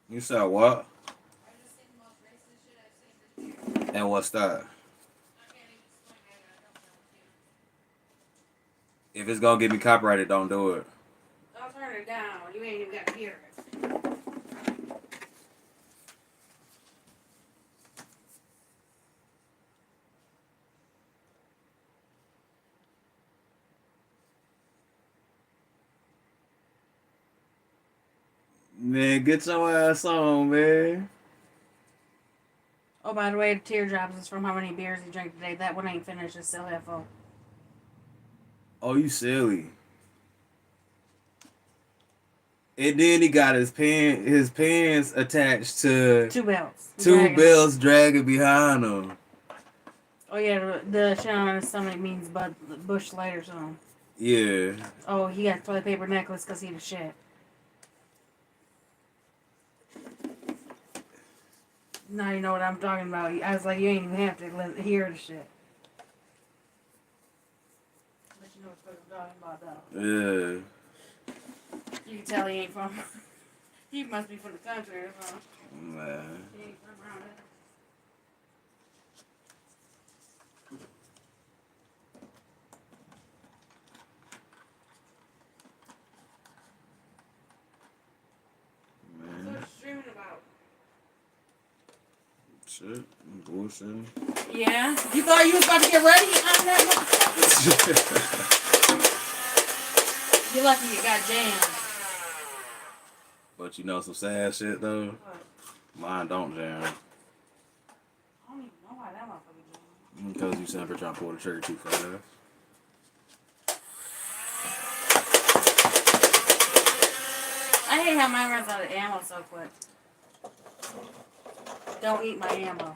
You said what? And what's that? If it's gonna get me copyrighted, don't do it. I'll turn it down. You ain't even got to hear it. Man, get your ass on, man. Oh, by the way, the teardrops is from how many beers he drank today. That one ain't finished. It's still half full. Oh, you silly. And then he got his pants attached to Two belts. two Dragging them. belts dragging behind him. Oh, yeah, the shit on his stomach means Bush Light or something. Yeah. Oh, he got a toilet paper necklace because he the shit. Now you know what I'm talking about. I was like, you ain't even have to hear the shit. But you know what I'm talking about, though. Yeah. You can tell he ain't from... he must be from the country or something. Man. He ain't from around here. Man. What's you streaming about? Shit. Bullshit. Yeah? You thought you was about to get ready on that motherfucker? You're lucky you got jammed. But you know some sad shit though? What? Mine don't jam. I don't even know why that motherfucker jammed. Because you sempre trying to pull the trigger too fast. I hate how mine runs out of ammo so quick. Don't eat my ammo.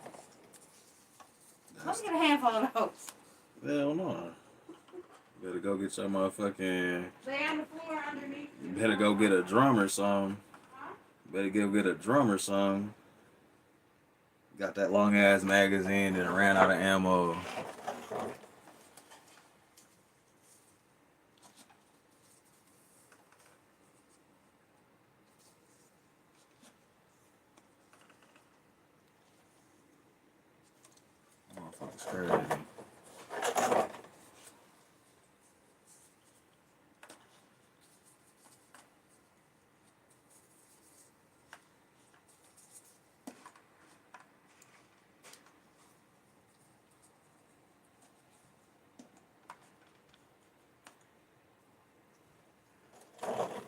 Let me get a handful of those. Hell no. Better go get your motherfucking. They on the floor underneath. Better go get a drum or something. Huh? Better go get a drum or something. Got that long ass magazine and ran out of ammo. Motherfucker's crazy.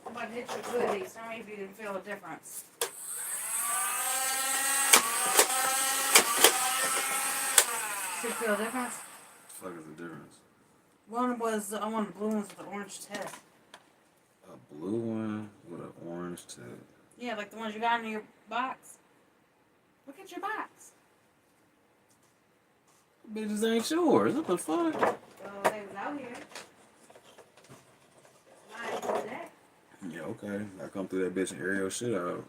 I'm about to hit you with these. Tell me if you can feel a difference. You can feel a difference? What the fuck is the difference? One was, I want the blue ones with the orange tip. A blue one with an orange tip. Yeah, like the ones you got in your box. Look at your box. Bitches ain't yours. What the fuck? Oh, they was out here. Mine today. Yeah, okay. I come through that bitch and air your shit out.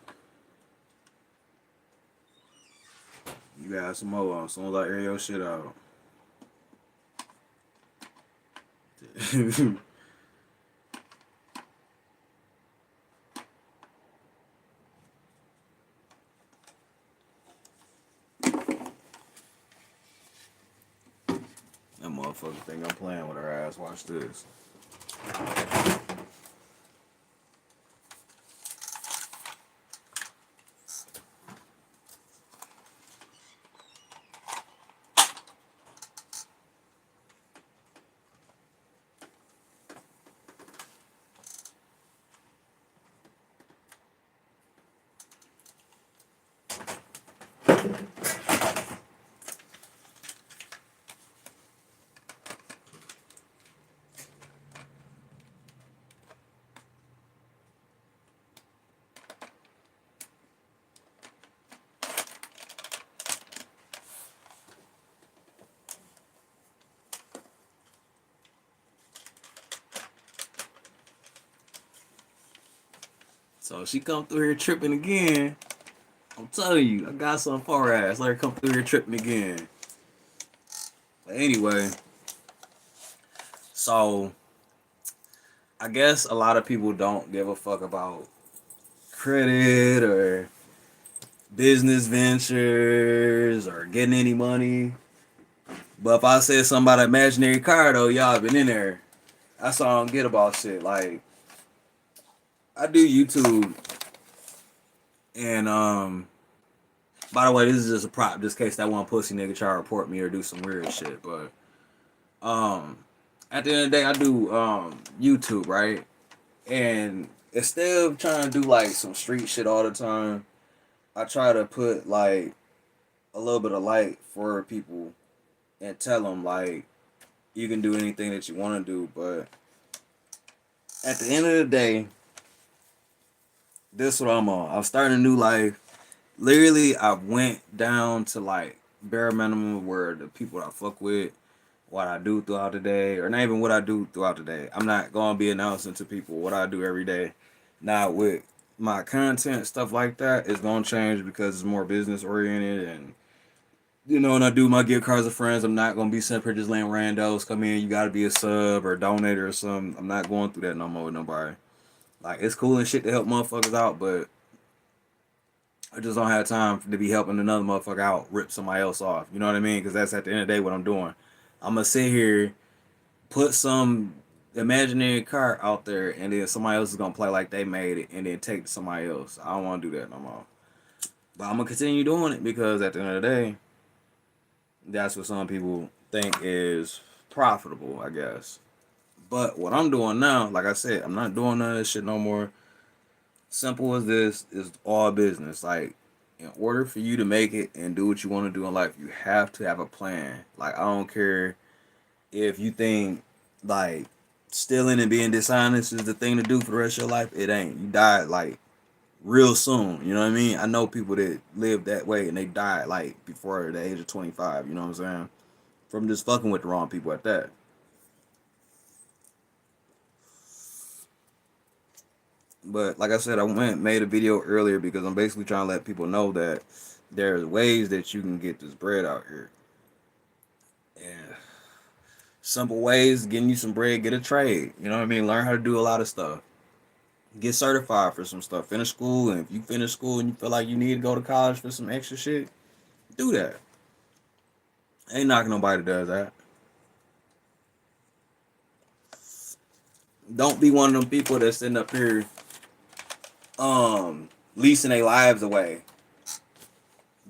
You got some more on as soon as I air your shit out. That motherfucker think I'm playing with her ass. Watch this. So she come through here tripping again. I'm telling you, I got something for her ass. Let her come through here tripping again. But anyway, so I guess a lot of people don't give a fuck about credit or business ventures or getting any money. But if I said something about an imaginary car, though, y'all been in there. That's all I don't get about shit. Like, I do YouTube, and by the way, this is just a prop, just in case that one pussy nigga try to report me or do some weird shit. But um, at the end of the day, I do YouTube, right? And instead of trying to do like some street shit all the time, I try to put like a little bit of light for people and tell them like you can do anything that you want to do, but at the end of the day, this is what I'm on. I'm starting a new life. Literally, I went down to like bare minimum where the people I fuck with, what I do throughout the day, or not even what I do throughout the day. I'm not gonna be announcing to people what I do every day. Now with my content stuff like that, it's gonna change because it's more business oriented, and when I do my gift cards of friends, I'm not gonna be simply just letting randos come in. You gotta be a sub or donator or something. I'm not going through that no more with nobody. Like it's cool and shit to help motherfuckers out, but I just don't have time to be helping another motherfucker out rip somebody else off. You know what I mean? Because that's at the end of the day what I'm doing. I'm gonna sit here, put some imaginary car out there, and then somebody else is gonna play like they made it, and then take it to somebody else. I don't want to do that no more. But I'm gonna continue doing it because at the end of the day, that's what some people think is profitable, I guess. But what I'm doing now, like I said, I'm not doing none of this shit no more. Simple as this is all business. Like, in order for you to make it and do what you want to do in life, you have to have a plan. Like, I don't care if you think like stealing and being dishonest is the thing to do for the rest of your life. It ain't. You die like real soon. You know what I mean? I know people that live that way and they died like before the age of 25. You know what I'm saying? From just fucking with the wrong people at that. But like I said, I made a video earlier because I'm basically trying to let people know that there's ways that you can get this bread out here. And simple ways, getting you some bread, get a trade. You know what I mean? Learn how to do a lot of stuff. Get certified for some stuff. Finish school, and if you finish school and you feel like you need to go to college for some extra shit, do that. Ain't knocking nobody that does that. Don't be one of them people that's sitting up here leasing their lives away.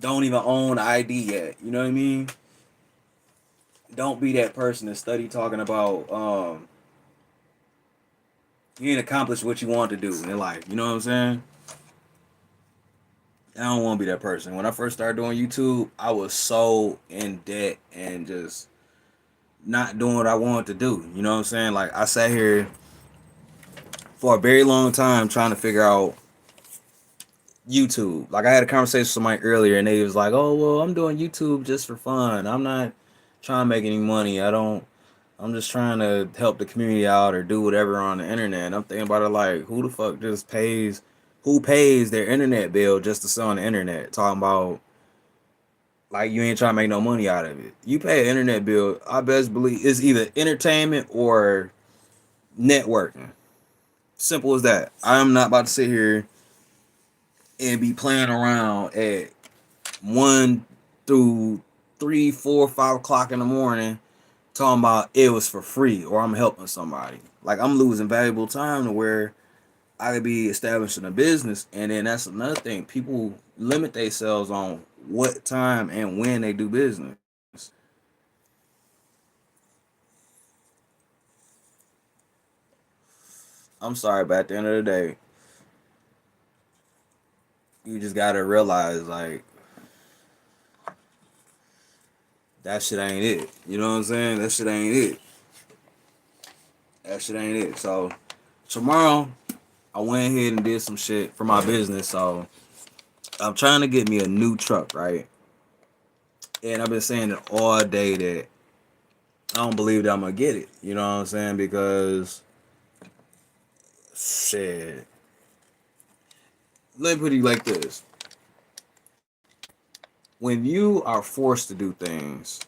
Don't even own ID yet. You know what I mean? Don't be that person that study talking about you ain't accomplished what you want to do in life. You know what I'm saying? I don't want to be that person. When I first started doing YouTube, I was so in debt and just not doing what I wanted to do. You know what I'm saying? Like I sat here for a very long time trying to figure out YouTube. Like I had a conversation with somebody earlier and they was like, "Oh, well, I'm doing YouTube just for fun. I'm not trying to make any money. I'm just trying to help the community out or do whatever on the internet." And I'm thinking about it like, who the fuck just pays who pays their internet bill just to sell on the internet? Talking about like you ain't trying to make no money out of it. You pay an internet bill, I best believe it's either entertainment or networking. Simple as that. I'm not about to sit here and be playing around at 1 through 3, 4, 5 o'clock in the morning talking about it was for free or I'm helping somebody. Like I'm losing valuable time to where I could be establishing a business, and then that's another thing. People limit themselves on what time and when they do business. I'm sorry, but at the end of the day, you just gotta realize like that shit ain't it. You know what I'm saying? That shit ain't it. That shit ain't it. So tomorrow, I went ahead and did some shit for my business. So I'm trying to get me a new truck, right? And I've been saying it all day that I don't believe that I'm gonna get it. You know what I'm saying? Because shit. Let me put it like this. When you are forced to do things,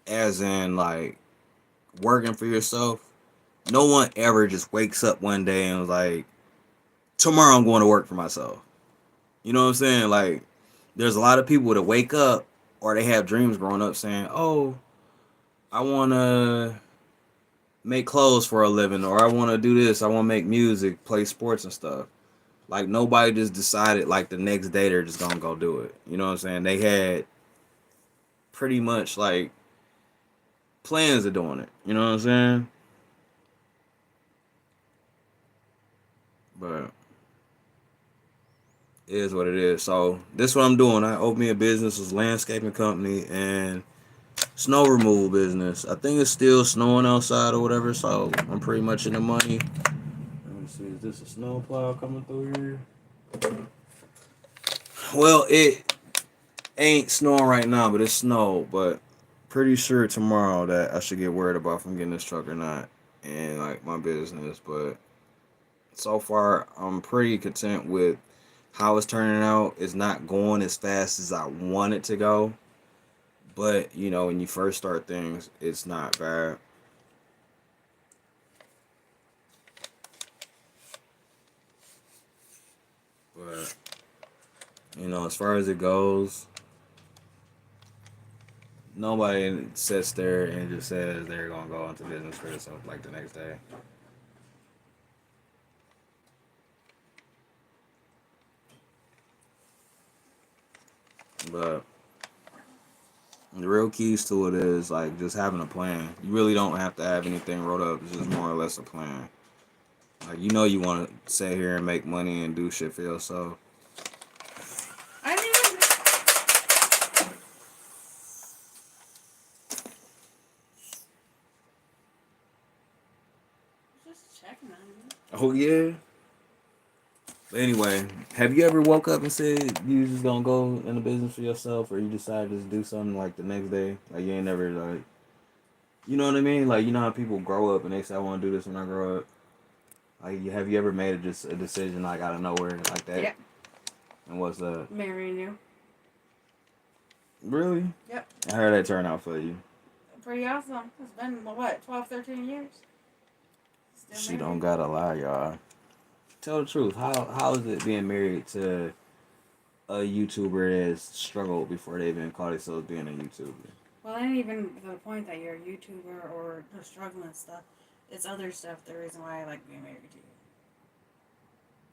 as in like working for yourself, no one ever just wakes up one day and was like, tomorrow I'm going to work for myself. You know what I'm saying? Like, there's a lot of people that wake up or they have dreams growing up saying, "Oh, I want to make clothes for a living, or I want to do this. I want to make music, play sports and stuff." Like nobody just decided like the next day they're just gonna go do it. You know what I'm saying? They had pretty much like plans of doing it. You know what I'm saying? But it is what it is. So this is what I'm doing. I opened me a business, was landscaping company and snow removal business. I think it's still snowing outside or whatever, so I'm pretty much in the money. Let me see, is this a snow plow coming through here? Well, it ain't snowing right now, but it's snow. But pretty sure tomorrow that I should get worried about if I'm getting this truck or not, and like my business. But so far, I'm pretty content with how it's turning out. It's not going as fast as I want it to go, but you know, when you first start things, it's not bad. But you know, as far as it goes, nobody sits there and just says they're gonna go into business for themselves like the next day. But the real keys to it is like just having a plan. You really don't have to have anything wrote up. It's just more or less a plan. Like you know you want to sit here and make money and do shit for yourself. I didn't even just checking on you. Oh yeah. But anyway, have you ever woke up and said you just gonna go in the business for yourself, or you decided to just do something like the next day? Like you ain't never like, you know what I mean? Like you know how people grow up and they say I want to do this when I grow up. Like have you ever made just a decision like out of nowhere like that? Yep. And what's that? Marrying you. Really? Yep. I heard that turn out for you. Pretty awesome. It's been, what, 12, 13 years? Still She don't married. gotta lie, y'all. Tell the truth. How is it being married to a YouTuber that's struggled before they even call themselves being a YouTuber? Well, it ain't even to the point that you're a YouTuber or the struggling stuff. It's other stuff. The reason why I like being married to you.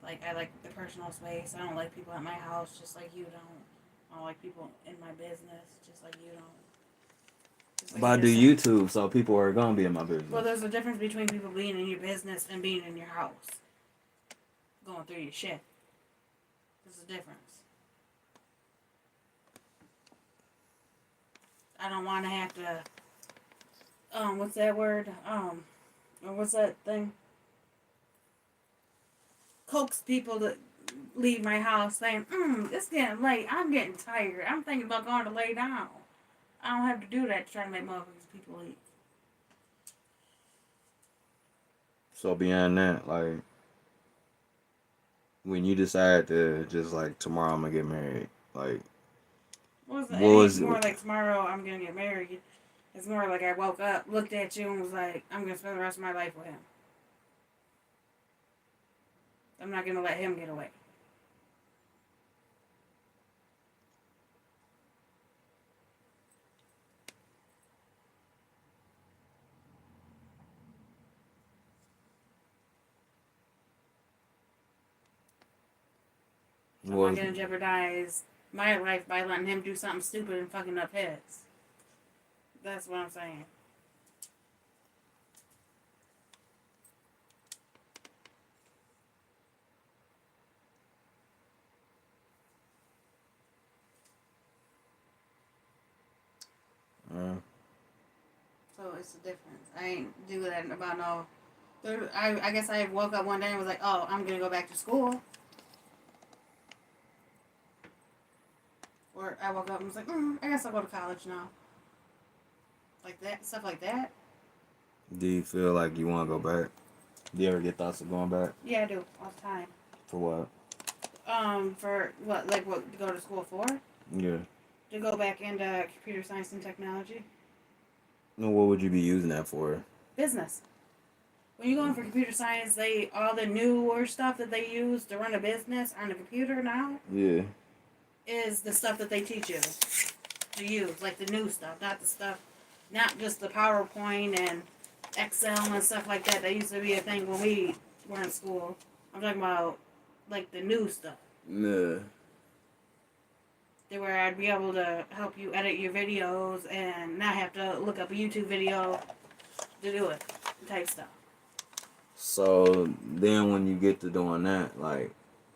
Like, I like the personal space. I don't like people at my house just like you don't. I don't like people in my business just like you don't. Just like But I you do just said. YouTube, so people are gonna be in my business. Well, there's a difference between people being in your business and being in your house. Going through your shit. There's a difference. I don't want to have to, what's that word? Or what's that thing? Coax people to leave my house saying, it's getting late. I'm getting tired. I'm thinking about going to lay down. I don't have to do that to try to make motherfuckers people leave. So beyond that, like when you decide to just like tomorrow I'm gonna get married, like It what ain't was it? more like tomorrow I'm going to get married. It's more like I woke up, looked at you, and was like, I'm going to spend the rest of my life with him. I'm not going to let him get away. I'm not Was going to jeopardize my life by letting him do something stupid and fucking up his. That's what I'm saying. So it's the difference. I ain't do that about no. I guess I woke up one day and was like, oh, I'm going to go back to school. Or I woke up and was like, I guess I'll go to college now. Like that, stuff like that. do you feel like you want to go back? Do you ever get thoughts of going back? Yeah, I do all the time. For what? For what, like what to go to school for? Yeah. To go back into computer science and technology. No, what would you be using that for? Business. When you go in for computer science, all the newer stuff that they use to run a business on a computer now. Yeah. is the stuff that they teach you to use, like the new stuff, not the stuff, not just the PowerPoint and Excel and stuff like that. That used to be a thing when we were in school. I'm talking about like the new stuff. Nah. Where I'd be able to help you edit your videos and not have to look up a YouTube video to do it, type stuff. So then when you get to doing that, like,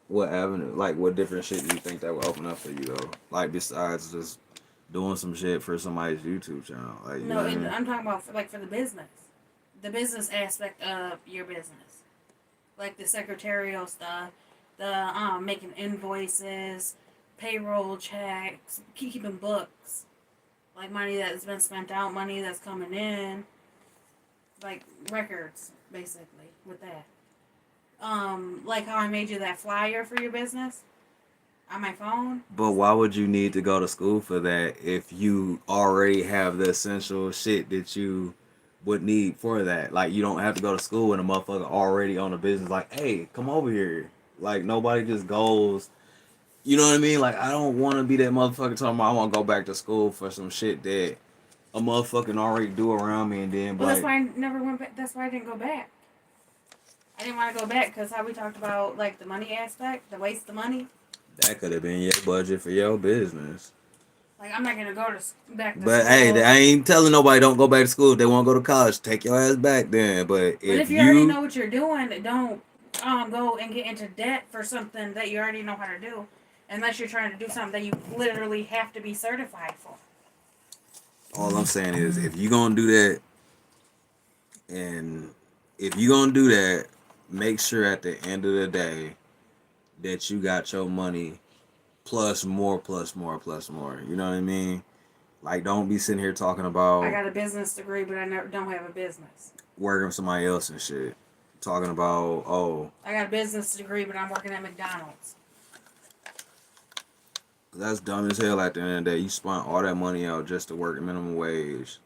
what avenue, like, what different shit do you think that would open up for you, though? Like, besides just doing some shit for somebody's YouTube channel? Like, you know No, what I mean? I'm talking about for the business aspect of your business, like the secretarial stuff, the making invoices, payroll checks, keeping books, like money that's been spent out, money that's coming in, like records, basically, with that. Like how I made you that flyer for your business on my phone. But why would you need to go to school for that if you already have the essential shit that you would need for that? Like, you don't have to go to school and a motherfucker already on a business like, hey, come over here. Like, nobody just goes, you know what I mean? Like, I don't want to be that motherfucker talking about I want to go back to school for some shit that a motherfucking already do around me and then Well, that's like, why I never went back. That's why I didn't go back. I didn't want to go back because how we talked about like the money aspect, the waste of money. that could have been your budget for your business. Like I'm not gonna go to back to But hey, school. I ain't telling nobody don't go back to school if they want to go to college. Take your ass back then. But But if if you already you know what you're doing, don't go and get into debt for something that you already know how to do, unless you're trying to do something that you literally have to be certified for. all I'm saying is if you gonna do that, and if you gonna do that, make sure at the end of the day that you got your money plus more, plus more, plus more. You know what I mean? Like, don't be sitting here talking I about got a business degree, but I never don't have a business. working for somebody else and shit. Talking about, oh, I got a business degree, but I'm working at McDonald's. that's dumb as hell at the end of the day. You spent all that money out just to work minimum wage.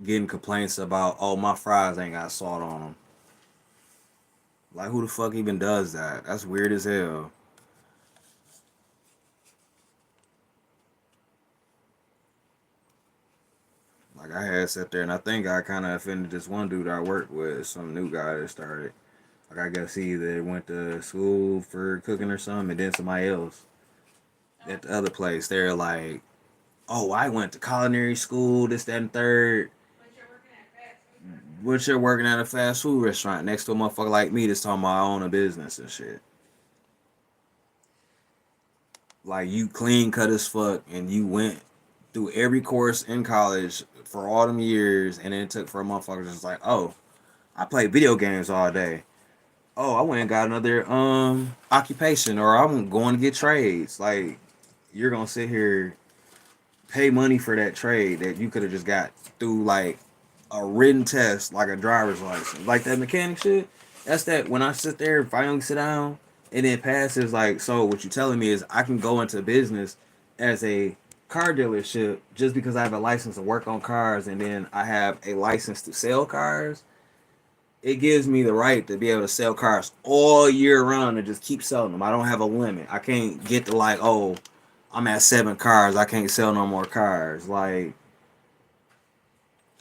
Getting complaints about, oh, my fries ain't got salt on them. Like, who the fuck even does that? That's weird as hell. Like, I had sat there, and I think I kind of offended this one dude I worked with, some new guy that started. Like, I guess he either went to school for cooking or something, and then somebody else at the other place, they're like, oh, I went to culinary school, this, that, and third. But you're working at a fast food restaurant next to a motherfucker like me that's talking about I own a business and shit. Like, you clean cut as fuck, and you went through every course in college for all them years, and then it took for a motherfucker just like, oh, I play video games all day. Oh, I went and got another occupation, or I'm going to get trades. Like, you're gonna sit here pay money for that trade that you could have just got through like a written test, like a driver's license, like that mechanic shit. That's that when I sit there and finally sit down and then pass is like, so what you telling me is I can go into business as a car dealership just because I have a license to work on cars and then I have a license to sell cars. It gives me the right to be able to sell cars all year round and just keep selling them. I don't have a limit. I can't get to like, oh, I'm at 7 cars. I can't sell no more cars. Like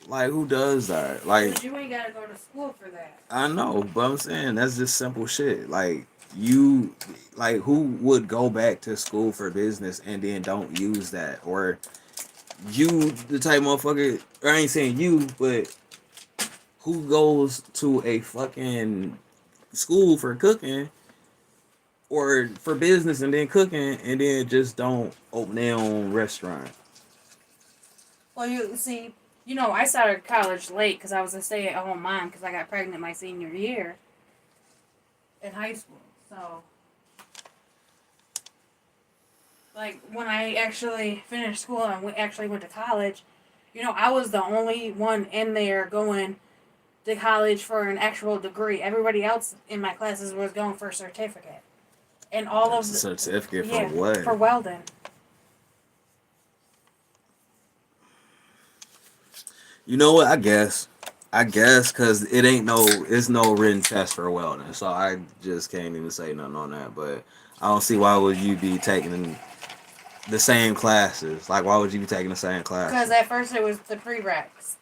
who does that? Like, But you ain't gotta go to school for that. I know, but I'm saying that's just simple shit. Like you, like who would go back to school for business and then don't use that? Or you, the type of motherfucker? Or I ain't saying you, but who goes to a fucking school for cooking or for business and then cooking and then just don't open their own restaurant? Well, you see, I started college late because I was a stay-at-home mom because I got pregnant my senior year in high school. So, like, when I actually finished school and actually went to college, I was the only one in there going to college for an actual degree. Everybody else in my classes was going for a certificate. And all That's of a the, certificate for yeah, what? for welding. You know what? I guess because it's no written test for welding, so I just can't even say nothing on that. But I don't see why would you be taking the same classes? Like, why would you be taking the same Because classes? at first it was the prereqs.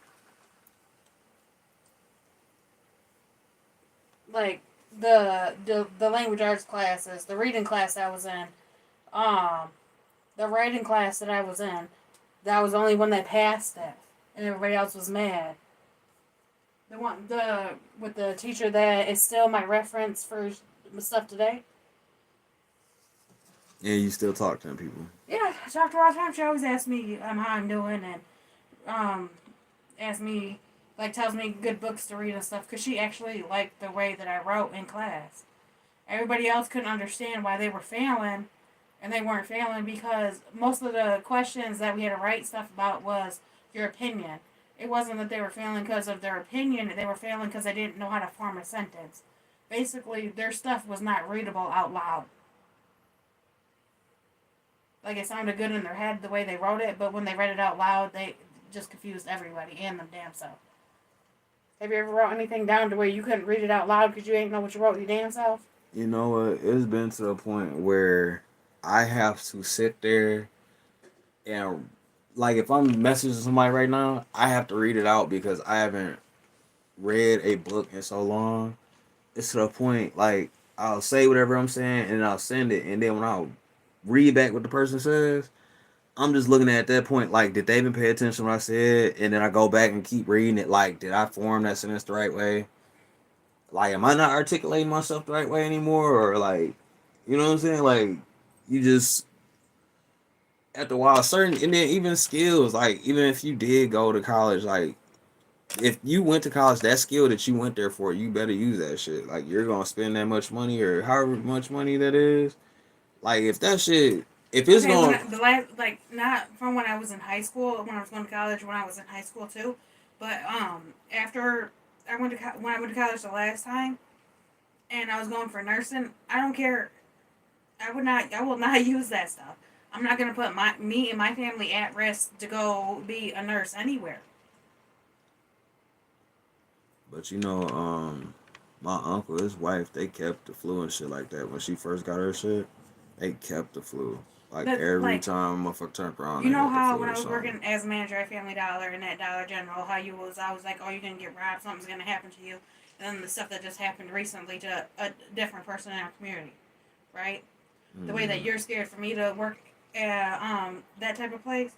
Like the language arts classes, the reading class I was in, um, the writing class that I was in, that was the only one that passed it, and everybody else was mad. The one the with the teacher that is still my reference for stuff today. And you still talk to them people. Yeah, I talked to her all the time. She always asks me how I'm doing and um asks me like tells me good books to read and stuff because she actually liked the way that I wrote in class. Everybody else couldn't understand why they were failing, and they weren't failing because most of the questions that we had to write stuff about was your opinion. It wasn't that they were failing because of their opinion, they were failing because they didn't know how to form a sentence. Basically, their stuff was not readable out loud. Like it sounded good in their head the way they wrote it, but when they read it out loud, they just confused everybody and them damn self. Have you ever wrote anything down to where you couldn't read it out loud because you ain't know what you wrote your damn self? You know what? It's been to the point where I have to sit there and, like, if I'm messaging somebody right now, I have to read it out because I haven't read a book in so long. It's to the point, like, I'll say whatever I'm saying and I'll send it, and then when I'll read back what the person says, I'm just looking at that point, like, did they even pay attention to what I said? And then I go back and keep reading it, like, did I form that sentence the right way? Like, am I not articulating myself the right way anymore? Or, like, you know what I'm saying? Like, you just, after a while, certain, and then even skills, like, even if you did go to college, like, if you went to college, that skill that you went there for, you better use that shit. Like, you're gonna spend that much money or however much money that is. Like, if that shit, if it's Okay, going, the last not from when I was in high school, when I was going to college, when I was in high school too, but after when I went to college the last time, and I was going for nursing, I don't care. I will not use that stuff. I'm not gonna put me and my family at risk to go be a nurse anywhere. but you know, my uncle, his wife, they kept the flu and shit like that when she first got her shit. They kept the flu. Like But every like time a motherfucker turned around, you they know had the how flu when or I was something. working as a manager at Family Dollar and at Dollar General, how you was I was like, oh, you're gonna get robbed, something's gonna happen to you, and then the stuff that just happened recently to a different person in our community, right? The way that Mm. you're scared for me to work at that type of place,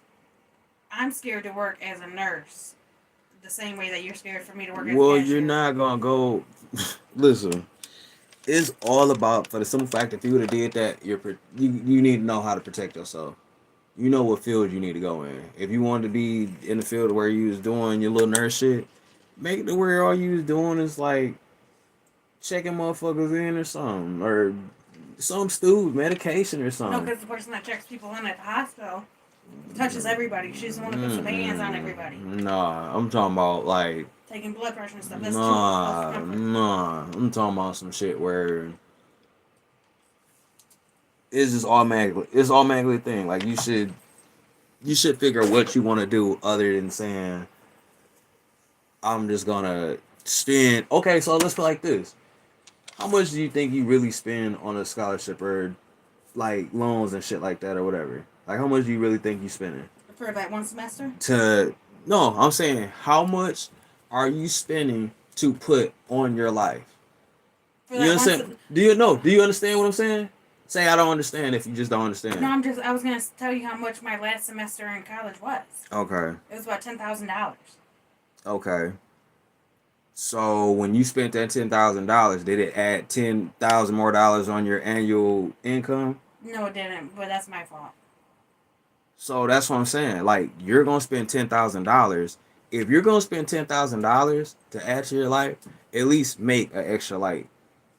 I'm scared to work as a nurse. The same way that you're scared for me to work as a Well, you're cashier. not gonna go. Listen, it's all about, for the simple fact if you would have did that, you need to know how to protect yourself. You know what field you need to go in. If you wanted to be in the field where you was doing your little nurse shit, make it to where all you was doing is like checking motherfuckers in or something, or some stupid medication or No, something. because the person that checks people in at the hospital touches everybody. She's the one that puts the bands on everybody, Nah, I'm talking about like taking blood pressure and stuff. That's too close for nah, comfort. nah. I'm talking about some shit where it's just automatically, it's automatically a thing. Like you should figure what you want to do other than saying I'm just gonna spend. Okay, so let's put it like this: how much do you think you really spend on a scholarship or like loans and shit like that or whatever? Like how much do you really think you spending? For that one semester? To no, I'm saying how much are you spending to put on your life? For You that one. understand? Do you know? Do you understand what I'm saying? Say I don't understand if you just don't No, understand. I was gonna tell you how much my last semester in college was. Okay. It was about $10,000. Okay. So when you spent that $10,000, did it add $10,000 more dollars on your annual income? No, it didn't, but that's my fault. So that's what I'm saying. Like you're gonna spend $10,000. If you're gonna spend $10,000 to add to your life, at least make an extra like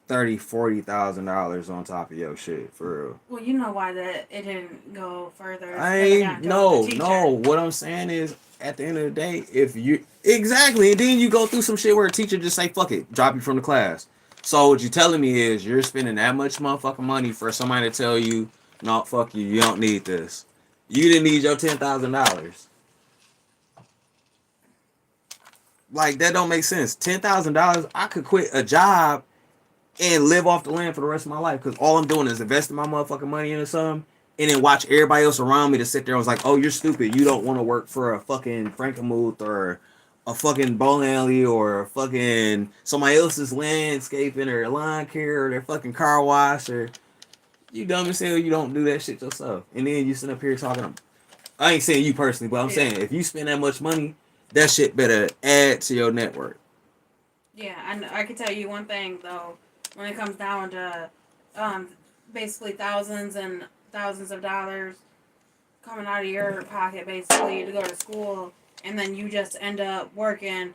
30, $40,000 on top of your shit for real. Well, you know why that it didn't go further is I because I got ain't into it with the no teacher. no. What I'm saying is, at the end of the day, if you exactly, and then you go through some shit where a teacher just say fuck it, drop you from the class. So what you telling me is you're spending that much motherfucking money for somebody to tell you, no, fuck you, you don't need this. You didn't need your $10,000. Like that don't make sense. $10,000, I could quit a job and live off the land for the rest of my life because all I'm doing is investing my motherfucking money into something and then watch everybody else around me to sit there and was like, oh, you're stupid. You don't want to work for a fucking Frankenmuth or a fucking bowling alley or a fucking somebody else's landscaping or lawn care or their fucking car wash or you dumb as hell. You don't do that shit yourself. And then you sit up here talking. I ain't saying you personally, but I'm Yeah. saying if you spend that much money, that shit better add to your network. Yeah, and I can tell you one thing though, when it comes down to um, basically thousands and thousands of dollars coming out of your pocket basically to go to school, and then you just end up working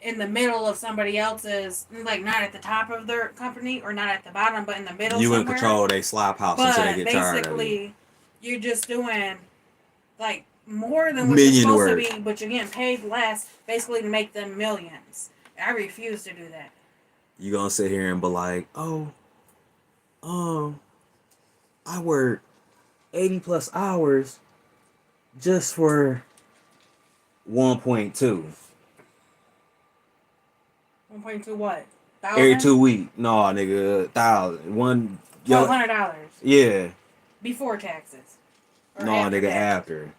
in the middle of somebody else's, like not at the top of their company or not at the bottom, but in the middle You in somewhere. control of they slop house until they But get tired of you. basically, you're just doing like more than what you're Million supposed to work. be, but you're getting paid less basically to make them millions. I refuse to do that. You gonna sit here and be like, oh, um, I work 80 plus hours just for 1.2 1.2 what? every 1,000? 2 weeks. No, nigga, 1,000. One, yo, $1,200 yeah. before taxes or No, after nigga, taxes. after.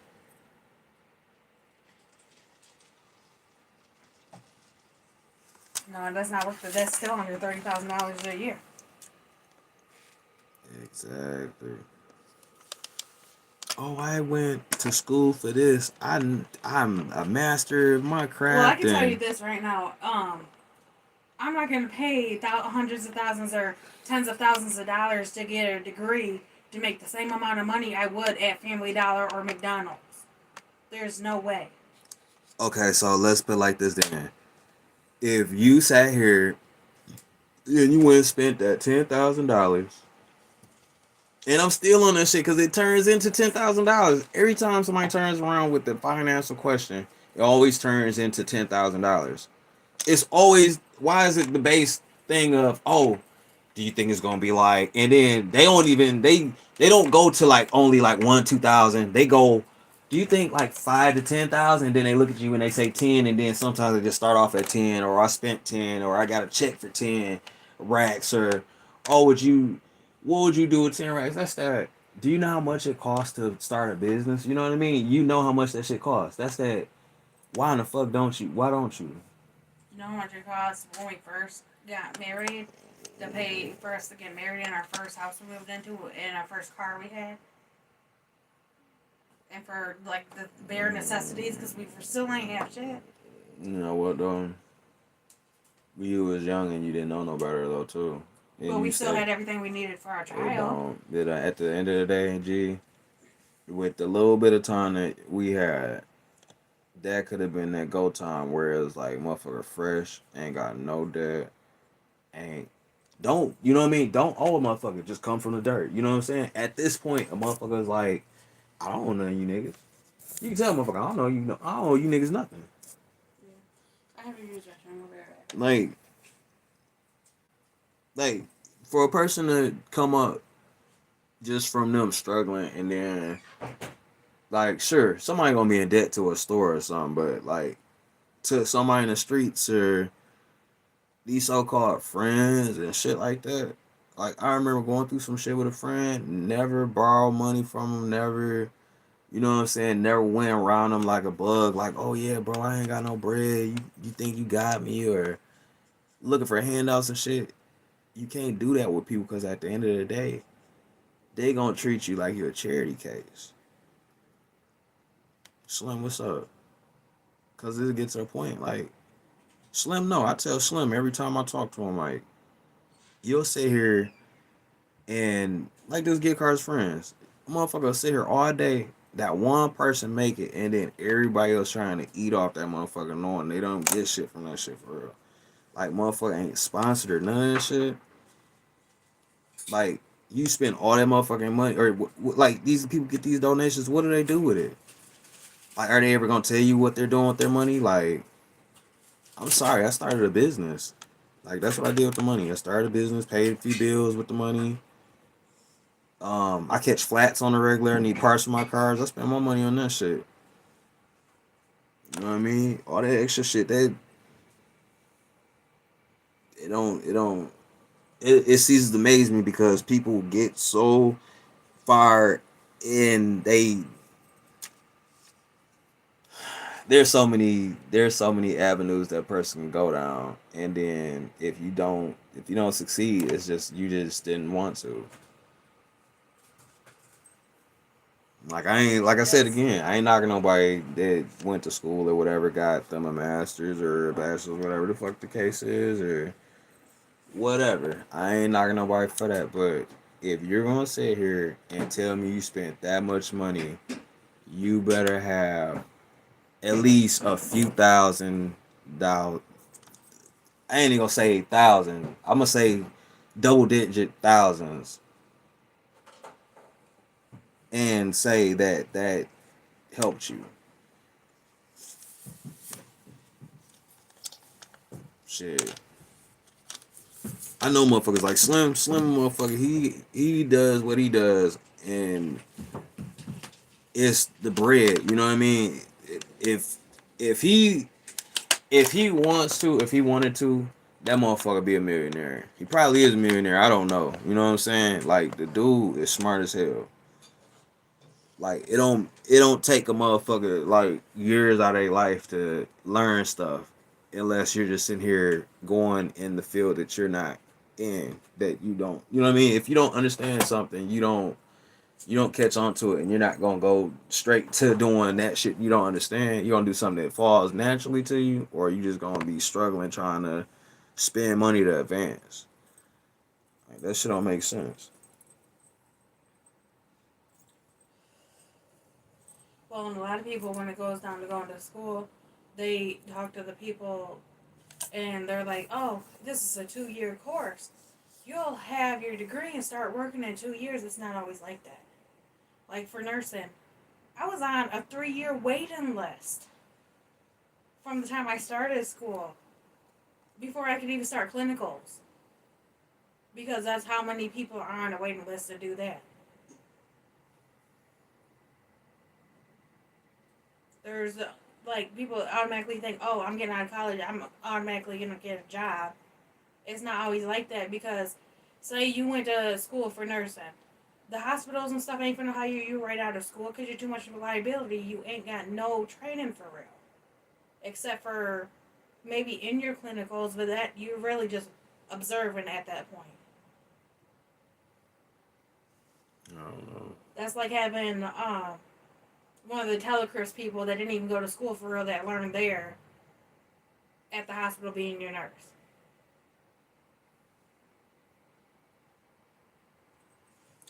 No, that's not worth it. That's still under $30,000 a year. Exactly. Oh, I went to school for this. I'm a master of my Well, I craft can tell you and this right now. I'm not going to pay hundreds of thousands or tens of thousands of dollars to get a degree to make the same amount of money I would at Family Dollar or McDonald's. There's no way. okay, so let's put it like this then. If you sat here and you went and spent that $10,000, and I'm still on that shit because it turns into $10,000 every time somebody turns around with the financial question. It always turns into $10,000. It's always why is it the base thing of oh, do you think it's gonna be like? And then they don't even they don't go to like only like 1 2,000. They go. Do you think like 5 to 10,000? And then they look at you and they say 10, and then sometimes they just start off at 10, or I spent 10, or I got a check for 10 racks, or oh, what would you do with 10 racks? That's that. Do you know how much it costs to start a business? You know what I mean? You know how much that shit costs. That's that. Why in the fuck don't you? Why don't you? You know how much it cost when we first got married to pay for us to get married in our first house we moved into and our first car we had? And for like the bare necessities because we still ain't have shit. You know what though? You was young and you didn't know no better though too. But And we you still say had everything we needed for our it child. don't. That at the end of the day, G, with the little bit of time that we had, that could have been that go time where it was like motherfucker fresh, ain't got no debt, ain't don't you know what I mean? Don't owe a motherfucker just come from the dirt. You know what I'm saying? At this point, a motherfucker's like, I don't know none of you niggas. You can tell a motherfucker, I don't know you. I don't owe you niggas nothing. Yeah. I have to use that term over there. Like like for a person to come up just from them struggling and then like sure somebody gonna be in debt to a store or something but like to somebody in the streets or these so-called friends and shit like that, like I remember going through some shit with a friend, never borrowed money from him, never, you know what I'm saying, never went around them like a bug, like oh yeah bro I ain't got no bread, you think you got me, or looking for handouts and shit. You can't do that with people because at the end of the day they gonna treat you like you're a charity case. Slim, what's up? Because it gets to a point like Slim, no, I tell Slim every time I talk to him, like, you'll sit here and like this get cards friends. A motherfucker will sit here all day. That one person make it, and then everybody else trying to eat off that motherfucker, knowing they don't get shit from that shit for real. Like motherfucker ain't sponsored or none of that shit. Like you spend all that motherfucking money, or like these people get these donations. What do they do with it? Like, are they ever gonna tell you what they're doing with their money? Like, I'm sorry, I started a business. Like that's what I did with the money. I started a business, paid a few bills with the money. I catch flats on the regular. I need parts for my cars. I spend my money on that shit. You know what I mean? All that extra shit. That it don't. It don't. It ceases to amaze me because people get so far and there's so many avenues that person can go down, and then if you don't succeed, it's just you just didn't want to. Like I said That's again, I ain't knocking nobody that went to school or whatever, got them a master's or a bachelor's, whatever the fuck the case is, or whatever. I ain't knocking nobody for that. But if you're gonna sit here and tell me you spent that much money, you better have at least a few $1,000. I ain't even gonna say 1,000. I'm gonna say double digit thousands, and say that helped you. Shit. I know motherfuckers like Slim motherfucker. He does what he does, and it's the bread. You know what I mean? If if he if he wanted to, that motherfucker be a millionaire. He probably is a millionaire. I don't know. You know what I'm saying? Like the dude is smart as hell. Like it don't take a motherfucker like years out of their life to learn stuff, unless you're just in here going in the field that you're not in, that you don't, you know what I mean? If you don't understand something, you don't catch on to it, and you're not gonna go straight to doing that shit you don't understand. You're gonna do something that falls naturally to you, or you just gonna be struggling trying to spend money to advance. Like that shit don't make sense. well, and a lot of people when it goes down to going to school, they talk to the people and they're like, "Oh, this is a 2 year course. You'll have your degree and start working in 2 years." It's not always like that. Like for nursing, I was on a 3 year waiting list from the time I started school before I could even start clinicals, because that's how many people are on a waiting list to do that. There's like people automatically think, "Oh, I'm getting out of college, I'm automatically gonna get a job." It's not always like that, because say you went to school for nursing, the hospitals and stuff ain't gonna hire you right out of school because you're too much of a liability. You ain't got no training for real, except for maybe in your clinicals, but that you're really just observing at that point. I don't know. That's like having one of the telecris people that didn't even go to school for real that learned there at the hospital being your nurse.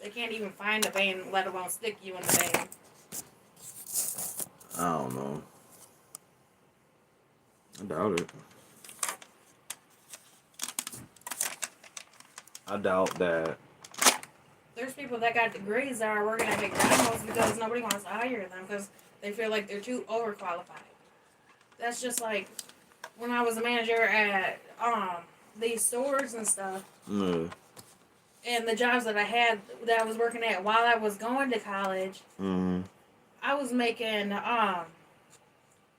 They can't even find a vein, let alone stick you in the vein. I don't know. I doubt it. I doubt that. There's people that got degrees that are working at McDonald's because nobody wants to hire them because they feel like they're too overqualified. That's just like when I was a manager at these stores and stuff, Mm. and the jobs that I had that I was working at while I was going to college, Mm. I was making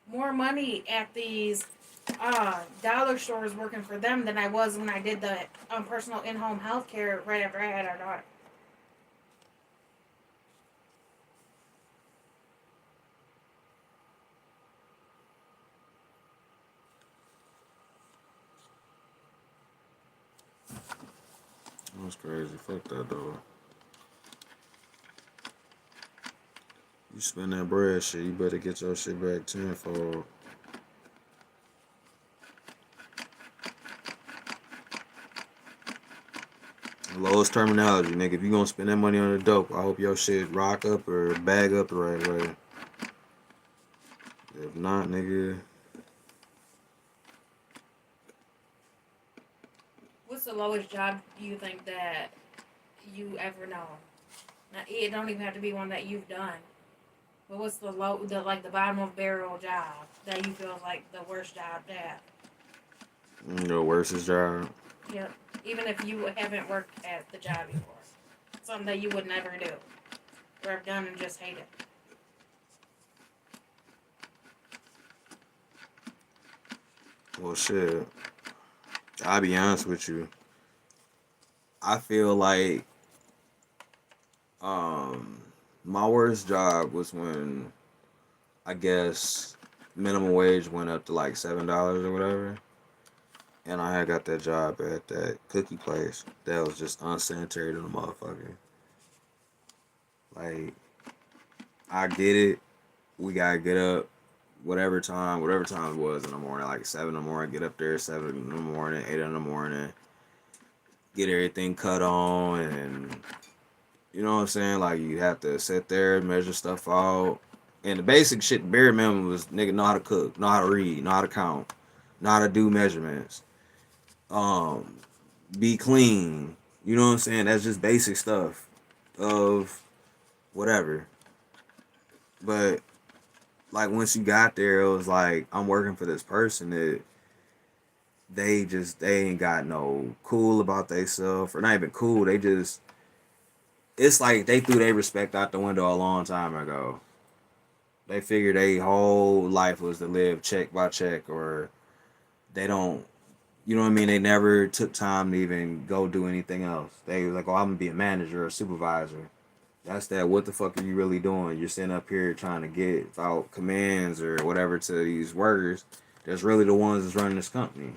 more money at these dollar stores working for them than I was when I did the personal in-home health care right after I had our daughter. That's crazy. Fuck that though. You spend that bread shit, you better get your shit back tenfold. Lowest terminology, nigga. If you gonna spend that money on the dope, I hope your shit rock up or bag up the right way. If not, nigga, What's the lowest job you think that you ever know? Now, it don't even have to be one that you've done. But what's the bottom of barrel job that you feel is like the worst job to have? the worstest job. Yep. Even if you haven't worked at the job before, something that you would never do or have done and just hate it. Well, shit. I'll be honest with you. I feel like um My worst job was when I guess minimum wage went up to like $7 or whatever, and I had got that job at that cookie place that was just unsanitary to the motherfucker. Like I get it, we gotta get up whatever time it was in the morning, like 7 in the morning, get up there 7 in the morning, 8 in the morning, get everything cut on, and you know what I'm saying? Like you have to sit there, measure stuff out. And the basic shit, bare minimum was nigga know how to cook, know how to read, know how to count, know how to do measurements, um, be clean. You know what I'm saying? That's just basic stuff of whatever. But like once you got there, it was like I'm working for this person that they ain't got no cool about theyself or not even cool. They just it's like they threw their respect out the window a long time ago. They figured their whole life was to live check by check, or they don't. You know what I mean? They never took time to even go do anything else. They was like, "Oh, I'm gonna be a manager or a supervisor." That's that. What the fuck are you really doing? You're sitting up here trying to get out commands or whatever to these workers. That's really the ones that's running this company.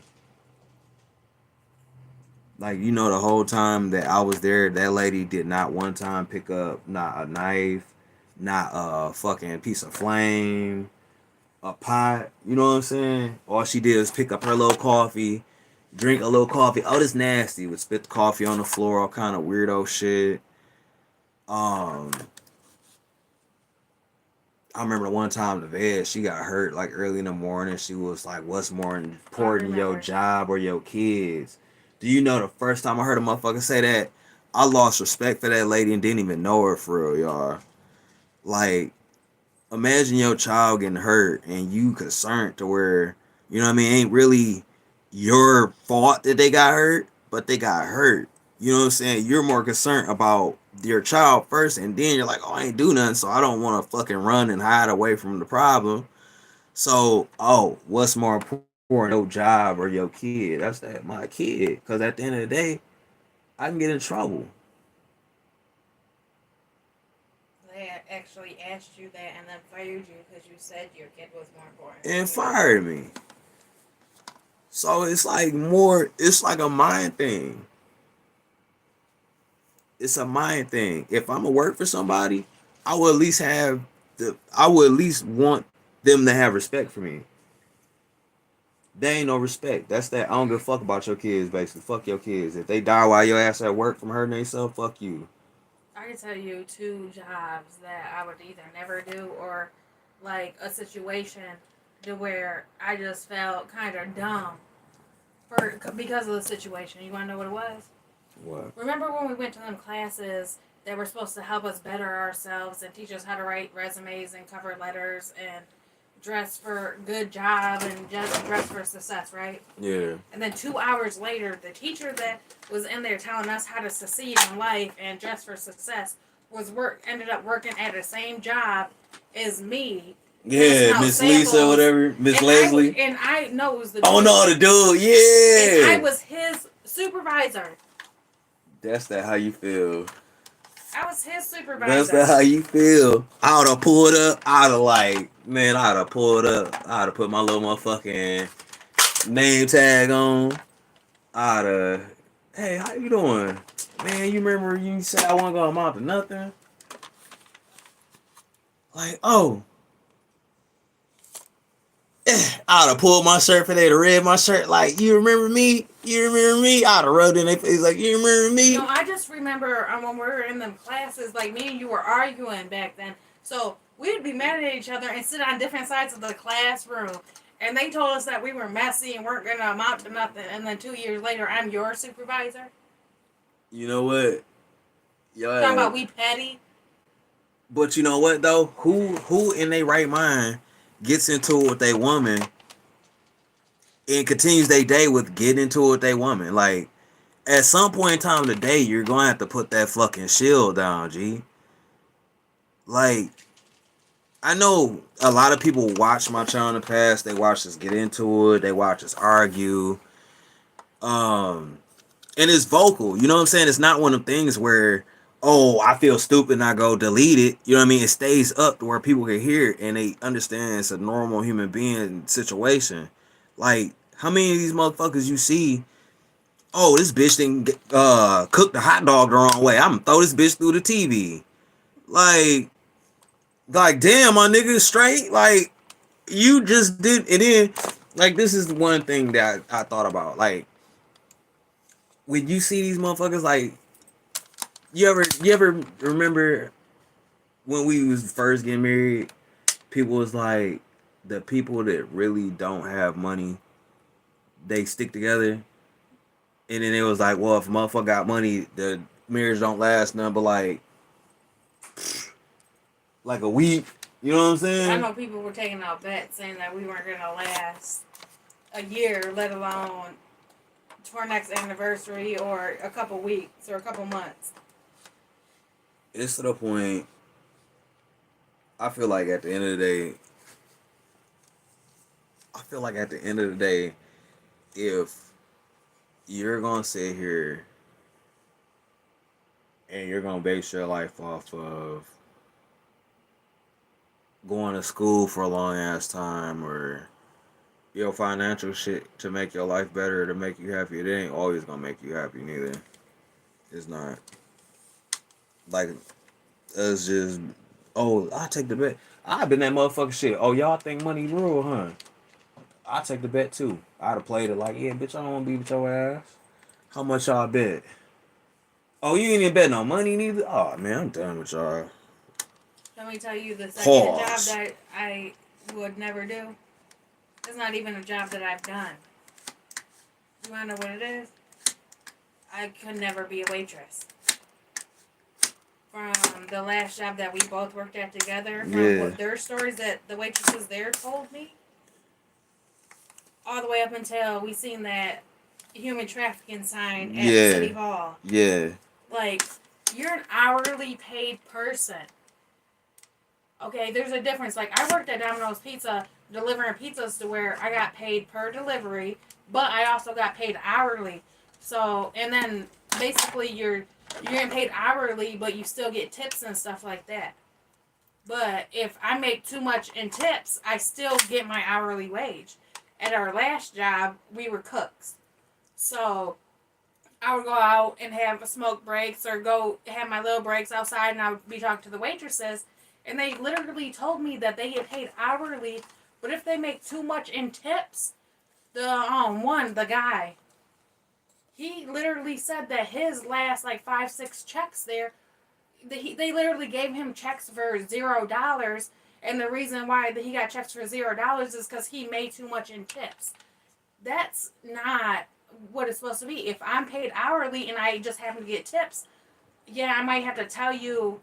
Like the whole time that I was there, that lady did not one time pick up not a knife, not a fucking piece of flame, a pot. You know what I'm saying? All she did was pick up her little coffee, drink a little coffee. Oh, this nasty. Would spit the coffee on the floor, all kind of weirdo shit. Um, I remember the one time the vet, she got hurt like early in the morning. She was like, "What's more I important, your remember. job or your kids?" Do you know the first time I heard a motherfucker say that, I lost respect for that lady and didn't even know her for real, y'all. Like, imagine your child getting hurt and you concerned to where ain't really your fault that they got hurt, but they got hurt. You know what I'm saying? You're more concerned about your child first, and then you're like, "Oh, I ain't do nothing, so I don't want to fucking run and hide away from the problem." So, oh, what's more important, your job or your kid? That's that my kid, because at the end of the day, I can get in trouble They actually asked you that and then fired you because you said your kid was more important than and you. fired me. So it's like a mind thing. It's a mind thing. If I'm gonna work for somebody, I will at least want them to have respect for me. They ain't no respect. That's that. I don't give a fuck about your kids. Basically, fuck your kids. If they die while your ass at work from hurting themselves, fuck you. I can tell you two jobs that I would either never do or like a situation to where I just felt kind of dumb for because of the situation. You want to know what it was? What? Remember when we went to them classes that were supposed to help us better ourselves and teach us how to write resumes and cover letters and dress for good job and just dress for success, right? Yeah. And then 2 hours later, the teacher that was in there telling us how to succeed in life and dress for success ended up working at the same job as me, passing Yeah, out Miss Lisa, samples. whatever, Miss And Leslie. I know it was the Oh dude, no, the dude. and I Yeah. was his supervisor. That's that how you feel. I was his That's that supervisor. how you feel. I would have pulled up. I'd have like, man, I'd have pulled up. I'd have put my little motherfucking name tag on. I'd have, hey, how you doing? Man, you remember you said I wasn't gonna amount to nothing? Like, oh, I'd have pulled my shirt for they to read my shirt. Like, you remember me? You remember me? I'd have rubbed in their face like, you remember me? No, I just remember when we were in them classes, like me and you were arguing back then. So we would be mad at each other and sit on different sides of the classroom. And they told us that we were messy and weren't going to amount to nothing. And then 2 years later, I'm your supervisor. You know what? Talking Yeah. about we petty. But you know what though? Who in their right mind gets into it with a woman and continues their day with getting into it with a woman? Like at some point in time of the day, you're gonna have to put that fucking shield down, G. Like I know a lot of people watch my channel in the past. They watch us get into it. They watch us argue. Um, and it's vocal. You know what I'm saying? It's not one of them things where, oh, I feel stupid and I go delete it. You know what I mean? It stays up to where people can hear it and they understand it's a normal human being situation. Like, how many of these motherfuckers you see? Oh, this bitch didn't cook the hot dog the wrong way. I'm gonna throw this bitch through the TV. Like, damn, my nigga, straight. Like, you just did. And then, like, this is one thing that I thought about. Like, when you see these motherfuckers, like, you ever remember when we was first getting married? People was like, the people that really don't have money, they stick together. And then it was like, well, if a motherfucker got money, the marriage don't last nothing but like a week. You know what I'm I saying? know people were taking out bets saying that we weren't going to last a year, let alone to our next anniversary or a couple weeks or a couple months. It's to the point. I feel like at the end of the day, I feel like at the end of the day, if you're gonna sit here and you're gonna base your life off of going to school for a long ass time or your financial shit to make your life better to make you happy, it ain't always gonna make you happy neither. It's not. Like, it's just, oh, I take the bet. I've been that motherfucker shit. Oh, y'all think money rule, huh? I take the bet too. I'd have played it like, yeah, bitch, I don't want to be with your ass. How much y'all bet? Oh, you ain't even bet no money neither. Oh man, I'm done with y'all. Let me tell you the second job Pause. that I would never do. It's not even a job that I've done. You want to know what it is? I could never be a waitress. From the last job that we both worked at together, from Yeah, what their stories that the waitresses there told me, all the way up until we seen that human trafficking sign at yeah, City Hall. yeah, Like, you're an hourly paid person. Okay, there's a difference. Like, I worked at Domino's Pizza delivering pizzas to where I got paid per delivery, but I also got paid hourly. So, and then basically you're getting paid hourly, but you still get tips and stuff like that. But if I make too much in tips, I still get my hourly wage. At our last job, we were cooks. So I would go out and have smoke breaks or go have my little breaks outside and I would be talking to the waitresses. And they literally told me that they get paid hourly, but if they make too much in tips, the guy, he literally said that his last like 5-6 checks there, they literally gave him checks for $0, and the reason why he got checks for $0 is because he made too much in tips. That's not what it's supposed to be. If I'm paid hourly and I just happen to get tips, yeah, I might have to tell you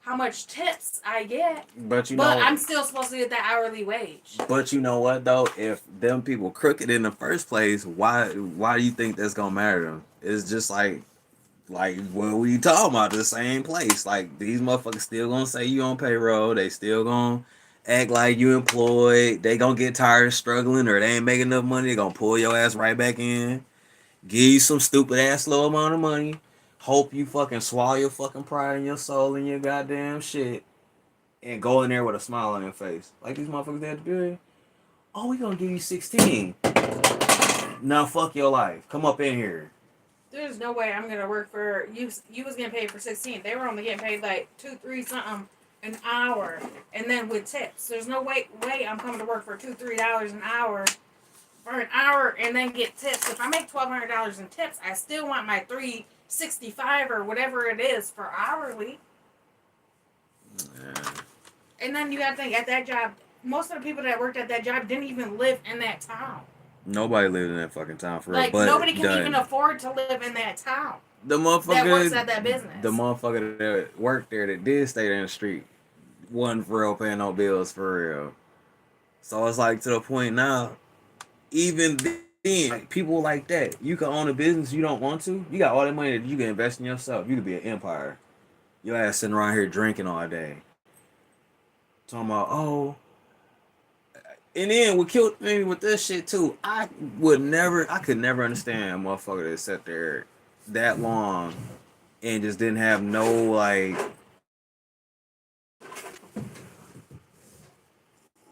how much tips I get, but you but know, I'm still supposed to get that hourly wage. but you know what though? If them people crooked in the first place, why do you think that's gonna matter to them? It's just like what we talking about, the same place. Like these motherfuckers still gonna say you on payroll. They still gonna act like you employed. They gonna get tired of struggling or they ain't making enough money. They gonna pull your ass right back in. Give you some stupid ass low amount of money. Hope you fucking swallow your fucking pride in your soul and your goddamn shit. And go in there with a smile on your face. Like these motherfuckers at the building. Oh, we gonna give you 16. Now fuck your life. Come up in here. There's no way I'm gonna work for you. You was getting paid for 16. They were only getting paid like 2-3 something an hour, and then with tips. There's no way I'm coming to work for $2-3 an hour for an hour and then get tips. If I make $1,200 in tips, I still want my 365 or whatever it is for hourly. Yeah. And then you gotta think at that job, most of the people that worked at that job didn't even live in that town. Nobody lived in that fucking town for real. Like But nobody can even afford to live in that town the that works motherfucker, at that the business. motherfucker that worked there that did stay there in the street wasn't for real paying no bills for real. So it's like to the point now, even then, like people like that, you can own a business you don't want to. You got all that money that you can invest in yourself. You could be an empire. Your ass sitting around here drinking all day. Talking about, oh, and then what killed me with this shit too, I could never understand a motherfucker that sat there that long and just didn't have no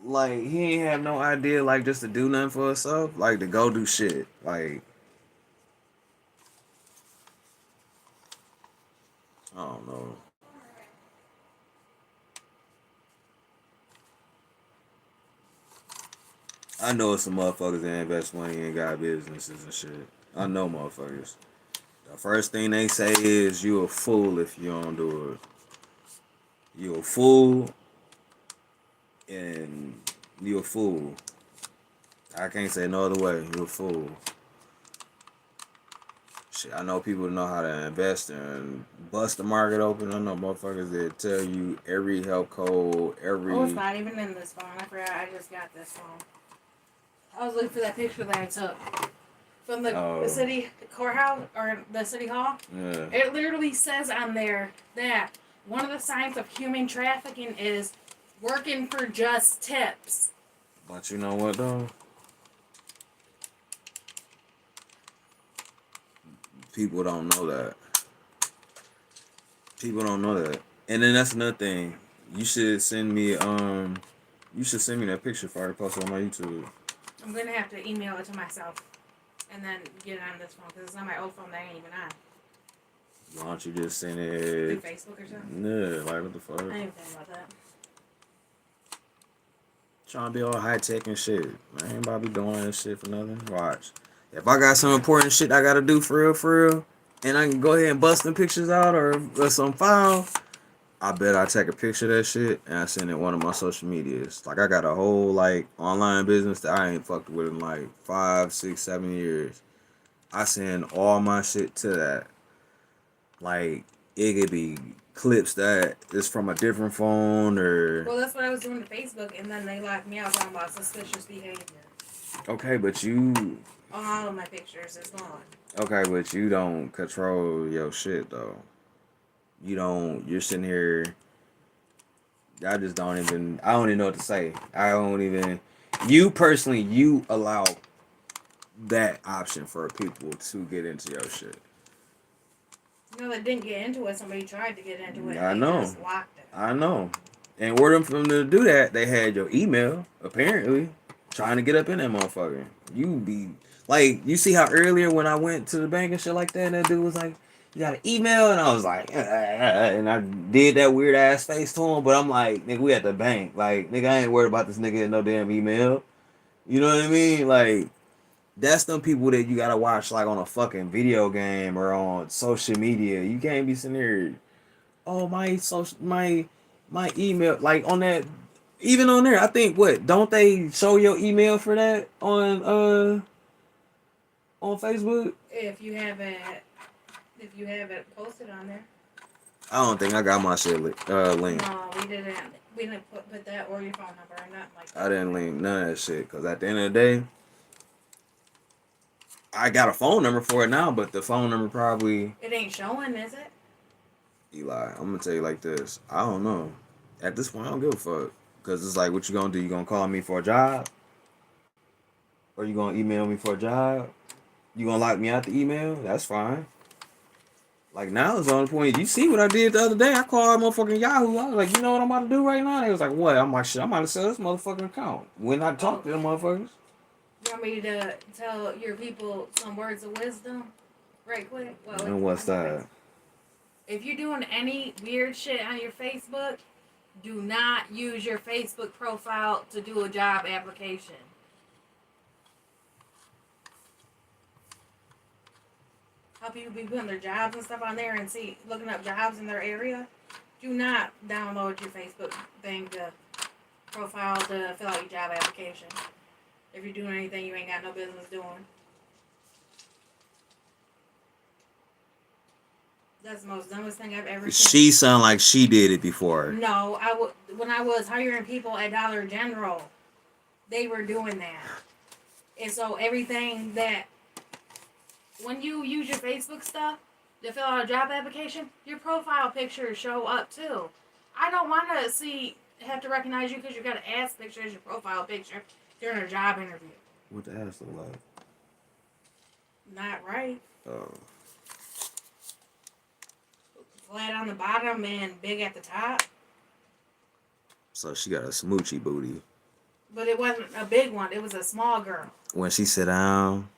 like he ain't have no idea like just to do nothing for himself, like to go do shit. Like I don't know. I know some motherfuckers that invest money in got businesses and shit. I know motherfuckers. The first thing they say is you a fool if you don't do it. You a fool and you a fool. I can't say no other way. You a fool. Shit, I know people that know how to invest and bust the market open. I know motherfuckers that tell you every help code, Oh, it's every not even in this phone. I forgot I just got this phone. I was looking for that picture that I took from the city courthouse or the city hall. yeah. It literally says on there that one of the signs of human trafficking is working for just tips. But you know what though? People don't know that. People don't know that. And then that's another thing. You should send me you should send me that picture if I post it on my YouTube. I'm gonna have to email it to myself and then get it on this phone because it's on my old phone that ain't even on. Why don't you just send Through it? Facebook or something? Yeah, like what the fuck? I didn't even think about that. Trying to be all high tech and shit. I ain't about to be doing this shit for nothing. Watch. If I got some important shit I gotta do for real, and I can go ahead and bust them pictures out or some file, I bet I take a picture of that shit and I send it one of my social medias. Like I got a whole like online business that I ain't fucked with in like 5, 6, 7 years. I send all my shit to that. Like it could be clips that is from a different phone or Well, that's what I was doing to Facebook, and then they locked me out talking about suspicious behavior. okay, but you All of my pictures is gone. okay, but you don't control your shit though. You don't. You're sitting here. I just don't even. I don't even know what to say. I don't even. You personally, you allow that option for people to get into your shit. No, they didn't get into it. Somebody tried to get into it, I and they know. just locked it. I know. In order for them to do that, they had your email, apparently, trying to get up in that motherfucker. You be like, you see how earlier when I went to the bank and shit like that, and that dude was like, you got an email? And I was like, and I did that weird ass face to him, but I'm like, nigga, we at the bank. Like, nigga, I ain't worried about this nigga and no damn email. You know what I mean? Like, that's them people that you gotta watch like on a fucking video game or on social media. You can't be sitting here, oh my social my email like on that even on there. I think what don't they show your email for that on Facebook? If you have it posted on there. I don't think I got my shit linked. No, we didn't. We didn't put that or your phone number or nothing like that. I didn't link none of that shit because at the end of the day, I got a phone number for it now, but the phone number probably It ain't showing, is it? Eli. I'm gonna tell you like this. I don't know. At this point, I don't give a fuck because it's like, what you gonna do? You gonna call me for a job, or you gonna email me for a job? You gonna lock me out the email? That's fine. Like now it's on the point. You see what I did the other day? I called motherfucking Yahoo. I was like, you know what I'm about to do right now? They was like, what? I'm like, shit, I'm about to sell this motherfucking account. When I talk to them motherfuckers. You want me to tell your people some words of wisdom, right quick? Well, And what's that? if you're doing any weird shit on your Facebook, do not use your Facebook profile to do a job application. How people be putting their jobs and stuff on there and looking up jobs in their area. Do not download your Facebook thing to profile to fill out your job application. If you're doing anything you ain't got no business doing. That's the most dumbest thing I've ever seen. She sound like she did it before. No, when I was hiring people at Dollar General, they were doing that. And so everything that, when you use your Facebook stuff to fill out a job application, your profile pictures show up too. I don't want to have to recognize you because you got an ass picture as your profile picture during a job interview. What the ass look like? Not right. Oh. flat on the bottom and big at the top. So she got a smoochy booty. But it wasn't a big one. It was a small girl. When she sit down,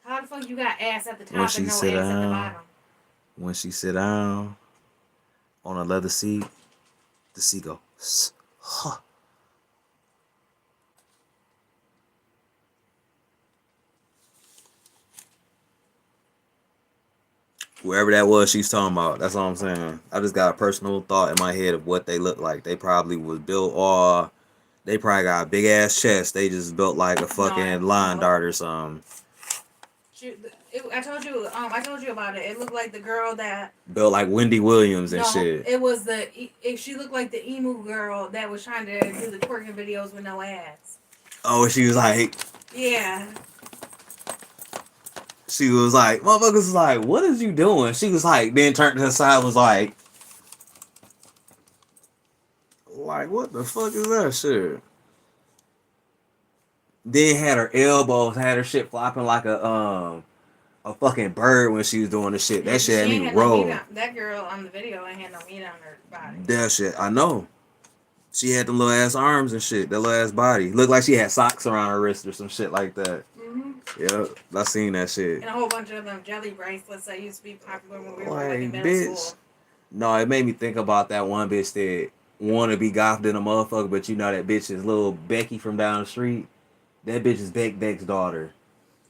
How the fuck you got ass at the when top and she no sit ass at the down, bottom? when she sit down on a leather seat, the seat go, huh. Whoever that was she's talking about, that's all I'm saying. I just got a personal thought in my head of what they look like. They probably was built all, they probably got a big ass chest. They just built like a No, fucking lion no. dart or something. I told you about it. It looked like the girl that. Built like Wendy Williams and No, shit. it was she looked like the emu girl that was trying to do the twerking videos with no ass. Oh, she was like, Yeah. motherfuckers was like, what is you doing? She was like, then turned to her side, was like, what the fuck is that shit? Then had her elbows, had her shit flopping like a fucking bird when she was doing the shit. That shit had She me ain't had no meat rolling. on that girl on the video. Ain't had no meat on her body. That shit, I know. She had the little ass arms and shit. That little ass body. Looked like she had socks around her wrist or some shit like that. Yep, I seen that shit. And a whole bunch of them jelly bracelets that used to be popular when we were like in Like, middle bitch. school. No, it made me think about that one bitch that wanna be gothed in a motherfucker, but you know that bitch is little Becky from down the street. That bitch is Beck's daughter.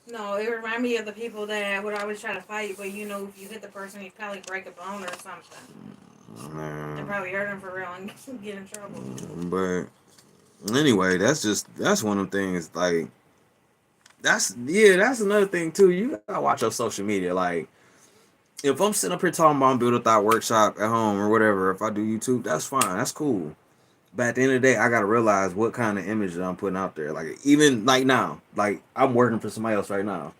No, it reminded me of the people that would always try to fight, but you know, if you hit the person, you probably break a bone or something. And probably hurt him for real and get in trouble. But anyway, that's one of them things. Like that's another thing too. You gotta watch your social media. Like if I'm sitting up here talking about Build-A-Thot workshop at home or whatever, if I do YouTube, that's fine. That's cool. But at the end of the day, I gotta realize what kind of image I'm putting out there. Like even like now, like I'm working for somebody else right now.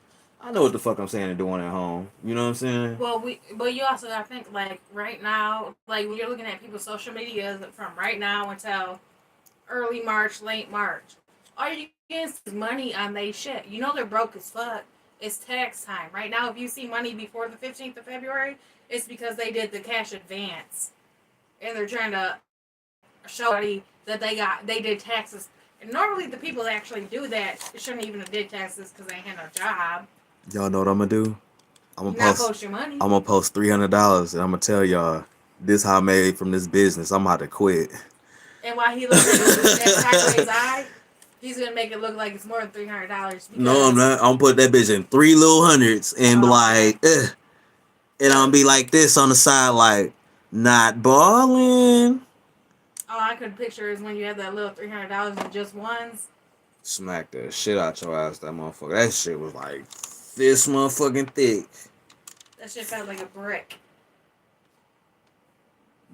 I know what the fuck I'm saying and doing at home. You know what I'm saying? Well, but you also gotta think like right now, like when you're looking at people's social media from right now until early March, late March, all you get is money on they shit. You know they're broke as fuck. It's tax time right now. If you see money before the 15th of February, it's because they did the cash advance, and they're trying to show that they did taxes. And normally the people that actually do that shouldn't even have did taxes because they ain't had no job. Y'all know what I'm gonna do? I'm gonna Not post. post your money. I'm gonna post $300 and I'm gonna tell y'all this how I made from this business. I'm about to quit. And while he looks at Sideways Eye, he's gonna make it look like it's more than $300. No, I'm not. I'm gonna put that bitch in three little hundreds and be like, and I'm gonna be like this on the side, like not balling. All I could picture is when you have that little $300 in just ones. Smack the shit out your ass, that motherfucker. That shit was like this motherfucking thick. That shit felt like a brick.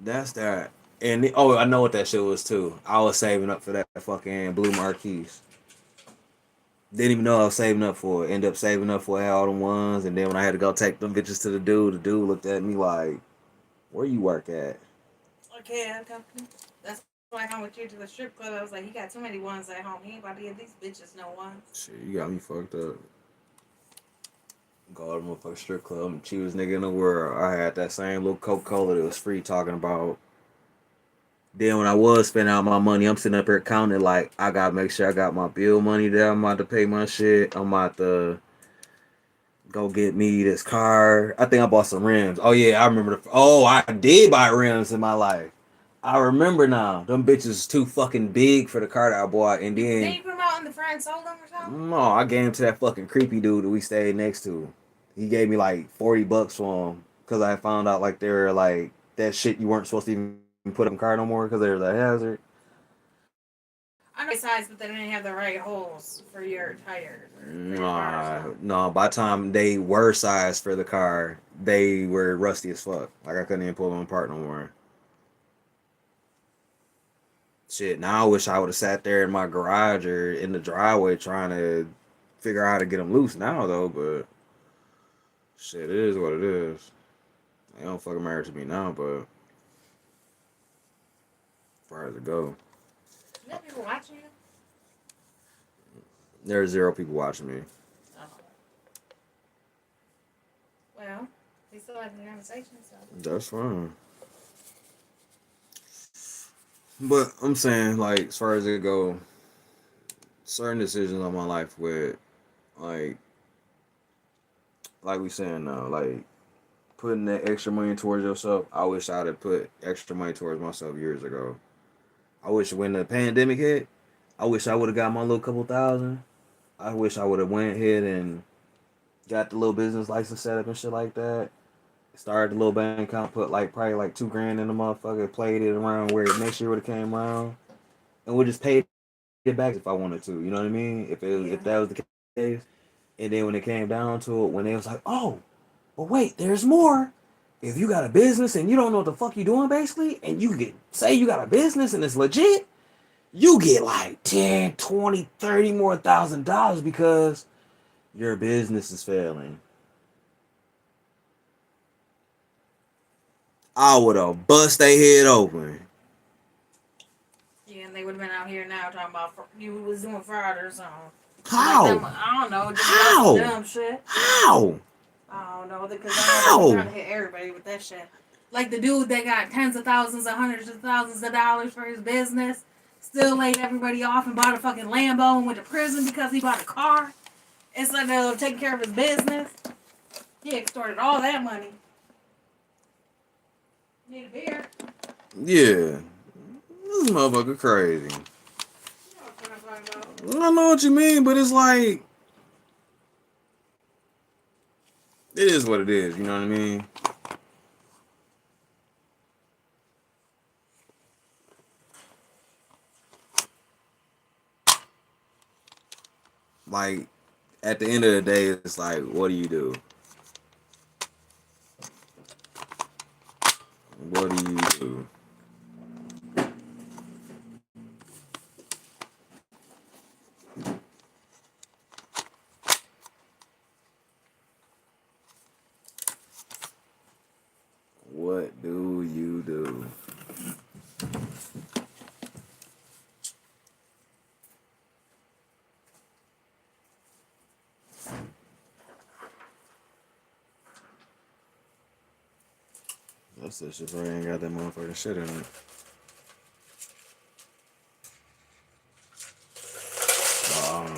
That's that. And I know what that shit was too. I was saving up for that fucking blue marquise. Didn't even know I was saving up for it. Ended up saving up for all them ones, and then when I had to go take them bitches to the dude looked at me like, "Where you work at?" Okay, that's why I come with you to the strip club. I was like, he got too many ones at home. He ain't about to give these bitches no ones. Shit, you got me fucked up. Go to the motherfucking strip club. I'm the cheapest nigga in the world. I had that same little Coca-Cola that was free talking about. Then when I was spending out my money, I'm sitting up here counting like I gotta make sure I got my bill money there. I'm about to pay my shit. I'm about to go get me this car. I think I bought some rims. Oh yeah, I remember. I did buy rims in my life. I remember now. Them bitches too fucking big for the car that I bought, and Then then you put them out in the front and sold them or something? no, I gave them to that fucking creepy dude that we stayed next to. He gave me like $40 for them because I found out like they were like that shit you weren't supposed to even put in the car no more because they were a hazard. I know size, but they didn't have the right holes for your tires or for your car. Nah, no. By the time they were sized for the car, they were rusty as fuck. Like I couldn't even pull them apart no more. Shit, now I wish I would have sat there in my garage or in the driveway trying to figure out how to get them loose now though. But shit, it is what it is. They don't fucking matter to me now, but as far as it go, You have people watching you? there's zero people watching me. Oh. Well, We still having the conversation, so. That's fine. But I'm saying, like, as far as it go, certain decisions on my life with, like, we saying now, like, putting that extra money towards yourself. I wish I'd have put extra money towards myself years ago. I wish when the pandemic hit, I wish I would have got my little couple thousand. I wish I would have went ahead and got the little business license set up and shit like that. Started the little bank account, put like probably like 2 grand in the motherfucker, played it around where next year would have came around, and would just pay it back if I wanted to. You know what I mean? If that Yeah. was the case, and then when it came down to it, when they was like, oh, but wait, there's more. If you got a business and you don't know what the fuck you doing, basically, and you get say you got a business and it's legit, you get like 10, 20, 30 more $1,000 because your business is failing. I would have bust their head open. Yeah, and they would have been out here now talking about you was doing fraud or something. Like How? them, I don't know, just about some How? dumb shit. How? I don't know, because I know they be trying How? to hit everybody with that shit. Like the dude that got tens of thousands and hundreds of thousands of dollars for his business, still laid everybody off and bought a fucking Lambo and went to prison because he bought a car instead of taking care of his business. He extorted all that money. Need a beer? Yeah. This motherfucker crazy. You know what I'm talking about. I know what you mean, but it's like it is what it is. You know what I mean? Like at the end of the day, it's like, what do you do? What do you do? What do you do? That's the shit. Ain't got that motherfucking shit in it. Um,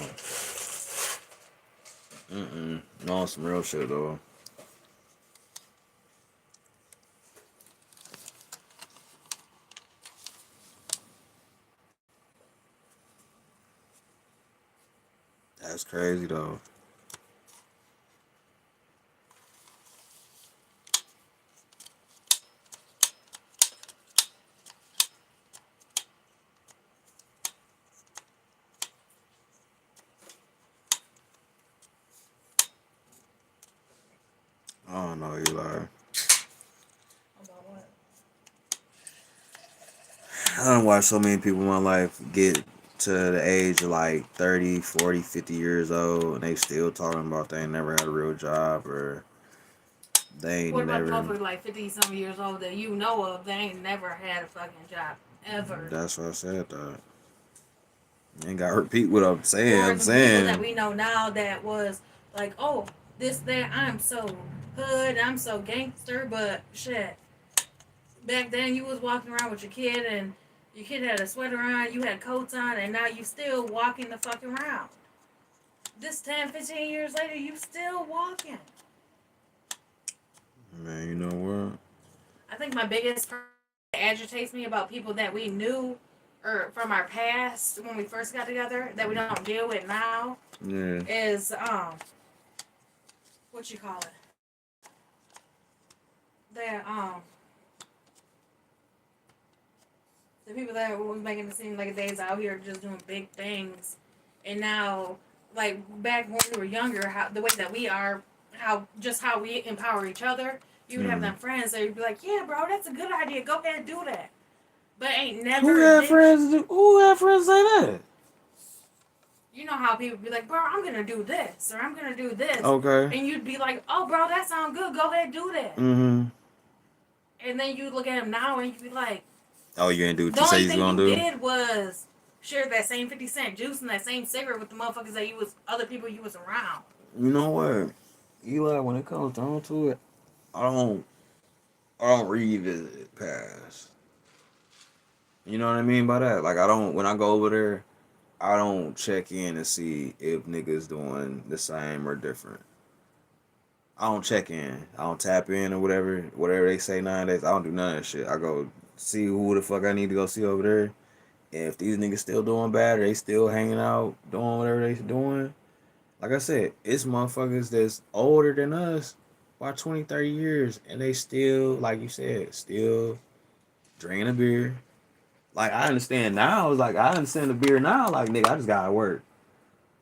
no, some real shit though. That's crazy though. I don't know, Eli. About what? I don't watch so many people in my life get to the age of like 30, 40, 50 years old and they still talking about they ain't never had a real job or they ain't What about the never. motherfucker like 50 some years old that you know of? They ain't never had a fucking job. Ever. That's what I said though. Ain't gotta repeat what I'm saying. Or I'm the people that saying, we know now that was like, oh, this, that, I'm so hood, I'm so gangster, but shit. Back then you was walking around with your kid and your kid had a sweater on, you had coats on, and now you still walking the fuck around. This 10, 15 years later, you still walking. man, you know what? I think my biggest that agitates me about people that we knew or from our past when we first got together that we don't deal with now Yeah. is what you call it? That the people that were making it seem like they's out here just doing big things, and now like back when we were younger, how the way that we are, how we empower each other. You would have Mm. them friends that would be like, yeah, bro, that's a good idea. Go ahead and do that. But ain't Who never had did. friends? Who had friends say that? You know how people be like, bro, I'm gonna do this or I'm gonna do this, Okay. and you'd be like, oh, bro, that sounds good. Go ahead and do that. Mm-hmm. And then you look at him now and you be like, Oh, you ain't do what the you say only you thing gonna you do? did was share that same 50 cent juice and that same cigarette with the motherfuckers other people you was around. You know what? Eli, when it comes down to it, I don't I don't revisit past. You know what I mean by that? Like I don't when I go over there, I don't check in and see if niggas doing the same or different. I don't check in. I don't tap in or whatever they say nowadays. I don't do none of that shit. I go see who the fuck I need to go see over there. And if these niggas still doing bad or they still hanging out doing whatever they doing, like I said, it's motherfuckers that's older than us by 20, 30 years and they still, like you said, still drinking a beer. Like I understand now, it's like I understand the beer now, like nigga, I just gotta work.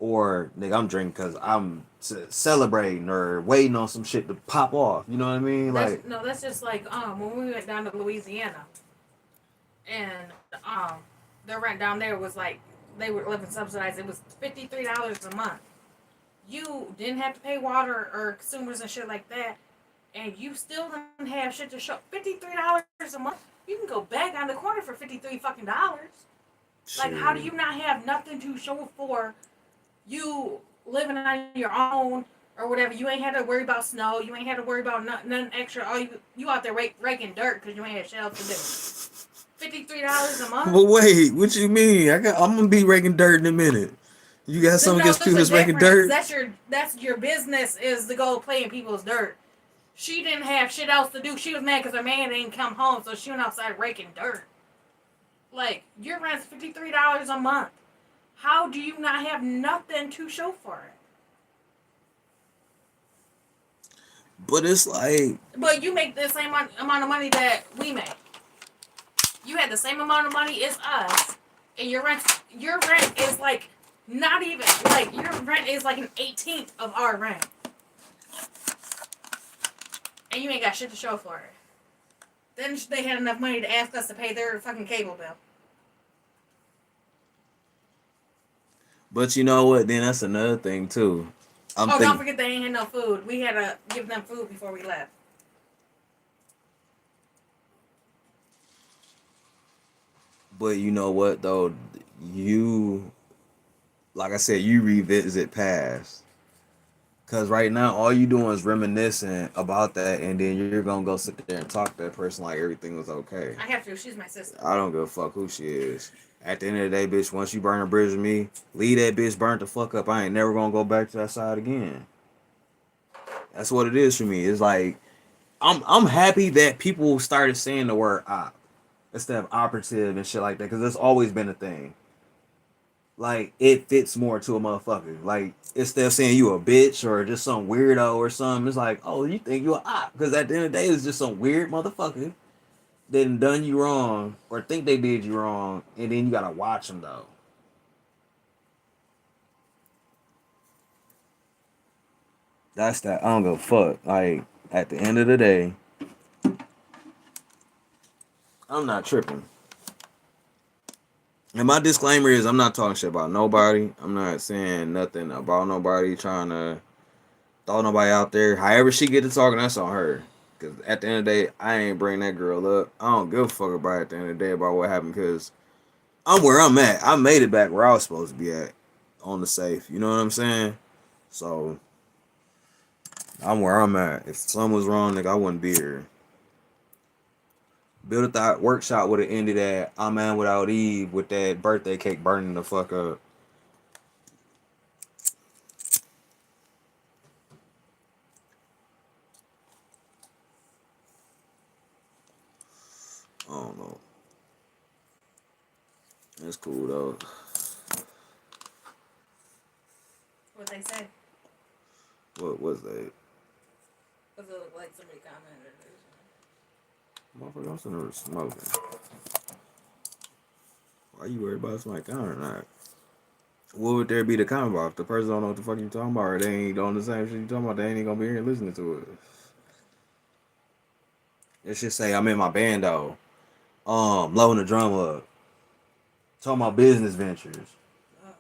Or nigga, I'm drinking because I'm celebrating or waiting on some shit to pop off. You know what I mean? That's Like, no, that's just like when we went down to Louisiana, and the rent down there was like they were living subsidized. It was $53 a month. You didn't have to pay water or consumers and shit like that, and you still didn't have shit to show. $53 a month. You can go back on the corner for 53 fucking dollars. Like, how do shit. you not have nothing to show for you living on your own or whatever? You ain't had to worry about snow. You ain't had to worry about nothing extra. All you out there raking dirt because you ain't had shit else to do. $53 a month. But wait, what you mean? I'm gonna be raking dirt in a minute. You got something No, against there's people a that's raking difference. dirt? That's your business is to go play in people's dirt. She didn't have shit else to do. She was mad because her man didn't come home, so she went outside raking dirt. Like, your rent's $53 a month. How do you not have nothing to show for it? But it's like, But you make the same amount of money that we make. You had the same amount of money as us, and your rent is like not even like your rent is like an 18th of our rent, and you ain't got shit to show for it. Then they had enough money to ask us to pay their fucking cable bill. but you know what? Then that's another thing too. I'm Oh, don't thinking, forget they ain't had no food. We had to give them food before we left. but you know what though? You, like I said, you revisit past. Cause right now all you doing is reminiscing about that, and then you're gonna go sit there and talk to that person like everything was okay. I have to. She's my sister. I don't give a fuck who she is. At the end of the day, bitch, once you burn a bridge with me, leave that bitch burnt the fuck up. I ain't never gonna go back to that side again. That's what it is for me. It's like I'm happy that people started saying the word op instead of operative and shit like that, because that's always been a thing. Like it fits more to a motherfucker. Like instead of saying you a bitch or just some weirdo or something, it's like, oh, you think you a op? Because at the end of the day, it's just some weird motherfucker that done you wrong or think they did you wrong, and then you gotta watch them though. That's that. I don't give a fuck. Like at the end of the day, I'm not tripping. And my disclaimer is, I'm not talking shit about nobody. I'm not saying nothing about nobody. Trying to throw nobody out there. However she get to talking, that's on her. Cause at the end of the day, I ain't bring that girl up. I don't give a fuck about it at the end of the day about what happened. Cause I'm where I'm at. I made it back where I was supposed to be at, on the safe. You know what I'm saying? So I'm where I'm at. If something was wrong, nigga, I wouldn't be here. Build-A-Thot workshop would have ended at I'm Man Without Eve with that birthday cake burning the fuck up. I don't know. That's cool though. What they say? What was that? Was it like somebody commented Motherfucker, I'm sitting there smoking. Why you worried about somebody counter or not? What would there be to comment about? If the person don't know what the fuck you talking about, or they ain't on the same shit you talking about, they ain't gonna be here listening to it. It should say I'm in my band though. Blowing the drum up. Talking about business ventures. uh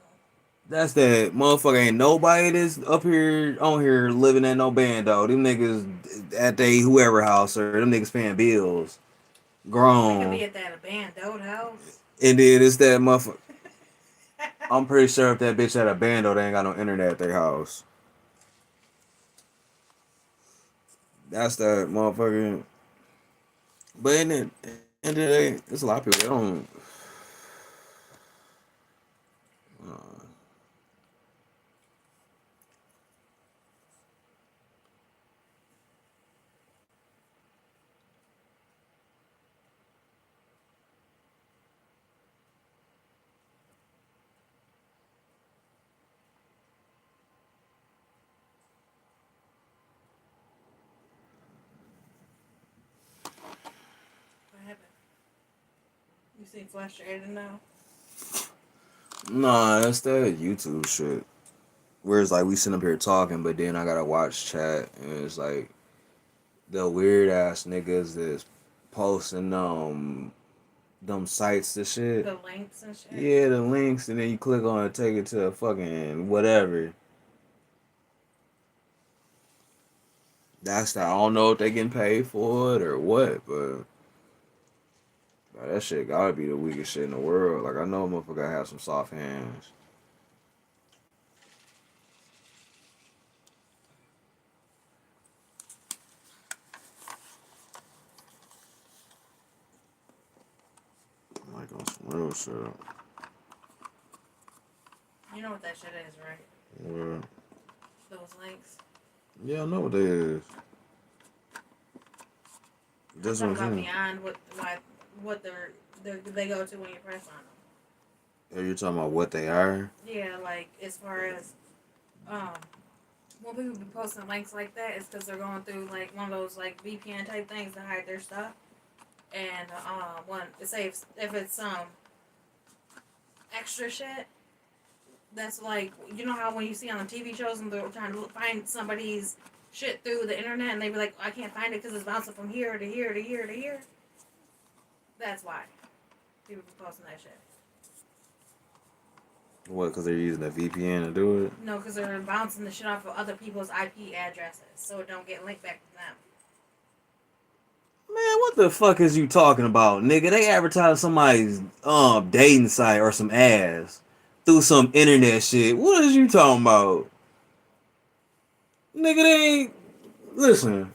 That's that motherfucker. Ain't nobody that's up here on here living at no band though. Them niggas at they whoever house or them niggas paying bills. They could Grown. be at that abandoned house. And then it's that motherfucker. I'm pretty sure if that bitch had a band though, they ain't got no internet at their house. That's that motherfucking. But in the end of the day, there's a lot of people that don't. Uh, What happened? You seem frustrated now. nah, that's that YouTube shit. Where it's like we sitting up here talking, but then I gotta watch chat, and it's like the weird ass niggas that's posting them sites and shit. The links and shit. Yeah, the links, and then you click on it, take it to fucking whatever. That's the, I don't know if they getting paid for it or what, but that shit gotta be the weakest shit in the world. Like I know a motherfucker have some soft hands. Like on some real shit. You know what that shit is, right? Yeah, Those links. yeah, I know what they is. I'm That's what talking I'm about saying. beyond what they go to when you press on Yeah, you're talking about what they are. them. Yeah, like as far as um when people be posting links like that, it's because they're going through like one of those like VPN type things to hide their stuff. And when say if it's some extra shit, that's like you know how when you see on the TV shows and they're trying to find somebody's shit through the internet and they be like, I can't find it because it's bouncing from here to here to here to here. That's why people be posting that shit. What? Because they're using a VPN to do it. No, because they're bouncing the shit off of other people's IP addresses, so it don't get linked back to them. Man, what the fuck is you talking about, nigga? They advertise somebody's dating site or some ass through some internet shit. What is you talking about? Nigga, they ain't listen,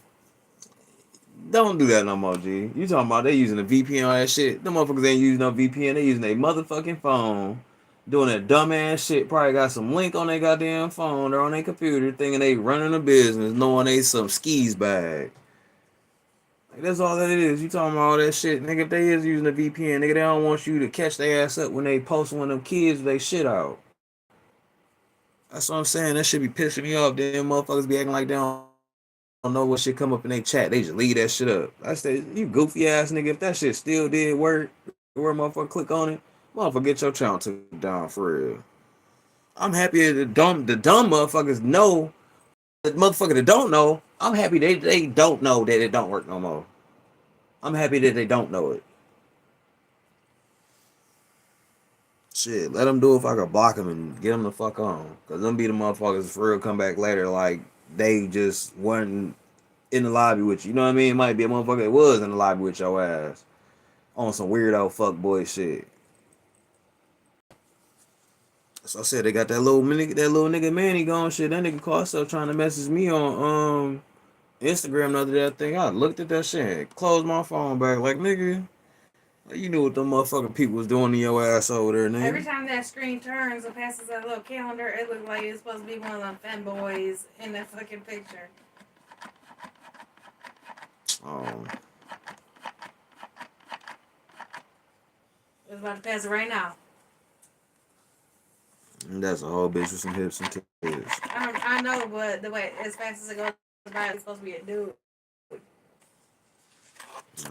don't do that no more, G. You talking about they using a VPN on that shit. Them motherfuckers ain't using no VPN, they using a motherfucking phone. Doing that dumbass shit, probably got some link on their goddamn phone or on their computer, thinking they running a business, knowing they some skis bag. Like, that's all that it is. You talking about all that shit, nigga. If they is using a VPN, nigga, they don't want you to catch their ass up when they post one of them kids they shit out. That's what I'm saying. That shit be pissing me off. Then motherfuckers be acting like they don't know what shit come up in their chat. They just leave that shit up. I say, you goofy ass nigga. If that shit still did work, where motherfucker click on it, motherfucker get your channel took down for real. I'm happy that the dumb motherfuckers know, but the motherfucker that don't know, I'm happy they don't know that it don't work no more. I'm happy that they don't know it. Shit, let them do it if I could block them and get them the fuck on. Cause them be the motherfuckers for real come back later like they just wasn't in the lobby with you. You know what I mean? It might be a motherfucker that was in the lobby with your ass on some weirdo fuck boy shit. So I said they got that little nigga Manny gone shit. That nigga called himself trying to message me on Instagram the other day. I think I looked at that shit, and closed my phone back like nigga. You knew what them motherfucking people was doing to your ass over there, Every nigga. time that screen turns and passes that little calendar, it looks like it's supposed to be one of them fanboys in that fucking picture. Oh, It's about to pass it right now. that's a whole bitch with some hips and titties. I know, but the way as fast as it goes by, it's supposed to be a dude. Uh,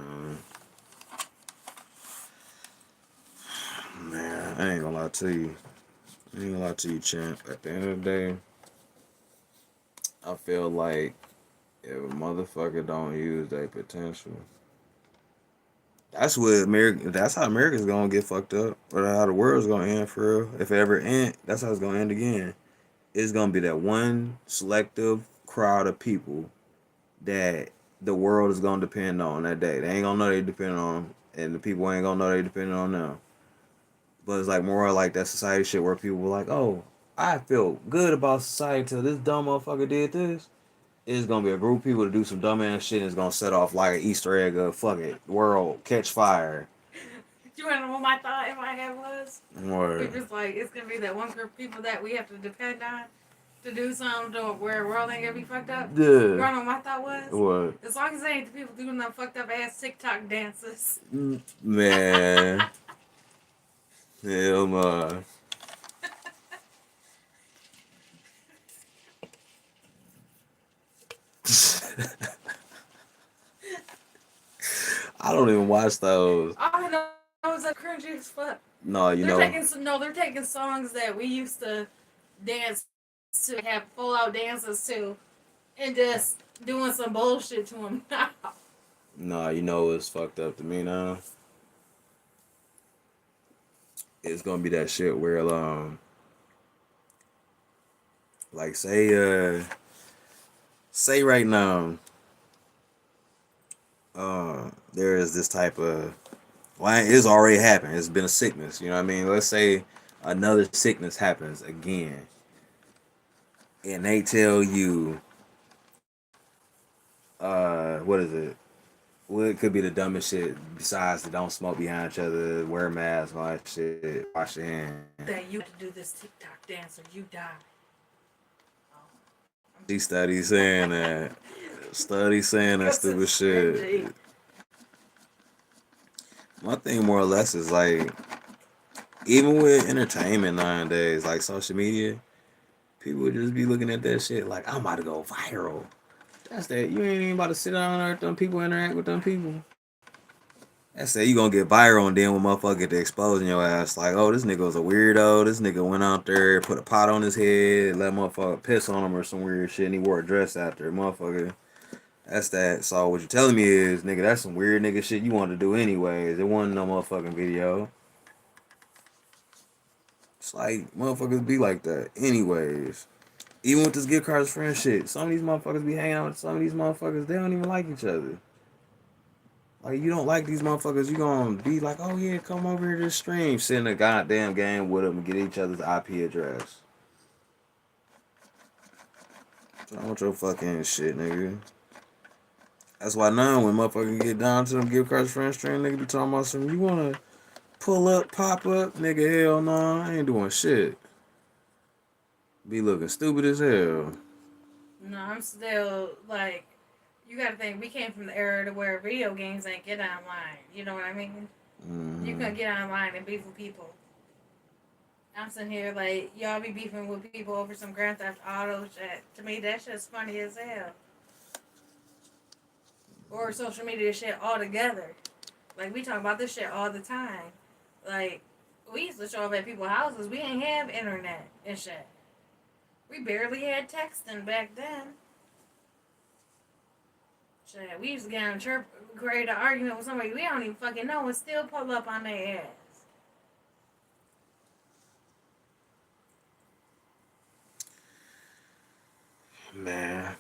man, I ain't gonna lie to you. I ain't gonna lie to you, champ. At the end of the day, I feel like if a motherfucker don't use their potential, that's what America. That's how America's gonna get fucked up, or how the world's gonna end for real. If it ever end, that's how it's gonna end again. It's gonna be that one selective crowd of people that the world is gonna depend on that day. They ain't gonna know they depend on them, and the people ain't gonna know they depend on them. But it's like more like that society shit where people were like, "Oh, I feel good about society till this dumb motherfucker did this." It's gonna be a group of people to do some dumbass shit and it's gonna set off like an Easter egg of fuck it, world catch fire. You wanna know what my thought in my head was? Or It was like it's gonna be that one group of people that we have to depend on to do something to where the world ain't gonna be fucked up. You yeah. wanna know what my thought was? What? As long as they ain't the people doing them fucked up ass TikTok dances. Man. Hell no. I don't even watch those. All I know is that cringy as fuck. No, you know. They're taking songs that we used to dance to, like have full out dances to, and just doing some bullshit to them now. No, you know what's fucked up to me now? It's gonna be that shit where like say right now, there is this type of well, it's already happened. It's been a sickness, you know what I mean? Let's say another sickness happens again and they tell you, what is it? Well, it could be the dumbest shit besides the don't smoke behind each other, wear a mask, all that shit, wash your hands. That you have to do this TikTok dance or you die. Oh, She study saying that. Study saying that because stupid it's shit. cringy. My thing more or less is like, even with entertainment nowadays, like social media, people would just be looking at that shit like, I'm about to go viral. That's that. You ain't even about to sit down and let them people interact with them people. That's that. You gonna get viral and then when motherfucker get to exposing your ass, like, oh, this nigga was a weirdo. This nigga went out there, put a pot on his head, let motherfucker piss on him or some weird shit, and he wore a dress after. Motherfucker. That's that. So what you telling me is, nigga, that's some weird nigga shit you wanted to do anyways. It wasn't no motherfucking video. It's like motherfuckers be like that anyways. Even with this gift cards friend shit, some of these motherfuckers be hanging out with some of these motherfuckers. They don't even like each other. Like you don't like these motherfuckers, you gonna be like, oh yeah, come over here to the stream, sit in a goddamn game with them and get each other's IP address. So I want your fucking shit, nigga. That's why now when motherfuckers get down to them gift cards friend stream, nigga be talking about something. You wanna pull up, pop up, nigga? Hell no, I ain't doing shit. Be looking stupid as hell. No, I'm still like, you gotta think, we came from the era to where video games ain't get online. You know what I mean? You Mm-hmm. can get online and beef with people. I'm sitting here like, y'all be beefing with people over some Grand Theft Auto shit. To me, that shit's funny as hell. Or social media shit altogether. Like, we talk about this shit all the time. Like, we used to show up at people's houses. We didn't have internet and shit. We barely had texting back then. Shit, we used to get on a chirp, create an argument with somebody we don't even fucking know and still pull up on their ass. Man.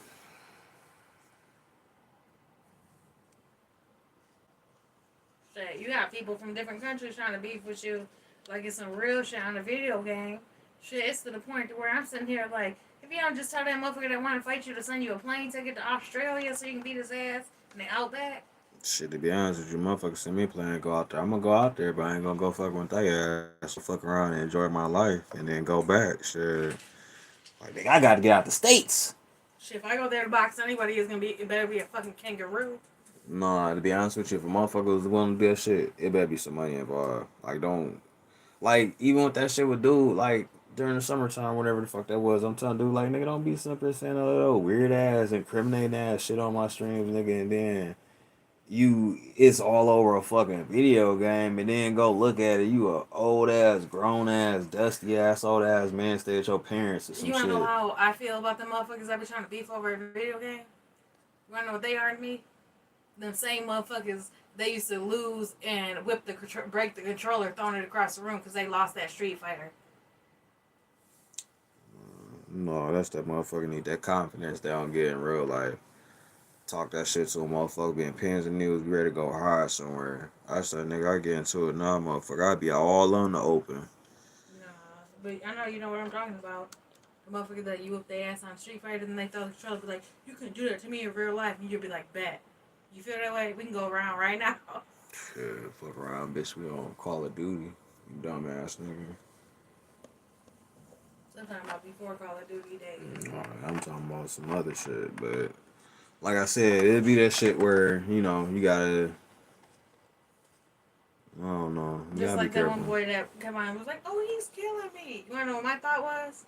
Shit, you got people from different countries trying to beef with you like it's some real shit on a video game. Shit, it's to the point to where I'm sitting here like, if you don't just tell that motherfucker that want to fight you to send you a plane ticket to Australia so you can beat his ass and they out back. Shit, to be honest with you, motherfuckers send me a plan to go out there. I'm gonna go out there, but I ain't gonna go fuck with their ass. So fuck around and enjoy my life and then go back. Shit. Like, nigga, I gotta get out the States. Shit, if I go there to box anybody, it better be a fucking kangaroo. Nah, to be honest with you, if a motherfucker was willing to do that shit, it better be some money involved. Like, don't. Like, even with that shit with dude, like, during the summertime, whatever the fuck that was, I'm telling dude, like, nigga, don't be simply saying all that weird ass, incriminating ass shit on my streams, nigga, and then it's all over a fucking video game, and then go look at it, you a old ass, grown ass, dusty ass, old ass man, stay at your parents or some You wanna know shit. how I feel about the motherfuckers that be trying to beef over a video game? You wanna know what they are to me? Them same motherfuckers they used to lose and break the controller, throwing it across the room because they lost that Street Fighter. No, that's that motherfucker need that confidence they don't get in real life. Talk that shit to a motherfucker, being pins and needles, be ready to go hard somewhere. I said, nigga, I get into it now, motherfucker. I be all on the open. Nah, but I know you know what I'm talking about. The motherfucker that you whip their ass on Street Fighter and they throw the controller, be like, you couldn't do that to me in real life. And you'll be like, bet. You feel that way? We can go around right now. Shit, fuck around, bitch. We on Call of Duty. You dumbass nigga. Sometime about before Call of Duty days. I'm talking about some other shit, but like I said, it'd be that shit where you know you gotta. I don't know. You Just gotta be like that one careful. boy that come on and was like, oh, he's killing me. You wanna know what my thought was?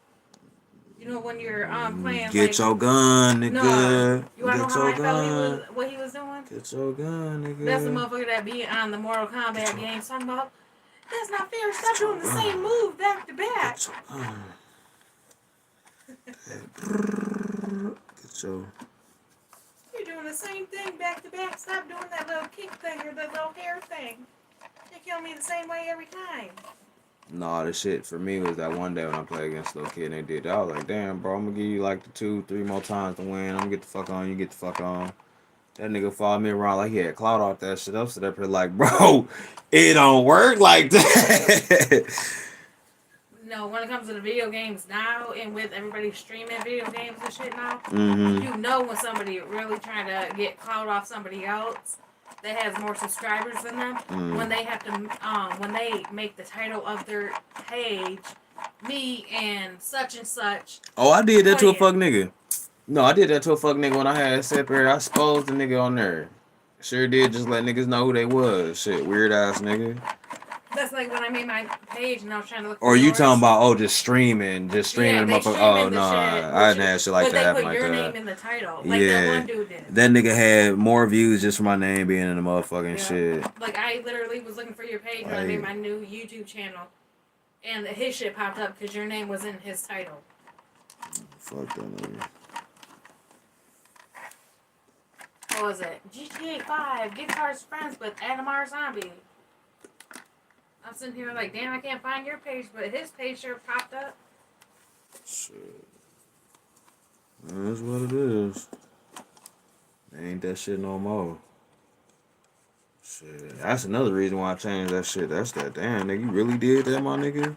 You know when you're playing Get like your gun, no. nigga. You wanna know Get how your I felt gun. what he was doing? Get your gun, That's the nigga. motherfucker that be on the Mortal Get Kombat your, games talking about that's not fair, stop get your doing the same gun. move back to back. Get your gun. Get your. You're doing the same thing back to back. Stop doing that little kick thing or that little hair thing. You kill me the same way every time. Nah, the shit for me was that one day when I played against a little kid and they did that. I was like, damn, bro, I'm gonna give you like the 2, 3 more times to win. I'm gonna get the fuck on. You get the fuck on. That nigga followed me around like he had clout off that shit. I'm sitting up here like, bro, it don't work like that. No, when it comes to the video games now and with everybody streaming video games and shit now, Mm-hmm. you know when somebody really trying to get clout off somebody else that has more subscribers than them, when they have to, when they make the title of their page, me and such. Oh, I did that to a playing. fuck nigga. No, I did that to a fuck nigga when I had separate. I exposed the nigga on there. Sure did, just let niggas know who they was. Shit, weird ass nigga. That's like when I made my page and I was trying to look for Or you yours. talking about just streaming Yeah, the they motherfucker? Oh streaming no, the shit, I didn't have shit like but that they happen put like your that. name in the title, like that one dude did. That nigga had more views just for my name being in the motherfucking Yeah. shit. Like I literally was looking for your page when I made my new YouTube channel, and his shit popped up because your name was in his title. Fuck that nigga. What was it? GTA 5, Get Cards Friends with Adamar Zombie. I'm sitting here like, damn, I can't find your page, but his page sure popped up. Shit. That's what it is. Ain't that shit no more. Shit. That's another reason why I changed that shit. That's that damn nigga. You really did that, my nigga?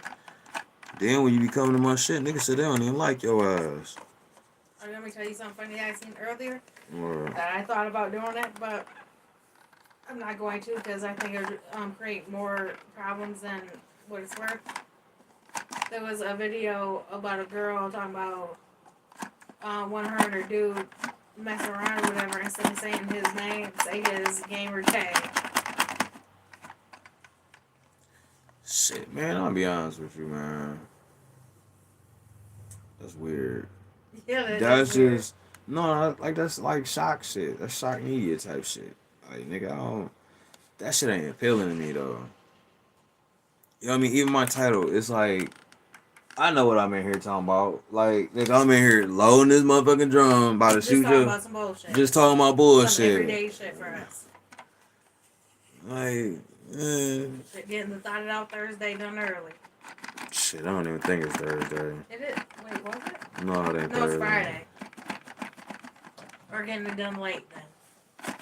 Then when you be coming to my shit, nigga said they don't even like your ass. Oh, let me tell you something funny I seen earlier. Or, That I thought about doing it, but I'm not going to because I think it would create more problems than what it's worth. There was a video about a girl talking about one her and her dude messing around or whatever, instead of saying his name, say his gamer tag. shit, man, I'll be honest with you, man. That's weird. Yeah, That's weird. just no, like that's like shock shit. That's shock media type shit. Like nigga, I don't. That shit ain't appealing to me though. You know what I mean? Even my title, it's like I know what I'm in here talking about. Like nigga, I'm in here loading this motherfucking drum, about to Just shoot talking you. about some bullshit. Just talking about Some bullshit. everyday shit for us. Like, Shit getting the thought it out Thursday done early. shit, I don't even think it's Thursday. It is. Wait, was it? No, it ain't No, it's Thursday. Friday. We're getting it done late then.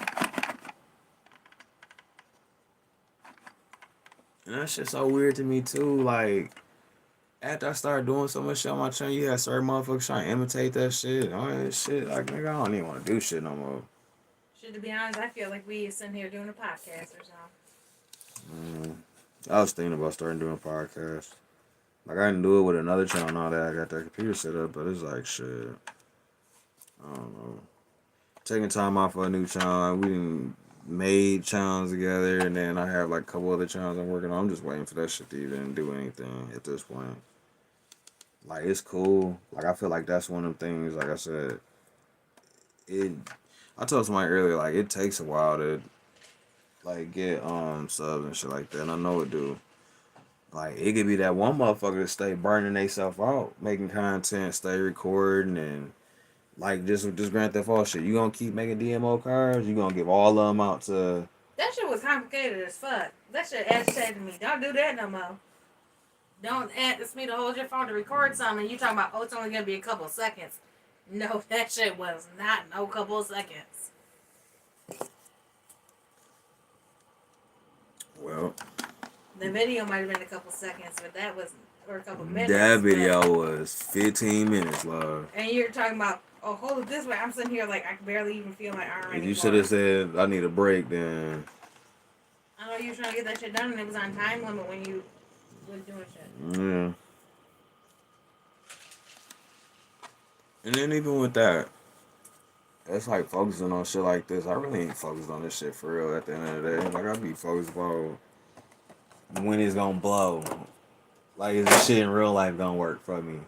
And that shit's so weird to me too. Like, after I started doing so much shit on my channel, you had certain motherfuckers trying to imitate that shit. All that shit. Like, nigga, I don't even want to do shit no more. Shit, to be honest, I feel like we sitting here doing a podcast or something. I was thinking about starting doing a podcast. Like, I can do it with another channel now that I got that computer set up, but it's like, shit. I don't know. Taking time off for a new channel. We done made channels together, and then I have like a couple other channels I'm working on. I'm just waiting for that shit to even do anything at this point. Like, it's cool. Like, I feel like that's one of them things, like I said, I told somebody earlier, like, it takes a while to, like, get, subs and shit like that, and I know it do. Like, it could be that one motherfucker that stay burning theyself out, making content, stay recording, and, like, just Grand Theft Auto shit. You gonna keep making DMO cards? You gonna give all of them out to... That shit was complicated as fuck. That shit agitated me. Don't do that no more. Don't ask me to hold your phone to record something and you talking about, oh, it's only gonna be a couple seconds. No, that shit was not no couple seconds. Well, The video might have been a couple seconds, but that was or a couple That minutes. But video was 15 minutes, love. and you're talking about hold it this way. I'm sitting here like I can barely even feel my arm If you should have anymore. said I need a break, then I know you were trying to get that shit done, and it was on time limit when you was doing shit. yeah. And then even with that, it's like focusing on shit like this. I really ain't focused on this shit for real at the end of the day. Like I be focused about when it's gonna blow. Like is this shit in real life gonna work for me?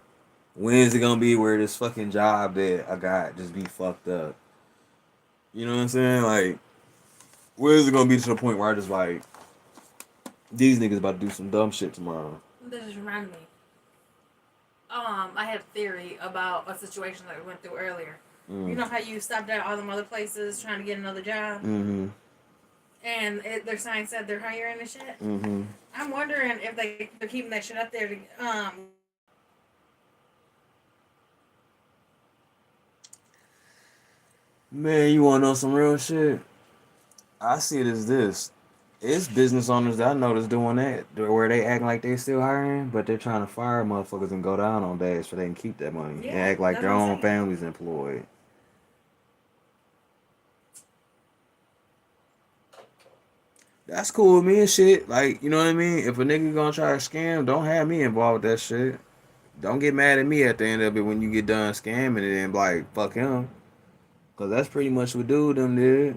When is it gonna be where this fucking job that I got just be fucked up? You know what I'm saying? Like, where is it gonna be to the point where I just like these niggas about to do some dumb shit tomorrow? This just reminded me. I had a theory about a situation that we went through earlier. You know how you stopped at all them other places trying to get another job, Mm-hmm. and their sign said they're hiring and shit. Mm-hmm. I'm wondering if they're keeping that shit up there to Man, you wanna know some real shit? I see it as this. It's business owners that I know that's doing that, where they act like they still hiring, but they're trying to fire motherfuckers and go down on days so they can keep that money and yeah, act like that's their what I'm own saying. family's employed. That's cool with me and shit. Like, you know what I mean? If a nigga gonna try to scam, don't have me involved with that shit. Don't get mad at me at the end of it when you get done scamming it and be like, fuck him. Cause that's pretty much what dude them did.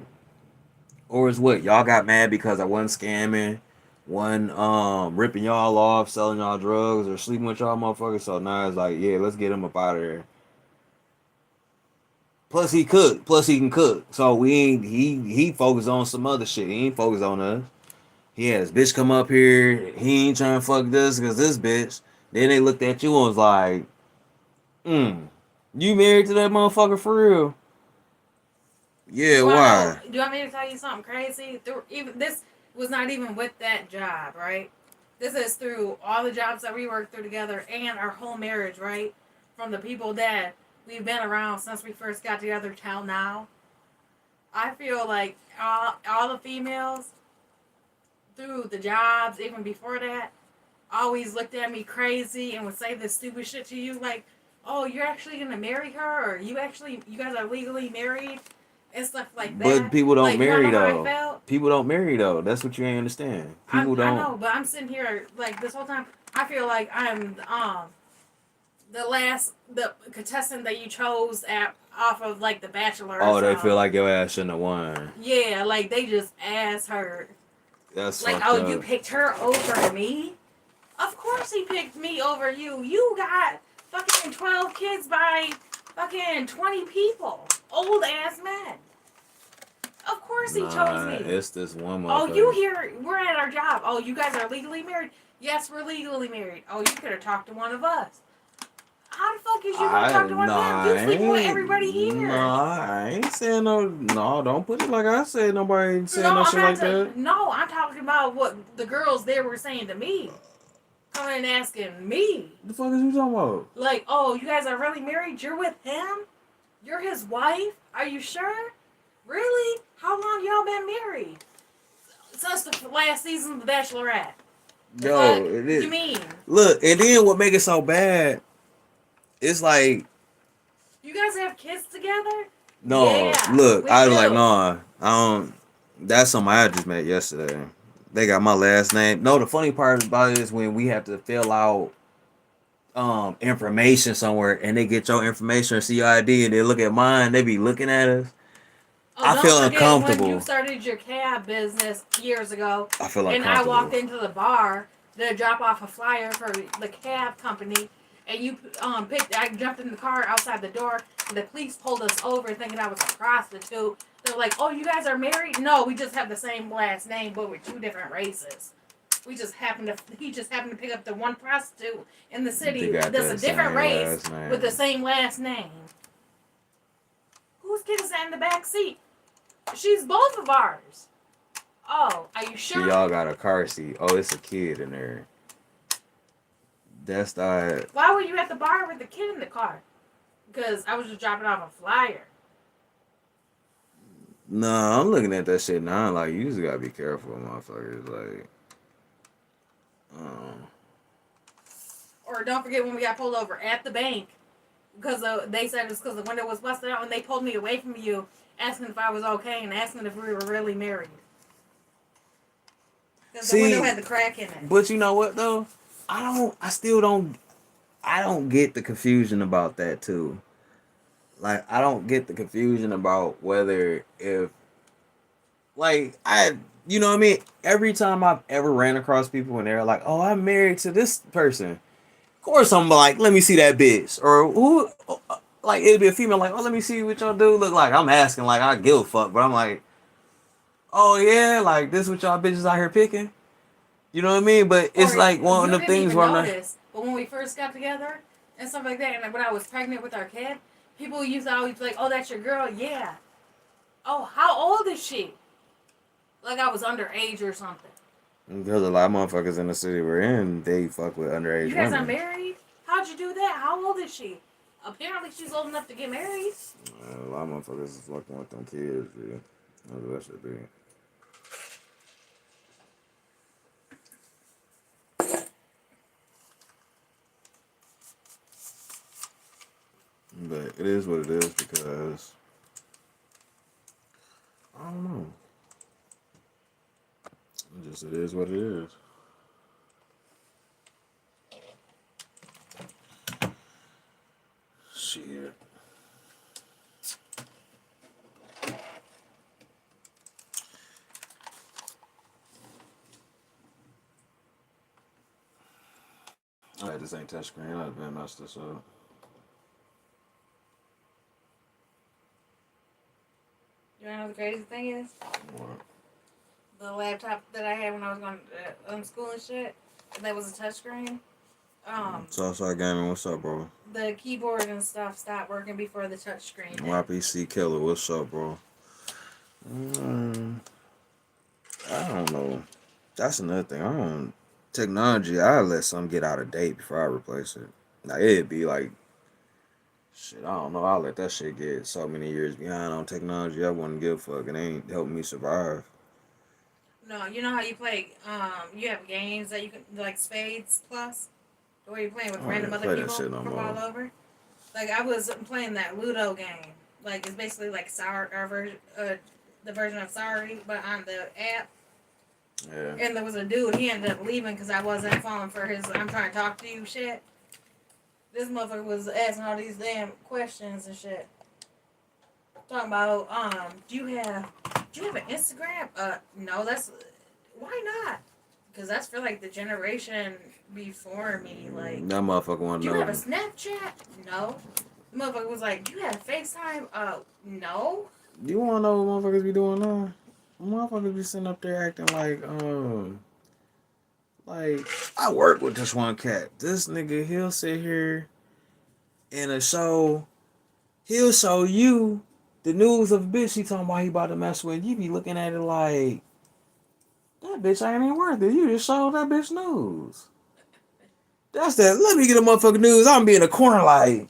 Or is what? Y'all got mad because I wasn't scamming, one ripping y'all off, selling y'all drugs, or sleeping with y'all motherfuckers. So now it's like, yeah, let's get him up out of there. Plus he cook. Plus he can cook. So we ain't he focused on some other shit. He ain't focused on us. He had his bitch come up here. He ain't trying to fuck this because this bitch. Then they looked at you and was like, you married to that motherfucker for real? Yeah, You want to know? why? Do you want me to tell you something crazy? Through even this was not even with that job, right? This is through all the jobs that we worked through together and our whole marriage, right? From the people that we've been around since we first got together till now. I feel like all the females through the jobs, even before that, always looked at me crazy and would say this stupid shit to you, like, "Oh, you're actually gonna marry her, or you guys are legally married." And stuff like But that. people don't Like, you wanna marry know how I though. felt? People don't marry though. That's what you ain't understand. People I don't. know, but I'm sitting here like this whole time. I feel like I'm the contestant that you chose at off of like The Bachelor or Oh, they feel something. like your ass shouldn't have won. Yeah, like they just ass her. That's Like, fucked oh, you up. picked her over me? Of course he picked me over you. You got fucking 12 kids by fucking 20 people. Old ass men. Of course he chose Nah, me. it's this one Oh, you motherfucker. here? We're at our job. Oh, you guys are legally married? Yes, we're legally married. Oh, you could have talked to one of us. How the fuck is you gonna talk to one of them? You sleeping with everybody here. I ain't saying no. No, don't put it like I said. Nobody ain't saying No, no I'm shit not. like that. No, I'm talking about what the girls there were saying to me, coming and asking me, The fuck is you talking about? like, "Oh, you guys are really married? You're with him? You're his wife? Are you sure? Really? How long y'all been married? Since the last season of The Bachelorette? The Yo, fuck it you is. mean? Look, and then what make it so bad? It's like You guys have kids together? no. Yeah, Look, we I was like, do. no, I don't. That's something I just met yesterday. They got my last name. No, the funny part about it is when we have to fill out information somewhere and they get your information or see your ID and they look at mine, they be looking at us. Oh, I don't feel forget when you uncomfortable. started your cab business years ago, I feel and I uncomfortable. walked into the bar to drop off a flyer for the cab company, and you picked. I jumped in the car outside the door, and the police pulled us over thinking I was a prostitute. They're like, "Oh, you guys are married? No, we just have the same last name, but we're two different races. We just happened to. He just happened to pick up the one prostitute in the They city got that's a that different same race last with the name. same last name. Whose kid is that in the back seat? She's both of ours. Oh, are you See, sure? y'all got a car seat. Oh, it's a kid in there. That's not. Why were you at the bar with the kid in the car? Because I was just dropping off a flyer. No, I'm looking at that shit now. Like, you just gotta be careful, motherfuckers. Like, Um, Or don't forget when we got pulled over at the bank because they said it's because the window was busted out and they pulled me away from you, asking if I was okay and asking if we were really married. Because the window see, had the crack in it. but you know what though? I still don't. I don't get the confusion about that too. Like I don't get the confusion about whether if like you know what I mean? Every time I've ever ran across people and they're like, "Oh, I'm married to this person." Of course I'm like, "Let me see that bitch." Or who like it'd be a female like, "Oh, let me see what y'all do look like." I'm asking like I give a fuck, but I'm like, "Oh yeah, like this what y'all bitches out here picking?" You know what I mean? But Or it's like one you of the didn't things even where I'm not. notice, but when we first got together and stuff like that, and when I was pregnant with our kid, people used to always be like, "Oh, that's your girl." Yeah. Oh, how old is she? Like I was underage or something. There's a lot of motherfuckers in the city we're in. They fuck with underage You guys are women. married? How'd you do that? How old is she? Apparently, she's old enough to get married. A lot of motherfuckers is fucking with them kids. Yeah, that's what that should be. But it is what it is because I don't know. It is what it is. Shit. Alright, this ain't touchscreen. I've been messed this up. You know what the crazy thing is? What? The laptop that I had when I was going to school and shit, that was a touchscreen. Southside Gaming, what's up, bro? The keyboard and stuff stopped working before the touchscreen did. YPC Killer, what's up, bro? Um, I don't know. That's another thing. I don't. Technology, I let some get out of date before I replace it. Like, it'd be like, shit, I don't know. I'll let that shit get so many years behind on technology. I wouldn't give a fuck. It ain't helping me survive. No, you know how you play, you have games that you can, like Spades Plus? Where you're playing with I don't random even other play that people shit no from all more. over? Like, I was playing that Ludo game. Like, it's basically like the version of Sorry, but on the app. Yeah. And there was a dude, he ended up leaving because I wasn't falling for his I'm trying to talk to you shit. This motherfucker was asking all these damn questions and shit. Talking about, do you have an Instagram? No, why not? Because that's for like the generation before me. Like, That motherfucker want do to you have a know. Snapchat? No. The motherfucker was like, do you have FaceTime? No. You want to know what motherfuckers be doing now? Motherfuckers be sitting up there acting like I work with this one cat. This nigga, he'll sit here in a show. He'll show you the news of a bitch he talking about he about to mess with. You be looking at it like, that bitch ain't even worth it. You just showed that bitch news. That's that. Let me get a motherfucking news. I'm gonna be in a corner like,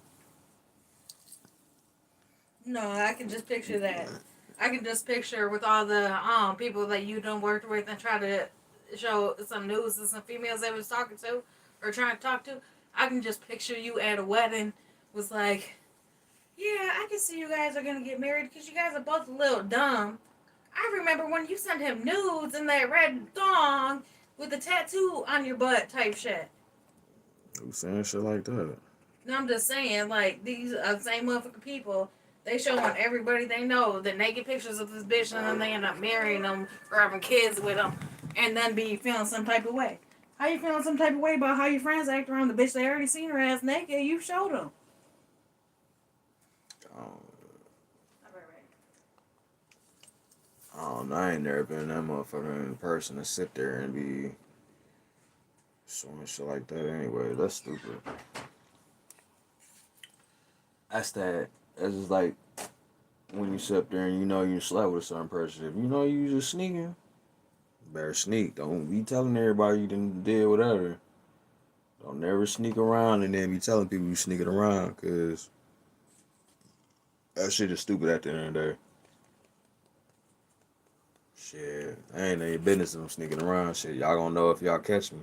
No, I can just picture that. I can just picture with all the people that you done worked with and try to show some news to some females they was talking to or trying to talk to. I can just picture you at a wedding was like, yeah, I can see you guys are gonna get married because you guys are both a little dumb. I remember when you sent him nudes in that red thong with a tattoo on your butt type shit. who's saying shit like that? No, I'm just saying, like, these same motherfucking people, they showing everybody they know the naked pictures of this bitch and then they end up marrying them or having kids with them and then be feeling some type of way. How you feeling some type of way about how your friends act around the bitch they already seen her ass naked? You showed them. Um, I don't know. I ain't never been that motherfucker in person to sit there and be showing shit like that anyway. That's stupid. That's that. That's just like when you sit up there and you know you slept with a certain person. If you know you just sneaking, better sneak. Don't be telling everybody you did whatever. Don't never sneak around and then be telling people you sneaking around because that shit is stupid at the end of the day. Shit, I ain't in your business if I'm sneaking around. Shit, y'all gonna know if y'all catch me.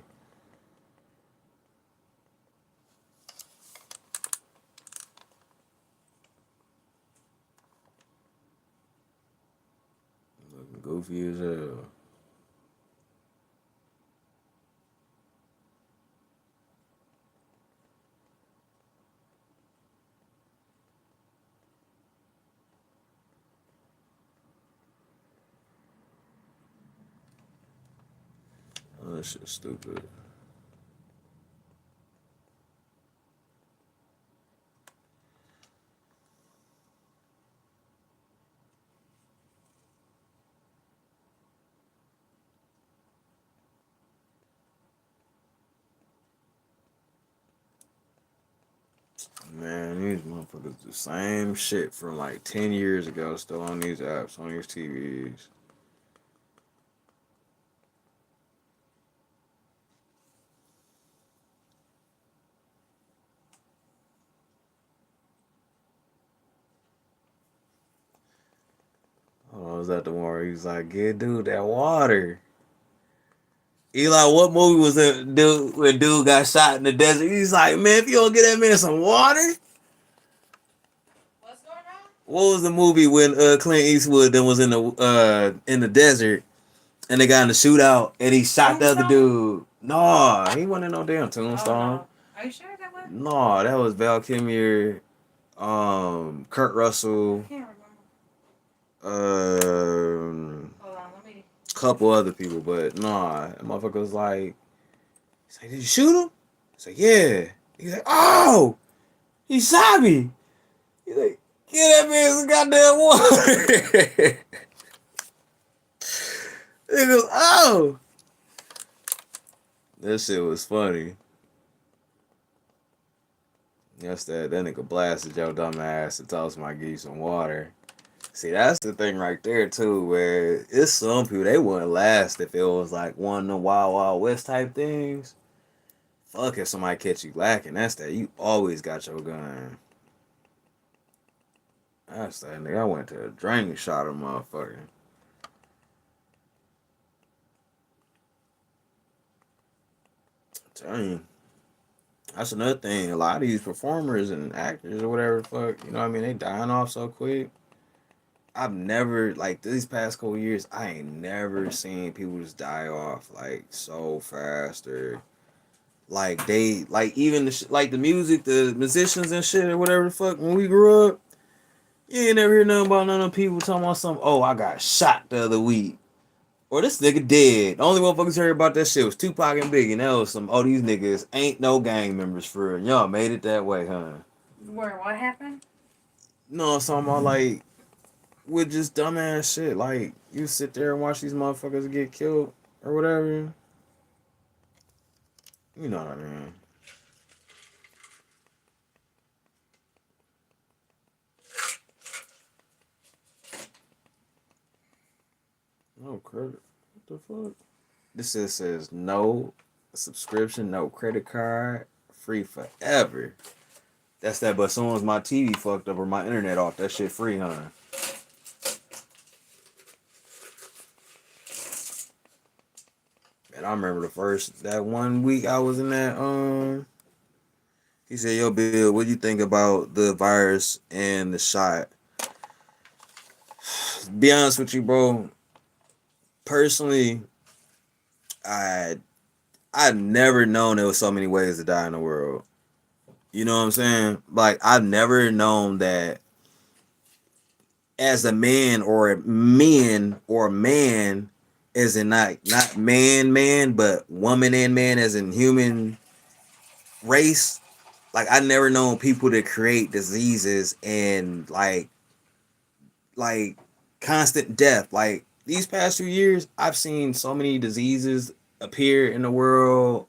Goofy as hell. Oh, that shit's stupid. Man, these motherfuckers the same shit from like 10 years ago still on these apps, on these TVs. Oh, was that the one where he's like, get dude that water? Eli, what movie was that dude when dude got shot in the desert? He's like, man, if you don't get that man some water. What's going on? What was the movie when Clint Eastwood then was in the desert and they got in the shootout and he shot the other dude? No, he wasn't in no damn Tombstone. No. Are you sure that was? No, that was Val Kilmer, Kurt Russell, I can't um, Hold on, let me. couple other people, but nah, that motherfucker was like, he's like, did you shoot him? He's like, yeah. He's like, oh, he shot me. He's like, get that man some goddamn water. He goes, oh. That shit was funny. That's that nigga blasted your dumb ass and told somebody give you some water. See, that's the thing right there too, where it's some people they wouldn't last if it was like one of the Wild Wild West type things. Fuck if somebody catch you lacking, that's that. You always got your gun. That's that nigga. I went to a drink and shot a motherfucker. Tell you. That's another thing. A lot of these performers and actors or whatever the fuck, you know what I mean, they dying off so quick. I've never like these past couple years, I ain't never seen people just die off like so fast or like they like even like the music, the musicians and shit or whatever the fuck. When we grew up, you ain't never hear nothing about none of them people talking about something. Oh, I got shot the other week, or this nigga dead. The only motherfuckers heard about that shit was Tupac and Biggie, and that was some. Oh, these niggas ain't no gang members for real. Y'all made it that way, huh? Where? What happened? No, I'm talking about like with just dumbass shit. Like you sit there and watch these motherfuckers get killed or whatever. You know what I mean? No credit. What the fuck? This says no subscription, no credit card, free forever. That's that. But as soon as my TV fucked up or my internet off, that shit free, huh? And I remember the first that 1 week I was in that he said, yo Bill, what do you think about the virus and the shot? Be honest with you, bro. Personally, I I've never known there was so many ways to die in the world. You know what I'm saying? Like I've never known that as a man or a men or man as in not man but woman and man as in human race. Like I never known people to create diseases and like constant death. Like these past few years, I've seen so many diseases appear in the world.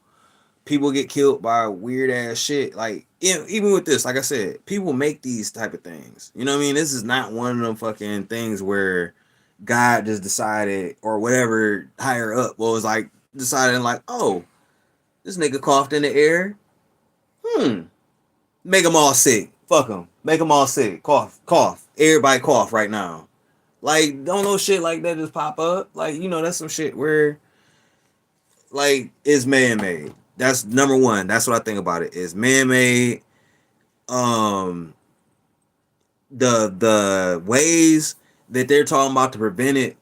People get killed by weird ass shit. Like even with this, like I said, people make these type of things. You know what I mean? This is not one of them fucking things where God just decided or whatever higher up was like deciding like, oh, this nigga coughed in the air. Make them all sick. Fuck them. Make them all sick. Cough, cough. Everybody cough right now. Like, don't know shit like that just pop up. Like, you know, that's some shit where, like, it's man-made. That's number one. That's what I think about it. It's man-made. Um, the ways that they're talking about to prevent it,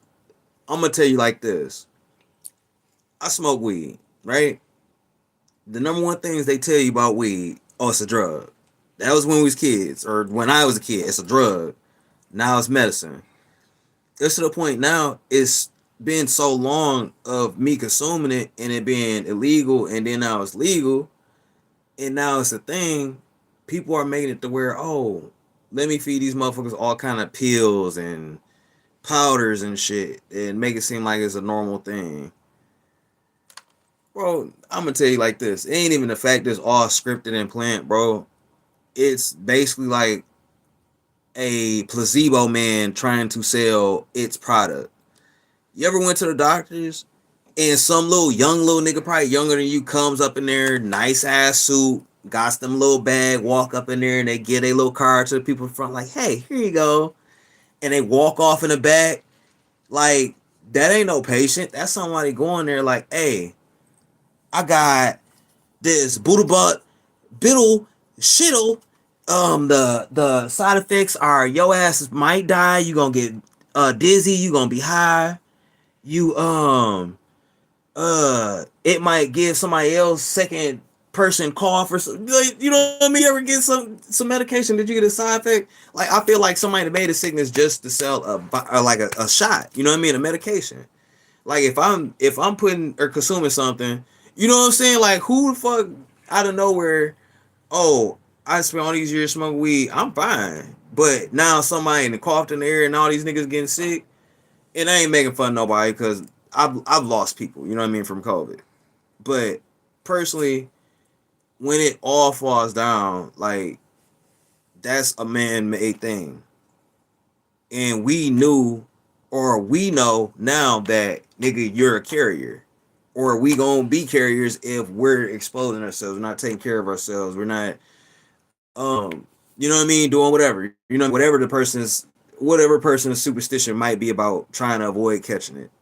I'm gonna tell you like this. I smoke weed, right? The number one things they tell you about weed, oh, it's a drug. That was when we was kids, or when I was a kid. It's a drug. Now it's medicine. It's to the point now. It's been so long of me consuming it and it being illegal, and then now it's legal, and now it's a thing. People are making it to where, oh, let me feed these motherfuckers all kind of pills and powders and shit, and make it seem like it's a normal thing. Bro, I'm gonna tell you like this. It ain't even the fact that it's all scripted and planned, bro. It's basically like a placebo man trying to sell its product. You ever went to the doctors and some little young little nigga, probably younger than you, comes up in there, nice ass suit, got them little bag, walk up in there and they give a little card to the people in front, like, hey, here you go. And they walk off in the back. Like, that ain't no patient. That's somebody going there like, hey, I got this Buddha butt, biddle, shittle. The side effects are your ass might die. You gonna get dizzy. You gonna be high. You it might give somebody else second person cough or something. You know what I mean? You ever get some medication? Did you get a side effect? Like, I feel like somebody made a sickness just to sell like a shot. You know what I mean? A medication. Like, if I'm putting or consuming something, you know what I'm saying? Like, who the fuck out of nowhere? Oh, I spent all these years smoking weed. I'm fine, but now somebody in the coughed in the air and all these niggas getting sick. And I ain't making fun of nobody because I've lost people. You know what I mean, from COVID. But personally, when it all falls down, like, that's a man-made thing, and we knew, or we know now that, nigga, you're a carrier, or we gonna be carriers if we're exposing ourselves. We're not taking care of ourselves. We're not, you know what I mean, doing whatever. You know, whatever person's superstition might be about trying to avoid catching it.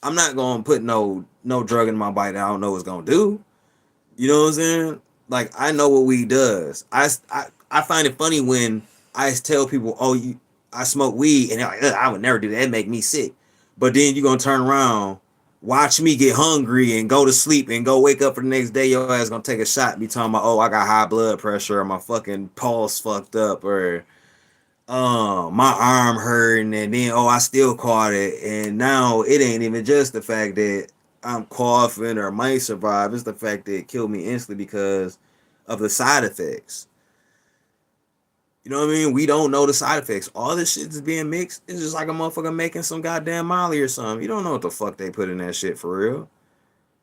I'm not gonna put no drug in my body that I don't know what's gonna do. You know what I'm saying? Like, I know what weed does. I find it funny when I tell people, "Oh, I smoke weed," and they're like, "I would never do that. It make me sick." But then you gonna turn around, watch me get hungry and go to sleep and go wake up for the next day. Your ass gonna take a shot, and be talking about, "Oh, I got high blood pressure, or my fucking pulse fucked up, or my arm hurting," and then, oh, I still caught it, and now it ain't even just the fact that I'm coughing or might survive. It's the fact that it killed me instantly because of the side effects. You know what I mean? We don't know the side effects. All this shit is being mixed. It's just like a motherfucker making some goddamn Molly or something. You don't know what the fuck they put in that shit for real.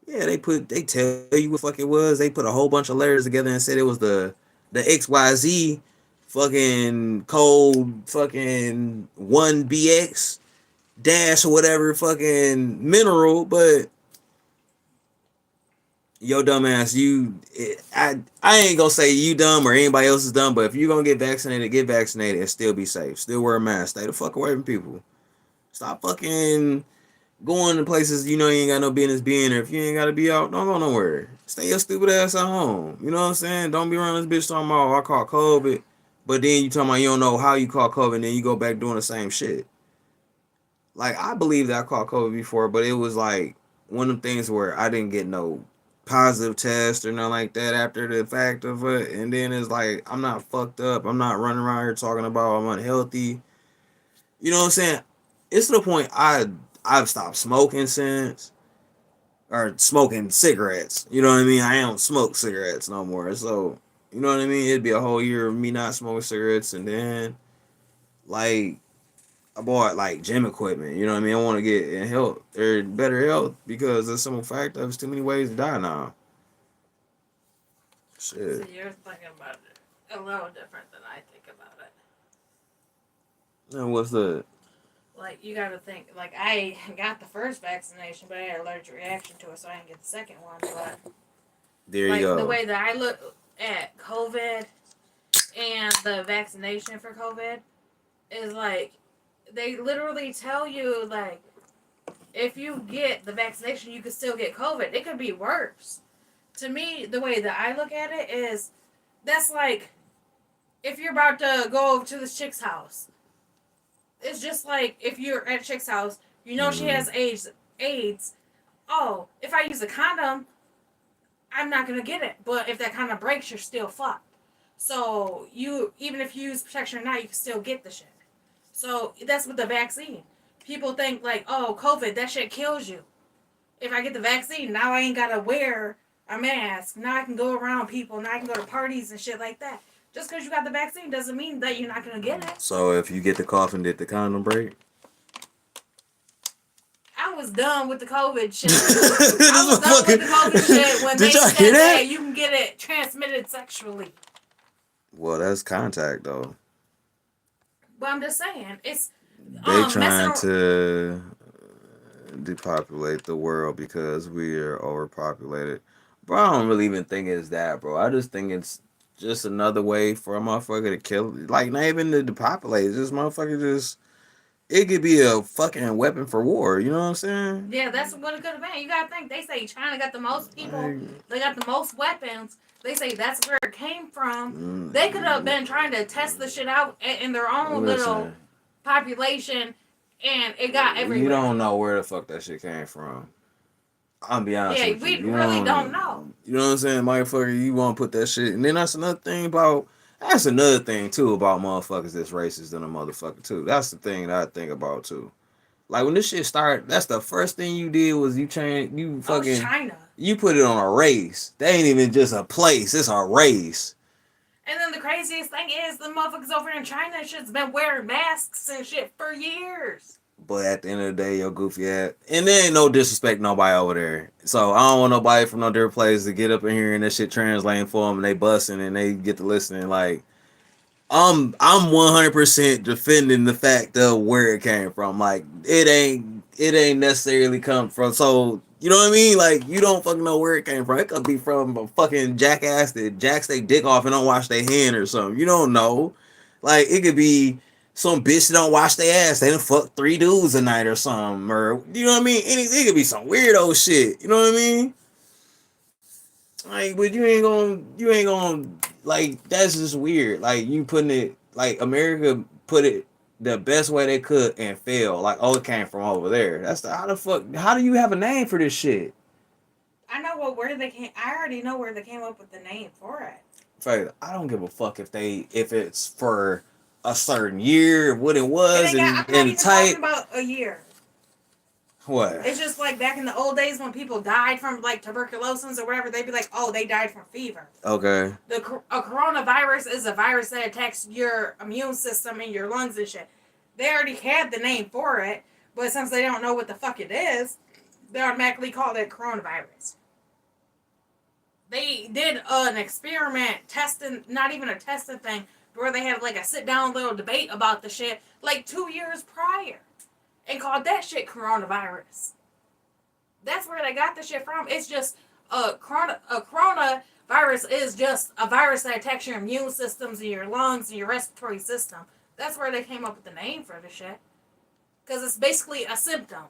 Yeah, they tell you what the fuck it was. They put a whole bunch of letters together and said it was the XYZ fucking code fucking 1BX dash or whatever fucking mineral, but yo dumb ass, I ain't gonna say you dumb or anybody else is dumb, but if you gonna get vaccinated and still be safe. Still wear a mask. Stay the fuck away from people. Stop fucking going to places you know you ain't got no business being, or if you ain't gotta be out, don't go nowhere. Stay your stupid ass at home. You know what I'm saying? Don't be around this bitch talking about, "Oh, I caught COVID," but then you talking about you don't know how you caught COVID, and then you go back doing the same shit. Like, I believe that I caught COVID before, but it was like one of them things where I didn't get no positive test or nothing like that after the fact of it. And then it's like, I'm not fucked up. I'm not running around here talking about I'm unhealthy. You know what I'm saying? It's to the point I've stopped smoking since, or smoking cigarettes. You know what I mean? I don't smoke cigarettes no more. So, you know what I mean? It'd be a whole year of me not smoking cigarettes, and then, like, I bought like gym equipment. You know what I mean? I want to get in health or better health because there's some fact there's too many ways to die now. So Shit. you're thinking about it a little different than I think about it. And what's the Like, you gotta think, like, I got the first vaccination, but I had an allergic reaction to it, so I didn't get the second one. But, there you like, the go. way that I look at COVID and the vaccination for COVID is like, they literally tell you, like, if you get the vaccination, you could still get COVID. It could be worse. To me, the way that I look at it is, that's like, if you're about to go over to this chick's house, it's just like if you're at a chick's house, You know she has AIDS. Oh, if I use a condom, I'm not gonna get it. But if that condom breaks, you're still fucked. So you, even if you use protection or not, you can still get the shit. So that's with the vaccine. People think like, oh, COVID, that shit kills you. If I get the vaccine, now I ain't gotta wear a mask. Now I can go around people. Now I can go to parties and shit like that. Just because you got the vaccine doesn't mean that you're not gonna get it. So if you get the cough and did the condom break? I was done with the COVID shit. I This was done fucking. with the COVID shit when Did they y'all said hear that that? you can get it transmitted sexually. Well, that's contact though. But I'm just saying, it's They messing trying around. to depopulate the world because we are overpopulated. Bro, I don't really even think it's that, bro. I just think it's just another way for a motherfucker to kill. Like, not even to depopulate. It's just motherfucker just. It could be a fucking weapon for war. You know what I'm saying? Yeah, that's what it could have been. You gotta think. They say China got the most people. Like, They got the most weapons. They say that's where it came from. They could have mm, been trying to test the shit out in their own little listen, population, and it got you everywhere. don't know where the fuck that shit came from. I'll be honest Yeah, with you. we You really don't know. don't. You know what I'm saying, motherfucker? You want to put that shit, and then that's another thing about. That's another thing too about motherfuckers that's racist than a motherfucker too. That's the thing that I think about too. Like when this shit started, that's the first thing you did was you change. You Oh, it's fucking. China. You put it on a race. They ain't even just a place. It's a race. And then the craziest thing is the motherfuckers over in China and shit's been wearing masks and shit for years. But at the end of the day, your goofy ass. And there ain't no disrespect nobody over there. So I don't want nobody from no different place to get up in here and that shit translating for them and they busting and they get to listening. Like, I'm 100% defending the fact of where it came from. Like, it ain't necessarily come from. So, you know what I mean? Like, you don't fucking know where it came from. It could be from a fucking jackass that jacks their dick off and don't wash their hand or something. You don't know. Like, it could be some bitch that don't wash their ass. They done fuck 3 dudes a night or something. Or, you know what I mean? It could be some weirdo shit. You know what I mean? Like, but you ain't gonna like that's just weird. Like you putting it like America put it the best way they could and fail. Like, oh, it came from over there. That's how the fuck. How do you have a name for this shit? I know what where they came. I already know where they came up with the name for it. Fact, I don't give a fuck if it's for a certain year, what it It was, ain't got. I'm not and even talking type. about a year. What? It's just like back in the old days when people died from like tuberculosis or whatever. They'd be like, "Oh, they died from fever." Okay. A coronavirus is a virus that attacks your immune system and your lungs and shit. They already had the name for it, but since they don't know what the fuck it is, they automatically called it coronavirus. They did an experiment testing, not even a testing thing, where they had like a sit down little debate about the shit like 2 years prior and called that shit coronavirus. That's where they got the shit from. It's just coronavirus is just a virus that attacks your immune systems and your lungs and your respiratory system. That's where they came up with the name for the shit. Because it's basically a symptom.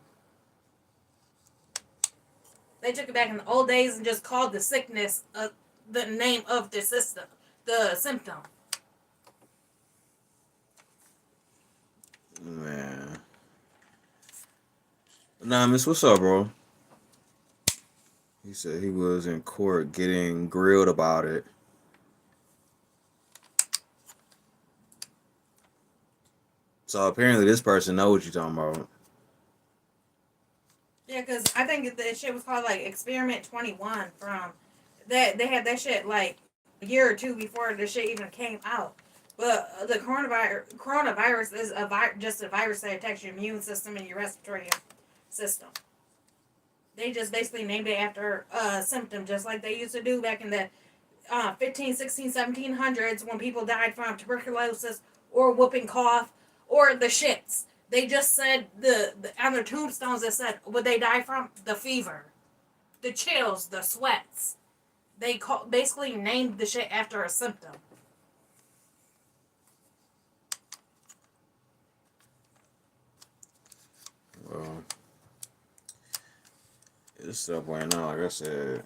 They took it back in the old days and just called the sickness the name of the system, the symptom. Man. Nah, Miss, what's up, bro? He said he was in court getting grilled about it. So apparently this person knows what you're talking about. Yeah, because I think the shit was called like Experiment 21 from that. They had that shit like a year or two before the shit even came out. But the coronavirus is just a virus that attacks your immune system and your respiratory system. They just basically named it after a symptom, just like they used to do back in the 15, 16, 1700s when people died from tuberculosis or whooping cough or the shits. They just said on their tombstones it said what they died from, the fever, the chills, the sweats. They basically named the shit after a symptom. Well, this stuff right now, like I said,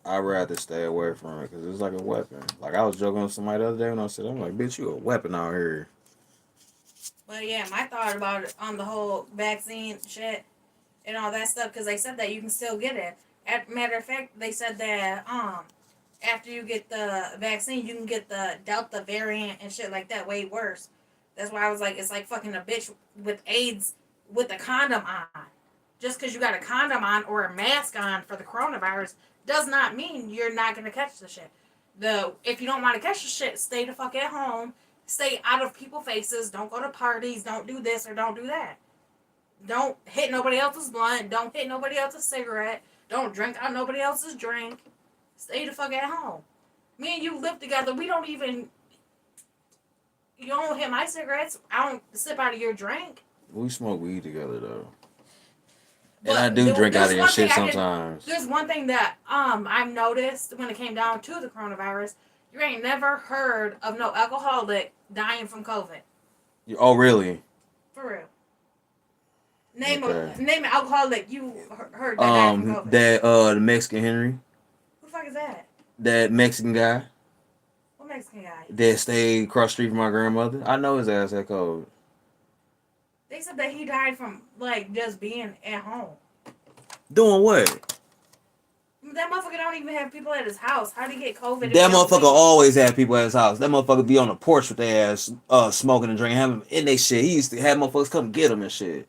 I'd rather stay away from it because it's like a weapon. Like I was joking with somebody the other day when I said, I'm like, bitch, you a weapon out here. But yeah, my thought about it on the whole vaccine shit and all that stuff, because they said that you can still get it. Matter of fact, they said that after you get the vaccine, you can get the Delta variant and shit like that way worse. That's why I was like, it's like fucking a bitch with AIDS with a condom on. Just because you got a condom on or a mask on for the coronavirus does not mean you're not gonna catch the shit. If you don't want to catch the shit, stay the fuck at home. Stay out of people's faces. Don't go to parties. Don't do this or don't do that. Don't hit nobody else's blunt. Don't hit nobody else's cigarette. Don't drink out nobody else's drink. Stay the fuck at home. Me and you live together. We don't even. You don't hit my cigarettes. I don't sip out of your drink. We smoke weed together though, and I But do drink out there's of your one thing shit I didn't. sometimes. There's one thing that I've noticed when it came down to the coronavirus. You ain't never heard of no alcoholic dying from COVID. Oh really? For real. Name Okay. a name an alcoholic you heard that died from COVID. That the Mexican Henry, Who the fuck is that? that Mexican guy What Mexican guy? that stayed across the street from my grandmother. I know his ass that cold. They said that he died from like just being at home. Doing what? That motherfucker don't even have people at his house. How did he get COVID? That motherfucker always had people at his house. That motherfucker be on the porch with their ass, smoking and drinking, having in they shit. He used to have motherfuckers come get him and shit.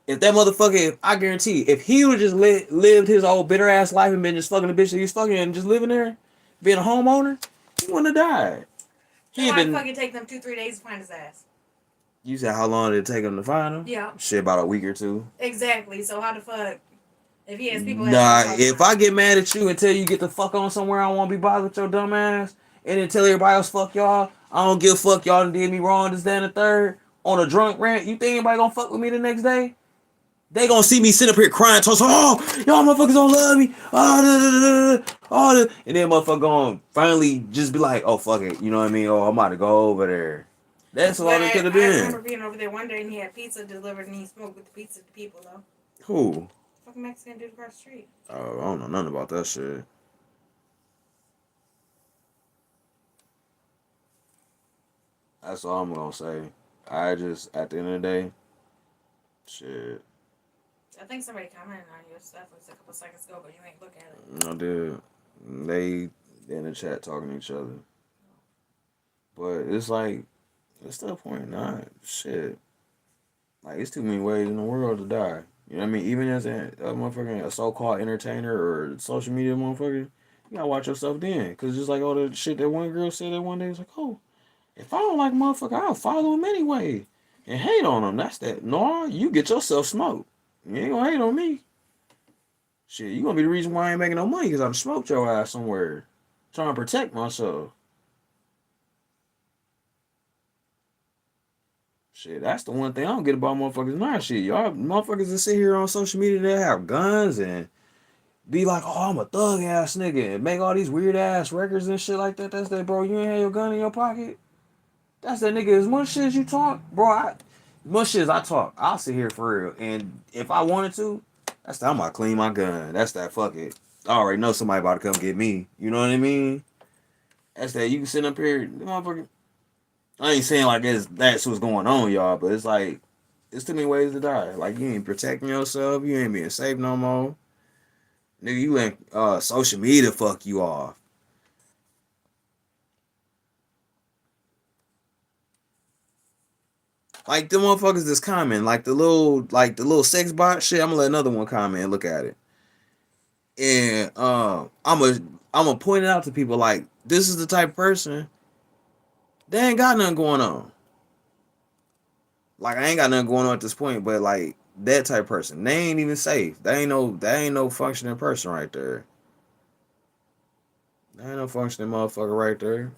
If that motherfucker, I guarantee, if he would just lived his old bitter ass life and been just fucking the bitch that he's fucking and just living there, being a homeowner, he wouldn't have died. So why the fuck it take them 2-3 days to find his ass? You said how long did it take him to find him? Yeah. Shit, about a week or two. Exactly. So how the fuck, if he has people Nah, if I get mad at you and tell you get the fuck on somewhere, I don't want to be bothered with your dumb ass, and then tell everybody else fuck y'all, I don't give a fuck, y'all done did me wrong, this, that, and the third, on a drunk rant, you think anybody gonna fuck with me the next day? They gonna see me sit up here crying, toast, oh, y'all motherfuckers don't love me, and then motherfucker gonna finally just be like, oh, fuck it, you know what I mean? Oh, I'm about to go over there. That's all it could have been. I remember being over there one day and he had pizza delivered and he smoked with the pizza to people though. Who? Fucking Mexican dude across the street. Oh, I don't know nothing about that shit. That's all I'm gonna say. I just, at the end of the day, shit. I think somebody commented on your stuff a couple seconds ago, but you ain't look at it. I did. They in the chat talking to each other. But it's like, it's to the point, not shit. Like, it's too many ways in the world to die. You know what I mean? Even as a motherfucking a so-called entertainer or social media motherfucker, you gotta watch yourself then. Cause just like all the shit that one girl said that one day, it's like, oh, if I don't like motherfucker, I'll follow him anyway and hate on him. That's that. No, you get yourself smoked. You ain't gonna hate on me. Shit, you gonna be the reason why I ain't making no money because I'm smoked your ass somewhere. Trying to protect myself. Shit, that's the one thing I don't get about motherfuckers now. Shit, y'all motherfuckers that sit here on social media that have guns and be like, oh, I'm a thug ass nigga and make all these weird ass records and shit like that. That's that, bro. You ain't have your gun in your pocket. That's that nigga. As much shit as you talk, bro. As much shit as I talk, I'll sit here for real. And if I wanted to, that's that I'm about to clean my gun. That's that fuck it. I already know somebody about to come get me. You know what I mean? That's that you can sit up here, motherfucker. I ain't saying like that's what's going on, y'all, but it's like it's too many ways to die. Like you ain't protecting yourself, you ain't being safe no more. Nigga, you let social media fuck you off. Like the motherfuckers that's comment, like the little sex bot shit. I'm gonna let another one comment and look at it. And I'm gonna point it out to people like this is the type of person they ain't got nothing going on. Like I ain't got nothing going on at this point, but like that type of person, they ain't even safe. They ain't no functioning person right there. They ain't no functioning motherfucker right there.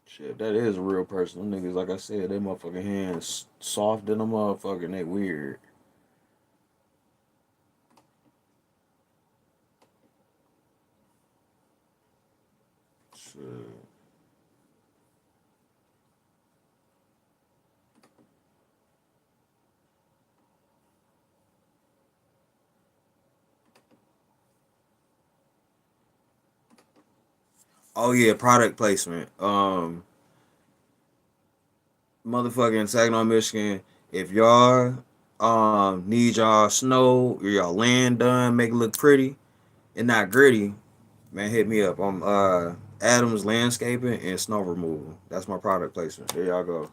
Shit, that is a real person. Them niggas, like I said, they motherfucking hands soft than a motherfucker and they weird. Shit. Oh yeah, product placement. Motherfucking Saginaw, Michigan. If y'all need y'all snow or y'all land done, make it look pretty and not gritty, man, hit me up. I'm Adams Landscaping and Snow Removal. That's my product placement. There y'all go.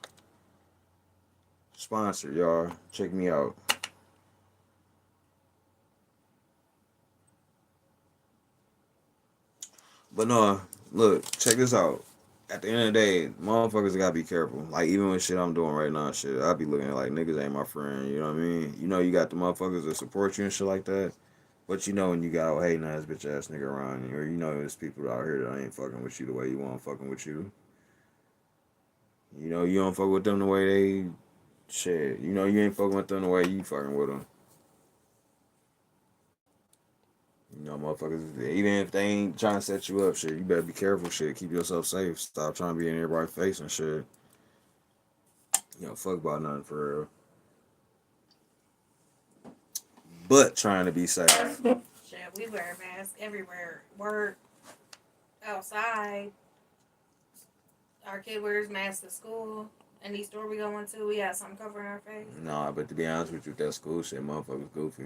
Sponsor y'all. Check me out. But no, look, check this out. At the end of the day, motherfuckers gotta be careful. Like even with shit I'm doing right now, shit, I be looking at like niggas ain't my friend. You know what I mean? You know you got the motherfuckers that support you and shit like that. But you know when you got a hating ass bitch ass nigga around you, or you know there's people out here that ain't fucking with you the way you want fucking with you. You know you don't fuck with them the way they shit. You know you ain't fucking with them the way you fucking with them. You know motherfuckers, even if they ain't trying to set you up, shit, you better be careful, shit. Keep yourself safe. Stop trying to be in everybody's face and shit. You know, fuck about nothing for real. But trying to be safe. Shit, we wear masks everywhere. Work, outside. Our kid wears masks at school. Any store we go into, we got something covering our face. Nah, but to be honest with you, that school shit, motherfuckers goofy.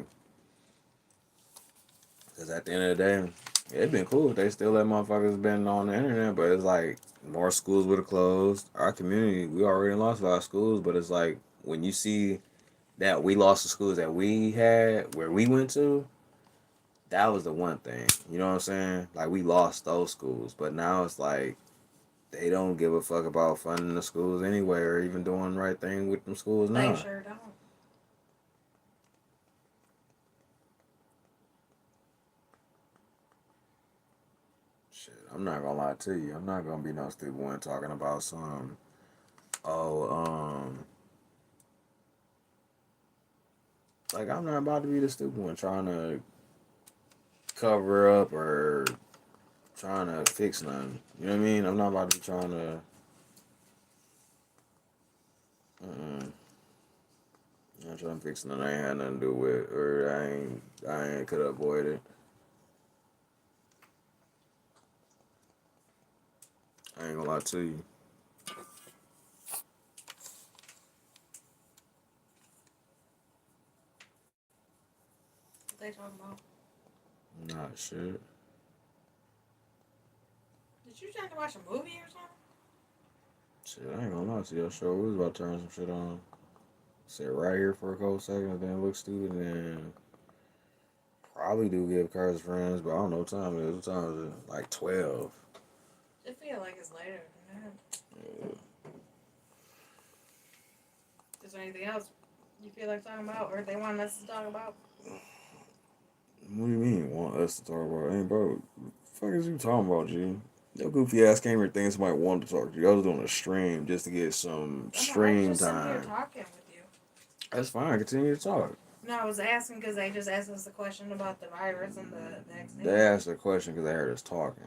Cause at the end of the day, it'd been cool if they still let motherfuckers been on the internet, but it's like more schools would have closed. Our community, we already lost a lot of schools, but it's like when you see that we lost the schools that we had where we went to, that was the one thing. You know what I'm saying? Like we lost those schools, but now it's like they don't give a fuck about funding the schools anyway, or even doing the right thing with them schools They now. sure don't. Shit, I'm not gonna lie to you. I'm not gonna be no stupid one talking about some. Oh, like I'm not about to be the stupid one trying to cover up or trying to fix nothing. You know what I mean? I'm not about to be trying to. Mm-mm. I'm not trying to fix nothing I ain't had nothing to do with, or I ain't could avoid it. I ain't gonna lie to you. What they talking about? Nah, shit. Did you trying to watch a movie or something? Shit, I ain't gonna lie to you. Sure, we was about to turn some shit on. Sit right here for a couple seconds, then look stupid, and then probably do give cards friends, but I don't know what time it is. What time is it? Like 12. I feel like it's later than that. Yeah. Is there anything else you feel like talking about, or they want us to talk about? What do you mean want us to talk about? Hey, bro, what the fuck is you talking about, G? Your goofy ass came here thinking somebody wanted to talk to you. I was doing a stream just to get some I was stream just sitting here time. talking with you. That's fine. Continue to talk. No, I was asking because they just asked us a question about the virus and the vaccine. They asked a question because they heard us talking.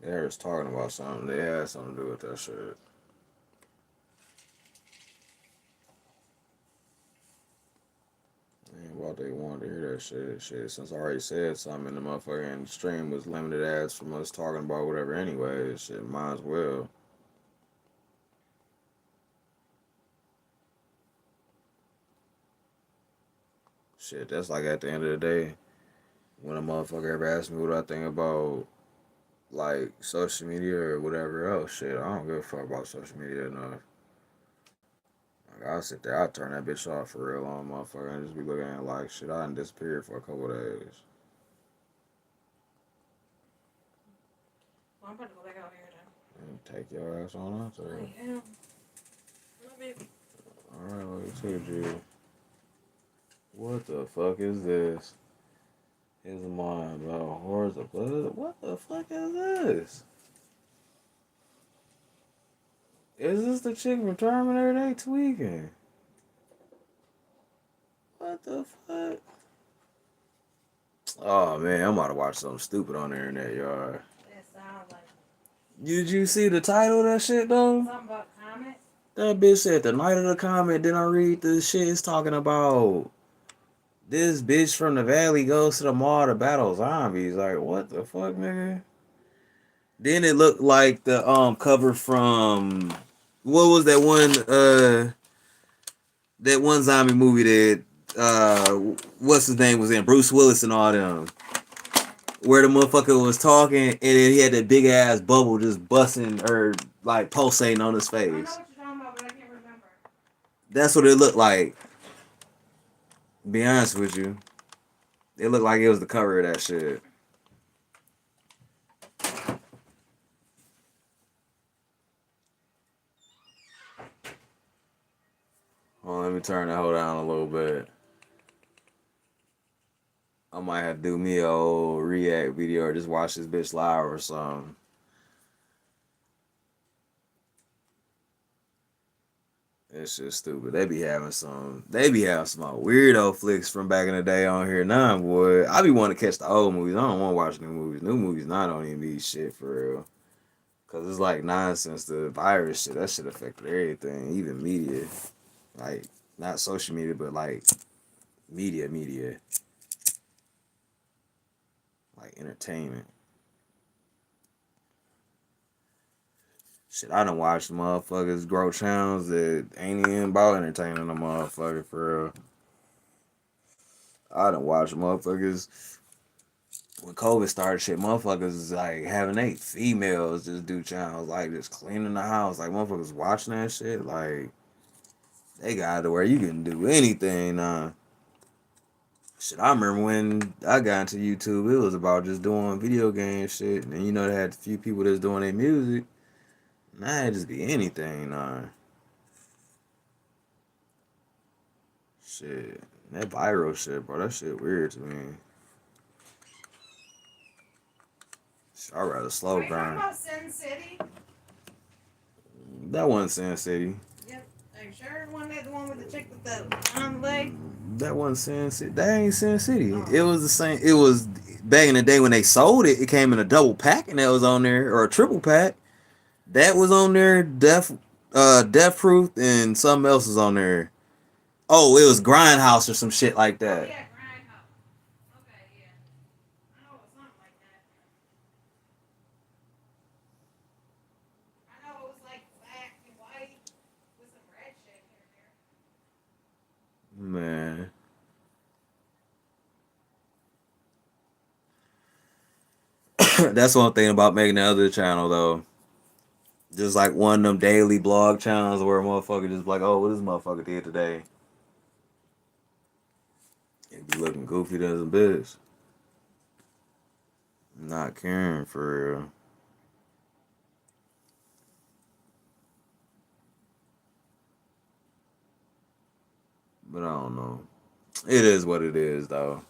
They heard us talking about something. They had something to do with that shit. Ain't what they wanted to hear that shit. Shit, since I already said something in the motherfucking stream was limited ads from us talking about whatever anyway. Shit, might as well. Shit, that's like at the end of the day, when a motherfucker ever asks me what I think about like social media or whatever else, shit, I don't give a fuck about social media enough. Like I'll sit there, I'll turn that bitch off for real on motherfucker and just be looking at it like shit, I done disappeared for a couple of days. Well, I'm about to go back out here And take your ass on out there. then. I am. Love it. Alright, love you too, G. What the fuck is this? His mind about hordes of blood? What the fuck is this? Is this the chick from Terminator they tweaking? What the fuck? Oh man, I'm about to watch something stupid on the internet, y'all. That sounds like Did you see the title of that shit though? something about comments. That bitch said the night of the comment, then I read the shit it's talking about this bitch from the valley goes to the mall to battle zombies. Like, what the fuck, nigga? Then it looked like the cover from what was that one zombie movie that what's his name was in, Bruce Willis and all them, where the motherfucker was talking and then he had that big ass bubble just busting or like pulsating on his I know face. what you're talking about, but I can't remember. That's what it looked like. Be honest with you, it looked like it was the cover of that shit. Well, let me turn the hold down a little bit. I might have to do me a old react video or just watch this bitch live or something. It's just stupid. They be having some weirdo flicks from back in the day on here now, boy. I be wanting to catch the old movies. I don't want to watch new movies. New movies not don't even be shit for real. Cause it's like nonsense. The virus shit, that shit affected everything, even media. Like not social media, but like media, like entertainment. Shit, I done watched motherfuckers grow channels that ain't even about entertaining the motherfucker for real. I done watched motherfuckers when COVID started. Shit, motherfuckers is like having they females just do channels like just cleaning the house. Like motherfuckers watching that shit. Like they got it to where you can do anything now. Shit, I remember when I got into YouTube, it was about just doing video game shit, and then, you know they had a few people that's doing their music. Now it just be anything now. Shit, that viral shit, bro, that shit weird to me. Shit, I'd rather slow Are you talking burn. about Sin City? That wasn't Sin City. Yep. Are you sure the one with the chick with the on the leg? That wasn't Sin City. That ain't Sin City. Oh. It was the same. It was back in the day when they sold it. It came in a double pack, and that was on there, or a triple pack. That was on there. Death Proof, and something else was on there. Oh, it was Grindhouse or some shit like Oh that. yeah, Grindhouse. Okay, yeah. I know it was something like that. I know it was like black and white with some red shit here Man, that's one thing about making the other channel though. Just like one of them daily blog channels where a motherfucker just like, oh, what this motherfucker did today? It be looking goofy as a bitch. Not caring for real. But I don't know. It is what it is though.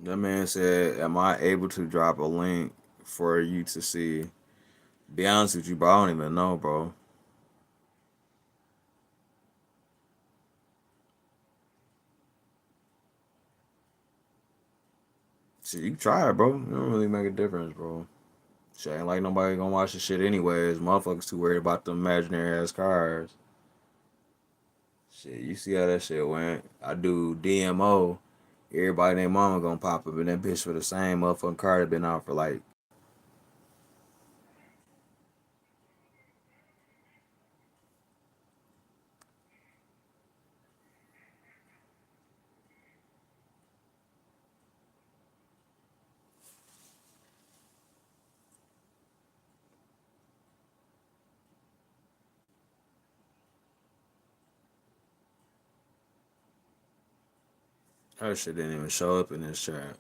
That man said, am I able to drop a link for you to see? Be honest with you, bro. I don't even know, bro. Shit, you can try it, bro. It don't really make a difference, bro. Shit ain't like nobody gonna watch the shit anyways. Motherfuckers too worried about the imaginary ass cars. Shit, you see how that shit went. I do DMO. Everybody and their mama gonna pop up in that bitch for the same motherfucking car that been out for like. That shit didn't even show up in this chat.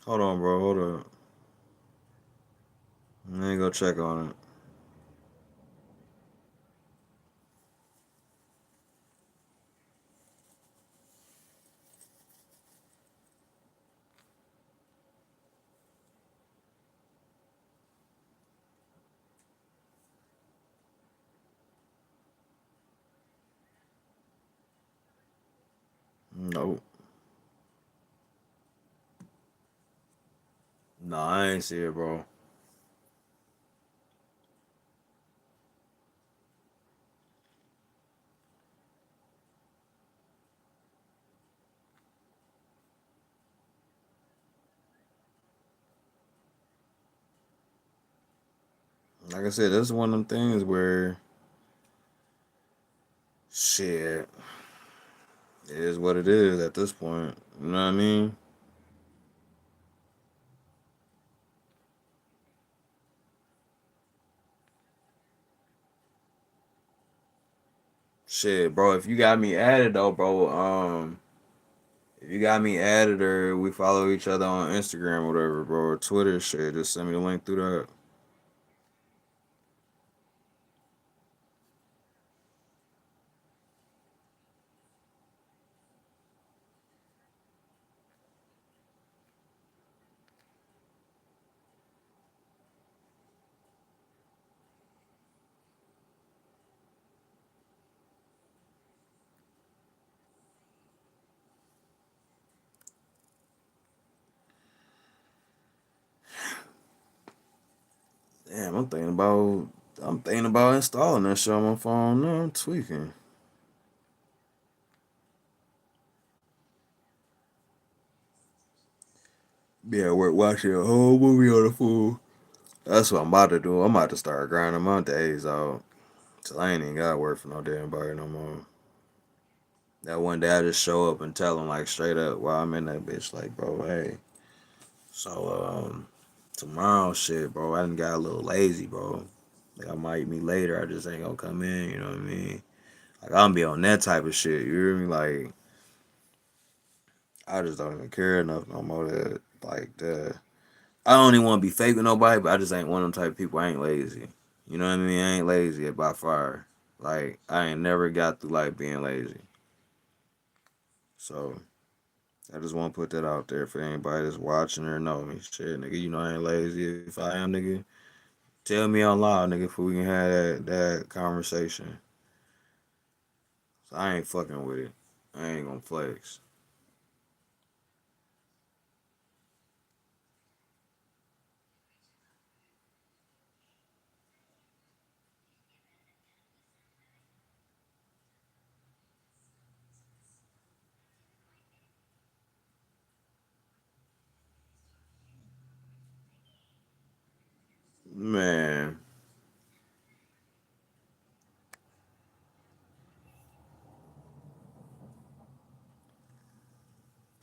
Hold on, bro. Hold on. Let me go check on it. No, I ain't see it, bro. Like I said, that's one of them things where shit, it is what it is at this point. You know what I mean? Shit, bro. If you got me added though, bro. If you got me added or we follow each other on Instagram, or whatever, bro, or Twitter, shit, just send me the link through that. Damn, I'm thinking about installing that shit on my phone. No, I'm tweaking. Yeah, we're watching a whole movie on the phone. That's what I'm about to do. I'm about to start grinding my days out. Till I ain't even got to work for no damn body no more. That one day I just show up and tell them like straight up while I'm in that bitch, like, bro, hey. So tomorrow shit, bro, I done got a little lazy, bro. Like I might meet later, I just ain't gonna come in, you know what I mean? Like I'm be on that type of shit, you hear me? Like I just don't even care enough no more that like that. I don't even want to be fake with nobody, but I just ain't one of them type of people. I ain't lazy. You know what I mean? I ain't lazy by far. Like I ain't never got through like being lazy. So I just want to put that out there for anybody that's watching or know me. Shit, nigga, you know I ain't lazy. If I am, nigga, tell me out loud, nigga, if we can have that conversation. So I ain't fucking with it. I ain't gonna flex. Man.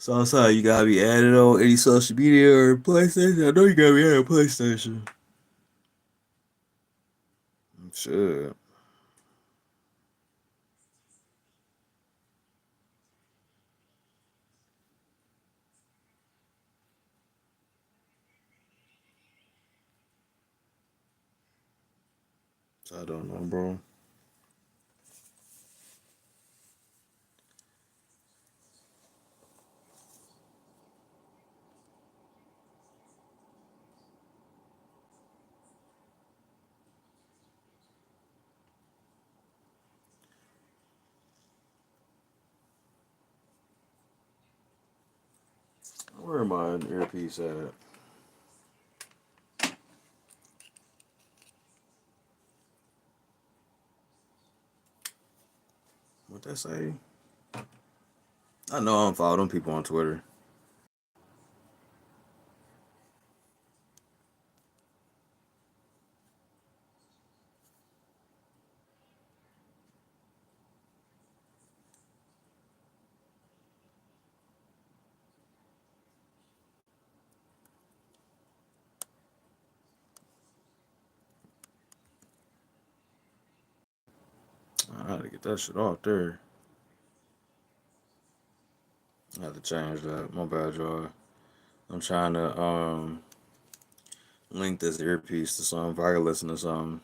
So I'm sorry, you gotta be added on any social media or PlayStation. I know you gotta be added on PlayStation. Shit. I don't know, bro. Where my earpiece at? What that say? I know I don't follow them people on Twitter. I had to get that shit off there. I had to change that. My bad, y'all. I'm trying to link this earpiece to something. If I can listen to something.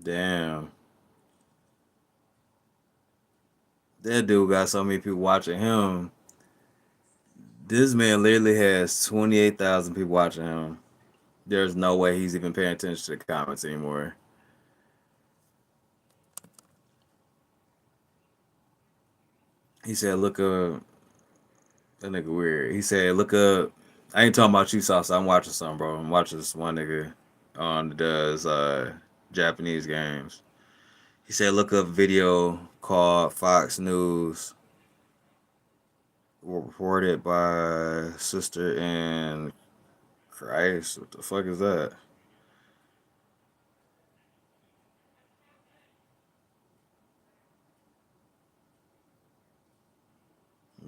Damn. That dude got so many people watching him. This man literally has 28,000 people watching him. There's no way he's even paying attention to the comments anymore. He said, look up. That nigga weird. He said, look up. I ain't talking about you, Sauce. I'm watching something, bro. I'm watching this one nigga on that does Japanese games. He said, look up video called Fox News, reported by Sister in Christ. What the fuck is that?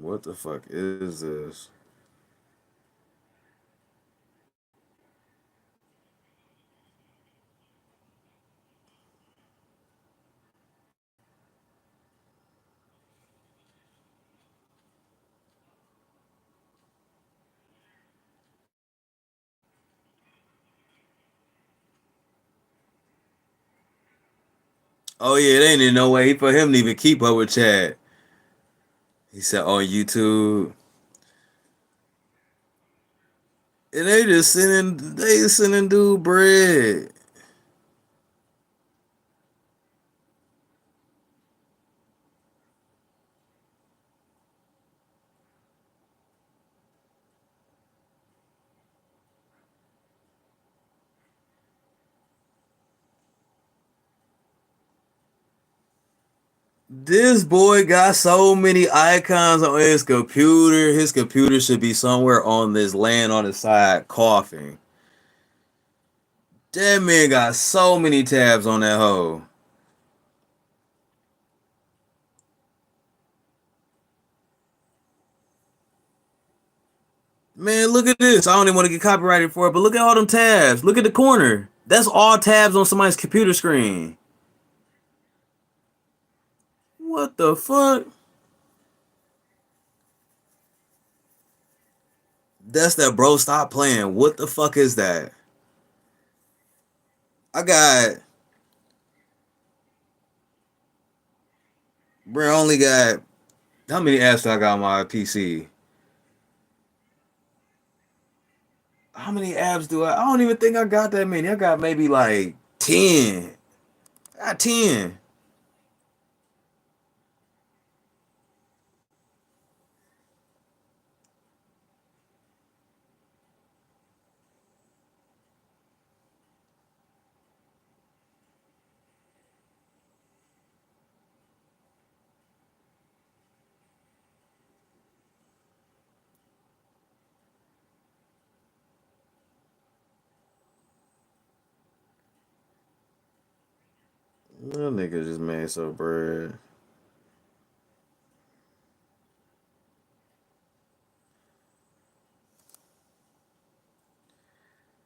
What the fuck is this? Oh yeah, there ain't no way for him to even keep up with Chad. He said on YouTube. And they just sending dude bread. This boy got so many icons on his computer. His computer should be somewhere on this land on the side coughing. That man got so many tabs on that hoe. Man, look at this. I don't even want to get copyrighted for it, but look at all them tabs. Look at the corner. That's all tabs on somebody's computer screen. What the fuck? That's that bro. Stop playing. What the fuck is that? I got, bro. I only got how many apps do I got on my PC? How many apps do I? I don't even think I got that many. I got maybe like 10. I got 10. That nigga just made so bread.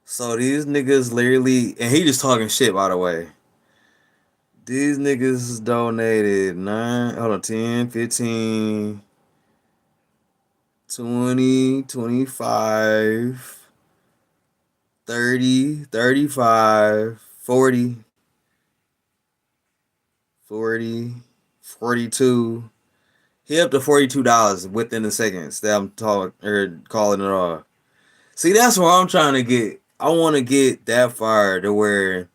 So these niggas literally, and he just talking shit by the way. These niggas donated 9, hold on, 10, 15, 20, 25, 30, 35, 40, 40, 42. He up to $42 within the seconds that I'm talking or calling it off. See, that's where I'm trying to get. I want to get that far to where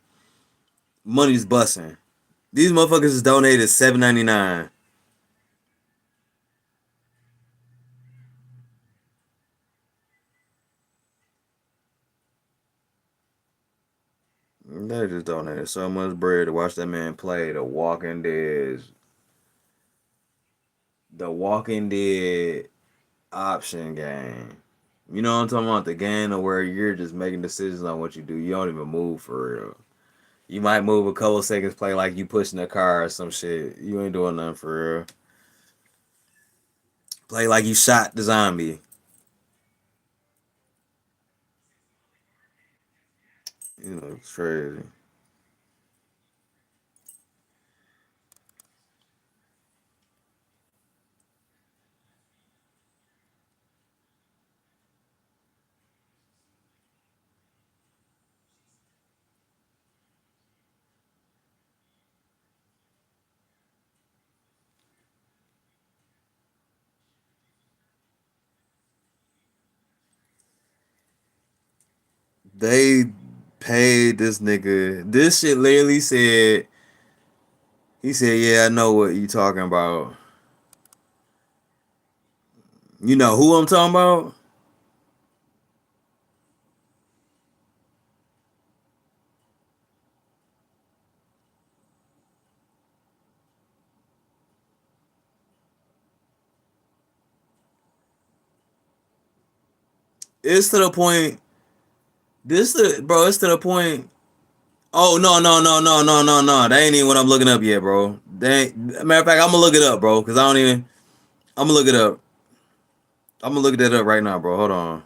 money's busting. These motherfuckers is donated $7.99. They just donated so much bread to watch that man play the Walking Dead option game. You know what I'm talking about? The game of where you're just making decisions on what you do. You don't even move for real. You might move a couple seconds, play like you pushing a car or some shit. You ain't doing nothing for real. Play like you shot the zombie. You know, it's crazy. They paid this nigga. This shit literally said. He said, "Yeah, I know what you talking about. You know who I'm talking about." It's to the point. Bro. It's to the point. Oh no. That ain't even what I'm looking up yet, bro. Matter of fact, I'm gonna look it up, bro, because I don't even. I'm gonna look it up. I'm gonna look that up right now, bro. Hold on.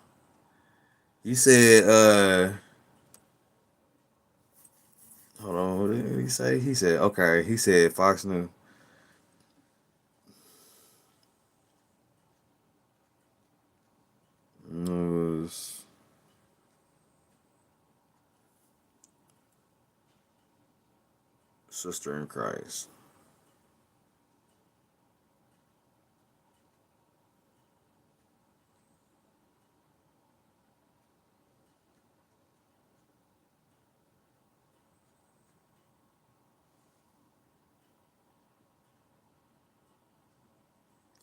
You said, hold on. What did he say? He said, okay. He said Fox News, sister in Christ.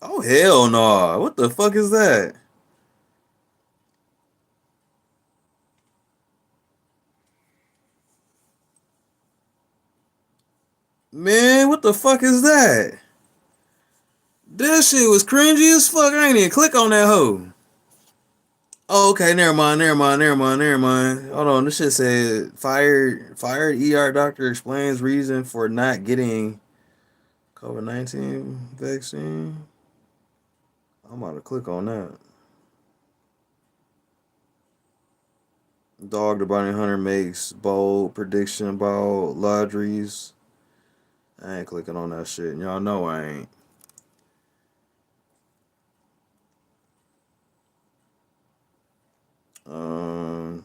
Oh hell no! What the fuck is that, man? What the fuck is that? That shit was cringy as fuck. I ain't even click on that hoe. Oh, okay, never mind. Hold on, this shit said fired ER doctor explains reason for not getting COVID-19 vaccine. I'm about to click on that. Dog the Bounty Hunter makes bold prediction about lotteries. I ain't clicking on that shit. Y'all know I ain't. Um,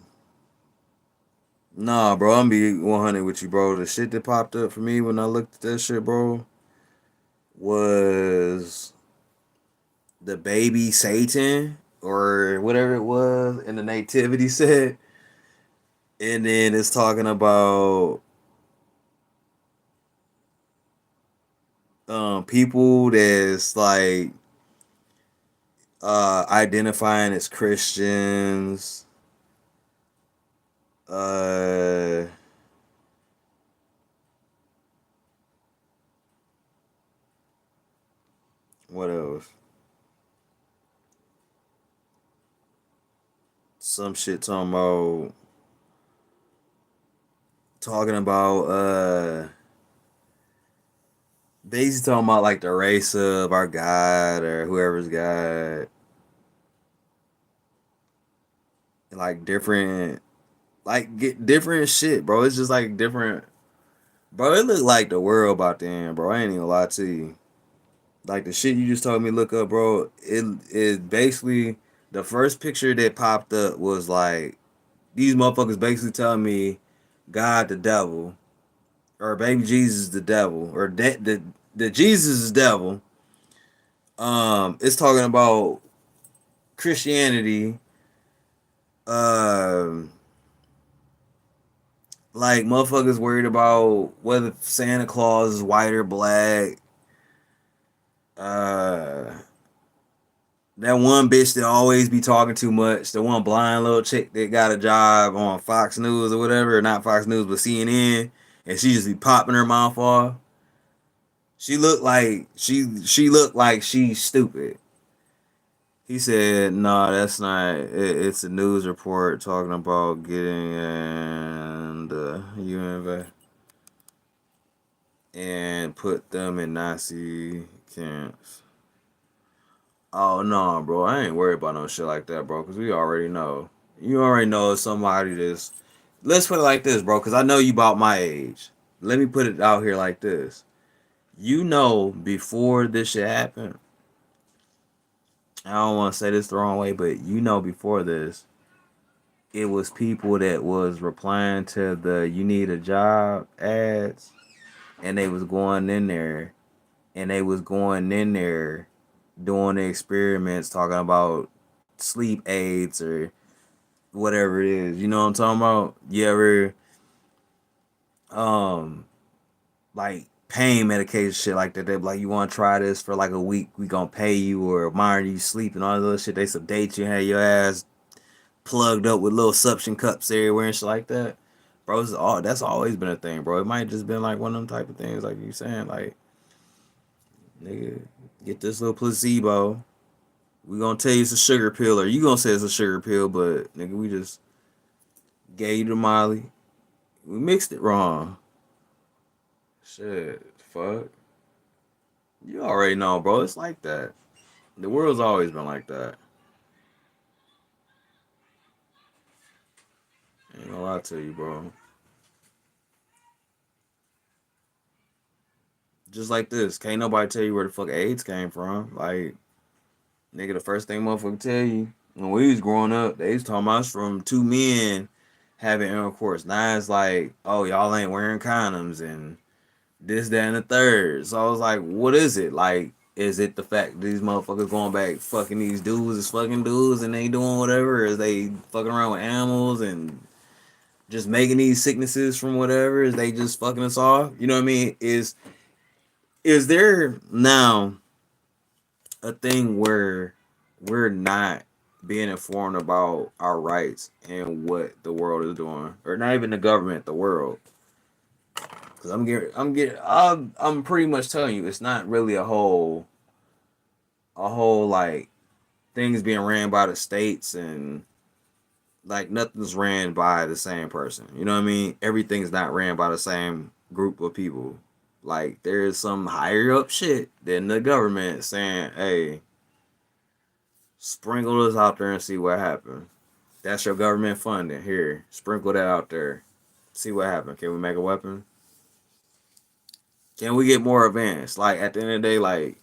nah, bro. I'm be 100 with you, bro. The shit that popped up for me when I looked at that shit, bro, was the baby Satan or whatever it was in the nativity set, and then it's talking about people that's like identifying as Christians. Uh, what else? Some shit talking about basically talking about like the race of our God or whoever's God, like different, like get different shit, bro. It's just like different, bro. It looked like the world about to end, bro. I ain't even gonna lie to you. Like the shit you just told me look up, bro. It basically the first picture that popped up was like these motherfuckers basically telling me God the devil or baby Jesus the devil or the Jesus is devil. It's talking about Christianity. Um, like motherfuckers worried about whether Santa Claus is white or black. Uh, that one bitch that always be talking too much. The one blind little chick that got a job on Fox News or whatever, not Fox News but CNN, and she just be popping her mouth off. She looked like she's stupid. He said, "No, that's not. It's a news report talking about getting and and put them in Nazi camps." Oh no, bro, I ain't worried about no shit like that, bro. Cause we already know. You already know somebody that's. Let's put it like this, bro. Cause I know you about my age. Let me put it out here like this. You know, before this shit happened, I don't want to say this the wrong way, but you know, before this, it was people that was replying to the "you need a job" ads, and they was going in there, and they was going in there doing the experiments talking about sleep aids or whatever it is. You know what I'm talking about? You ever um like pain medication shit like that? They be like, you want to try this for like a week? We gonna pay you or monitor you sleep and all that other shit. They sedate you, have your ass plugged up with little suction cups everywhere and shit like that. Bro, that's always been a thing, bro. It might just been like one of them type of things, like you saying, like nigga, get this little placebo. We gonna tell you it's a sugar pill, or you gonna say it's a sugar pill, but nigga, we just gave you the Molly. We mixed it wrong. Shit, fuck. You already know, bro. It's like that. The world's always been like that. Ain't gonna lie to you, bro. Just like this, can't nobody tell you where the fuck AIDS came from. Like, nigga, the first thing motherfucker tell you when we was growing up, they was talking about us from two men having intercourse. Now it's like, oh, y'all ain't wearing condoms and this, that, and the third. So I was like, what is it? Like, is it the fact that these motherfuckers going back fucking these dudes as fucking dudes and they doing whatever? Or is they fucking around with animals and just making these sicknesses from whatever? Is they just fucking us off? You know what I mean? Is there now a thing where we're not being informed about our rights and what the world is doing, or not even the government, the world? Because I'm pretty much telling you, it's not really a whole like things being ran by the states and like nothing's ran by the same person. You know what I mean? Everything's not ran by the same group of people. Like there's some higher up shit than the government saying, "Hey, sprinkle this out there and see what happens." That's your government funding. Here, sprinkle that out there. See what happens. Can we make a weapon? Can we get more advanced? Like at the end of the day, like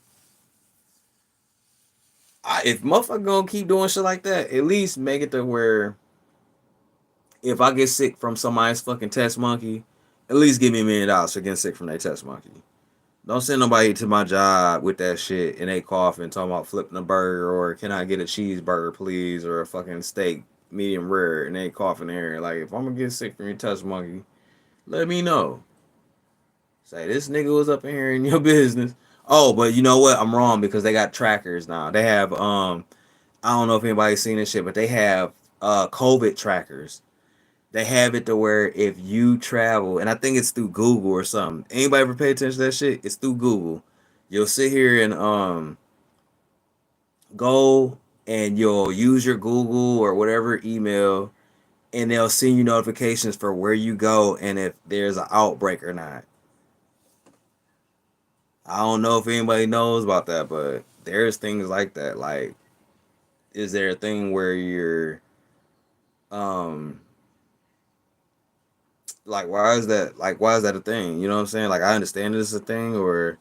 if motherfucker gonna keep doing shit like that, at least make it to where if I get sick from somebody's fucking test monkey, at least give me $1 million for getting sick from that test monkey. Don't send nobody to my job with that shit and they coughing talking about flipping a burger or can I get a cheeseburger please or a fucking steak medium rare and they coughing there. Like if I'm gonna get sick from your test monkey, let me know. Say this nigga was up in here in your business. Oh, but you know what? I'm wrong because they got trackers now. They have I don't know if anybody's seen this shit, but they have COVID trackers. They have it to where if you travel, and I think it's through Google or something. Anybody ever pay attention to that shit? It's through Google. You'll sit here and go and you'll use your Google or whatever email, and they'll send you notifications for where you go and if there's an outbreak or not. I don't know if anybody knows about that, but there's things like that. Like, is there a thing where you're um like why is that a thing? You know what I'm saying? Like I understand this is a thing or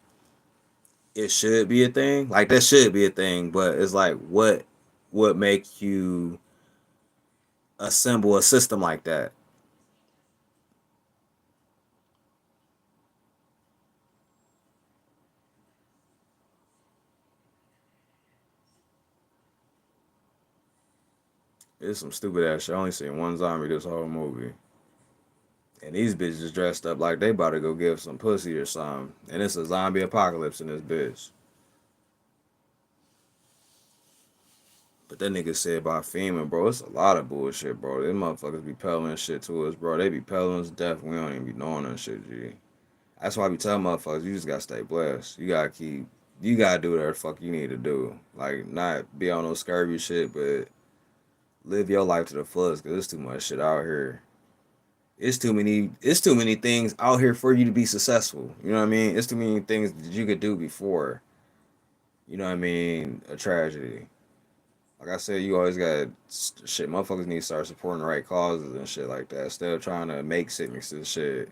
it should be a thing. Like that should be a thing, but it's like what would make you assemble a system like that? It's some stupid ass shit. I only seen one zombie this whole movie. And these bitches dressed up like they about to go give some pussy or something. And it's a zombie apocalypse in this bitch. But that nigga said about FEMA, bro, it's a lot of bullshit, bro. Them motherfuckers be peddling shit to us, bro. They be peddling us death. We don't even be knowing that shit, G. That's why I be telling motherfuckers, you just gotta stay blessed. You gotta do whatever the fuck you need to do. Like, not be on no scurvy shit, but live your life to the fullest, cause there's too much shit out here. It's too many things out here for you to be successful. You know what I mean? It's too many things that you could do before, you know what I mean, a tragedy. Like I said, you always got shit. Motherfuckers need to start supporting the right causes and shit like that. Instead of trying to make sicknesses shit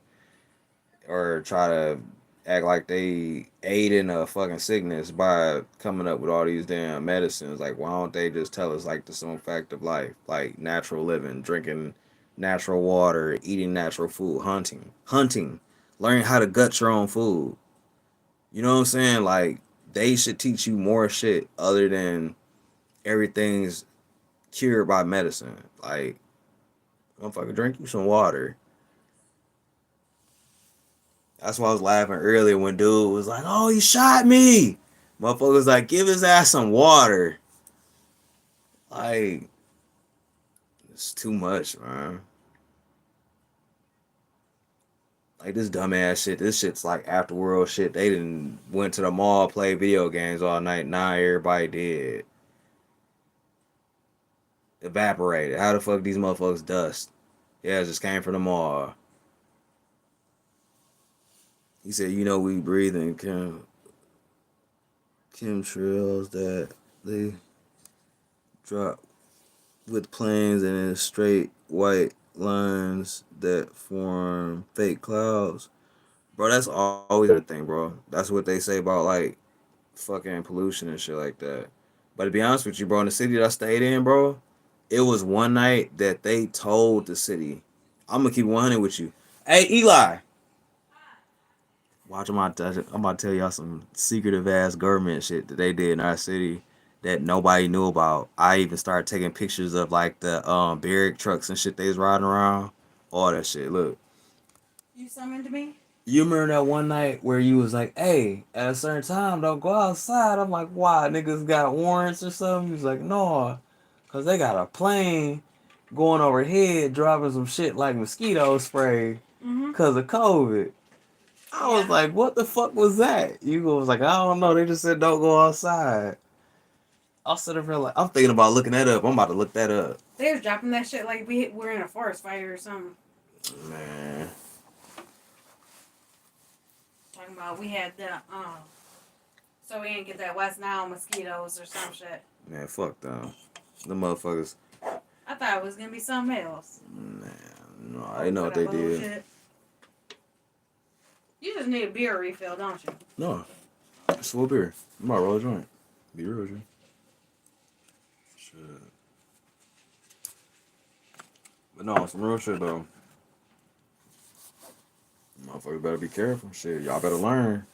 or try to act like they aid in a fucking sickness by coming up with all these damn medicines. Like, why don't they just tell us like the simple fact of life, like natural living, drinking natural water, eating natural food, hunting, learning how to gut your own food. You know what I'm saying? Like, they should teach you more shit other than everything's cured by medicine. Like, Motherfucker, drink you some water. That's why I was laughing earlier when dude was like, "Oh, he shot me." Motherfucker was like, "Give his ass some water." Like, it's too much, man. Like this dumbass shit. This shit's like afterworld shit. They didn't went to the mall, play video games all night. Nah, everybody did. Evaporated. How the fuck these motherfuckers dust? Yeah, it just came from the mall. He said, you know, we breathing chemtrails that they drop with planes and in straight white lines that form fake clouds. Bro, that's always a thing, bro. That's what they say about like fucking pollution and shit like that. But to be honest with you, bro, in the city that I stayed in, bro, it was one night that they told the city, I'm gonna keep 100 with you. Hey, Eli, watch, I'm about to tell y'all some secretive ass government shit that they did in our city that nobody knew about. I even started taking pictures of like the barrack trucks and shit they was riding around. All that shit. Look. You summoned me? You remember that one night where you was like, hey, at a certain time, don't go outside. I'm like, why? Niggas got warrants or something? He was like, no, because they got a plane going overhead dropping some shit like mosquito spray Mm-hmm. because of COVID. I was Yeah. like, what the fuck was that? You was like, I don't know. They just said don't go outside. I'll sit up here like, I'm thinking about looking that up. I'm about to look that up. They was dropping that shit like we're in a forest fire or something. Man. Talking about we had the so we didn't get that West Nile mosquitoes or some shit. Man, fuck them. The motherfuckers. I thought it was gonna be something else. Man, no, I know what they did. Bullshit. You just need a beer refill, don't you? No, it's full beer. I'm about to roll a joint. Be real with you. Shit. But no, some real shit though. Motherfuckers better be careful. Shit, y'all better learn.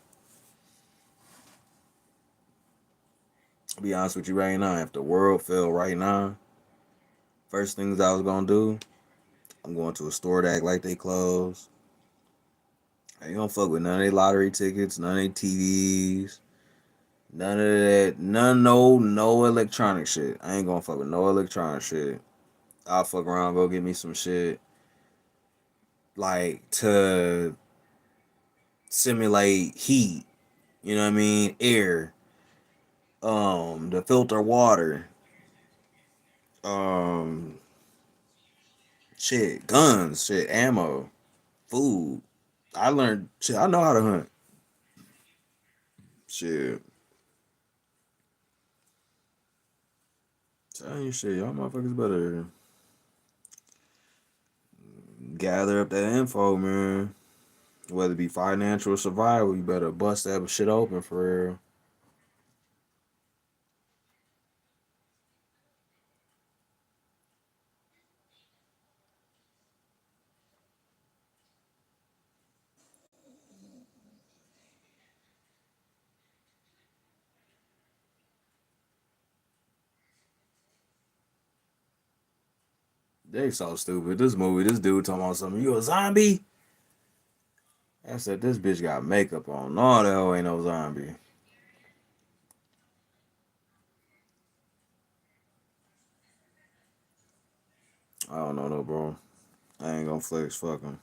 I'll be honest with you right now. If the world fell right now, first things I was gonna do, I'm going to a store to act like they closed. I ain't gonna fuck with none of their lottery tickets, none of their TVs, none of that, no electronic shit. I ain't gonna fuck with no electronic shit. I'll fuck around, go get me some shit like to simulate heat. You know what I mean? Air. To filter water. Um, shit, guns, shit, ammo, food. I learned shit. I know how to hunt. Shit. Tell you shit, y'all motherfuckers better gather up that info, man. Whether it be financial or survival, you better bust that shit open for real. They so stupid. This movie, this dude talking about something. You a zombie? I said this bitch got makeup on. No, the hell ain't no zombie. I don't know, no, bro. I ain't gonna flex. Fuck 'em.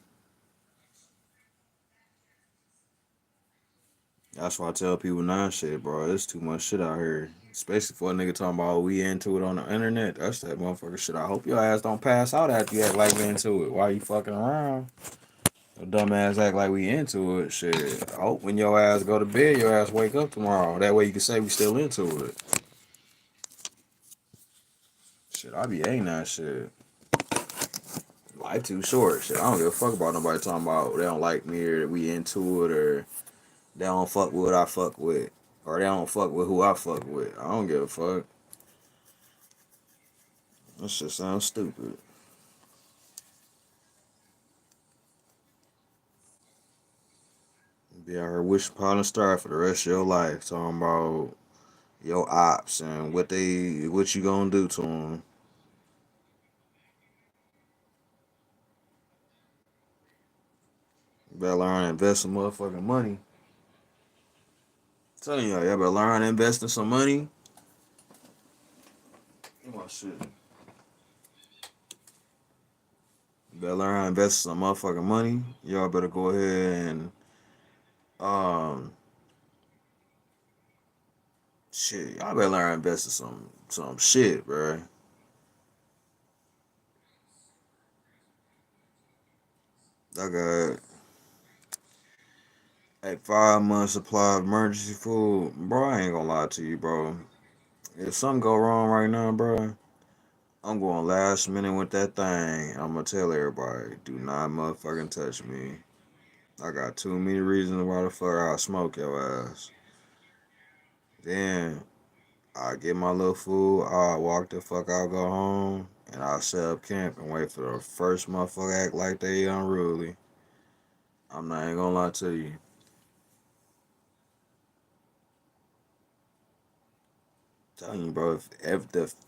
That's why I tell people now, shit, bro. There's too much shit out here. Especially for a nigga talking about we into it on the internet. That's that motherfucker shit. I hope your ass don't pass out after you act like we into it. Why you fucking around? Your dumb ass act like we into it. Shit. I hope when your ass go to bed, your ass wake up tomorrow. That way you can say we still into it. Shit, I be ain't that shit. Life too short. Shit, I don't give a fuck about nobody talking about they don't like me or we into it or they don't fuck with what I fuck with. Or they don't fuck with who I fuck with. I don't give a fuck. That shit sounds stupid. Be out here wishing upon a star for the rest of your life. Talking about your ops and what you gonna do to them. You better learn how to invest some motherfucking money. I'm telling y'all better learn how to invest in some money. Come on, shit. You better learn how to invest some motherfucking money. Y'all better go ahead and um shit. Y'all better learn how to invest in some shit, bro. I got 5 months supply of emergency food, bro. I ain't gonna lie to you, bro. If something go wrong right now, bro, I'm going last minute with that thing. I'm gonna tell everybody, do not motherfucking touch me. I got too many reasons why the fuck I'll smoke your ass. Then I get my little food, I walk the fuck out, go home, and I set up camp and wait for the first motherfucker act like they unruly. I'm not even gonna lie to you. I'm telling you, bro,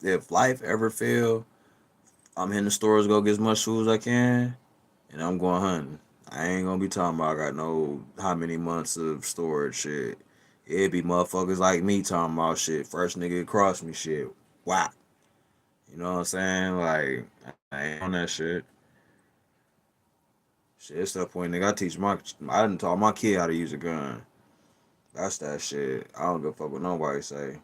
if life ever fail, I'm hitting the stores, go get as much food as I can, and I'm going hunting. I ain't gonna be talking about I got no how many months of storage shit. It be motherfuckers like me talking about shit. First nigga across me shit. Wow. You know what I'm saying? Like, I ain't on that shit. Shit, it's that point, nigga. I didn't taught my kid how to use a gun. That's that shit. I don't give a fuck what nobody say.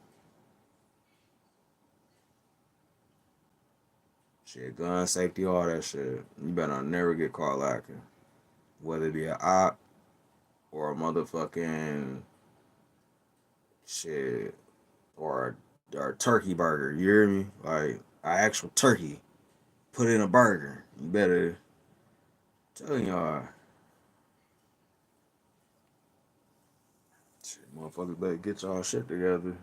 Shit, gun safety, all that shit. You better never get caught lacking. Whether it be a op or a motherfucking shit or a turkey burger. You hear me? Like an actual turkey. Put it in a burger. You better tell y'all. Shit, motherfuckers better get y'all shit together.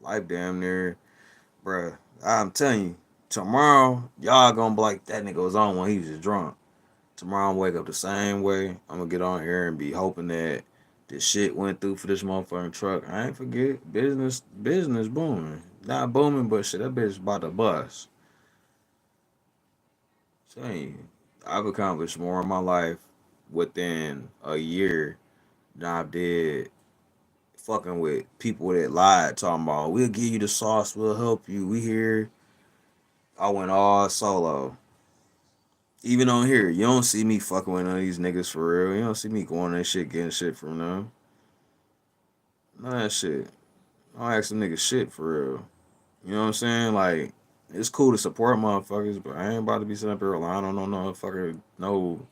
Life damn near, bruh. I'm telling you, tomorrow y'all gonna be like that nigga was on when he was just drunk. Tomorrow I'm wake up the same way. I'm gonna get on here and be hoping that this shit went through for this motherfucking truck. I ain't forget business booming. Not booming, but shit, that bitch about to bust. Telling you, I've accomplished more in my life within a year than I did fucking with people that lied, talking about we'll give you the sauce, we'll help you. We here. I went all solo. Even on here, you don't see me fucking with none of these niggas for real. You don't see me going that shit, getting shit from them. None of that shit. I don't ask them niggas shit for real. You know what I'm saying? Like, it's cool to support motherfuckers, but I ain't about to be sitting up here relying on no motherfucker. No,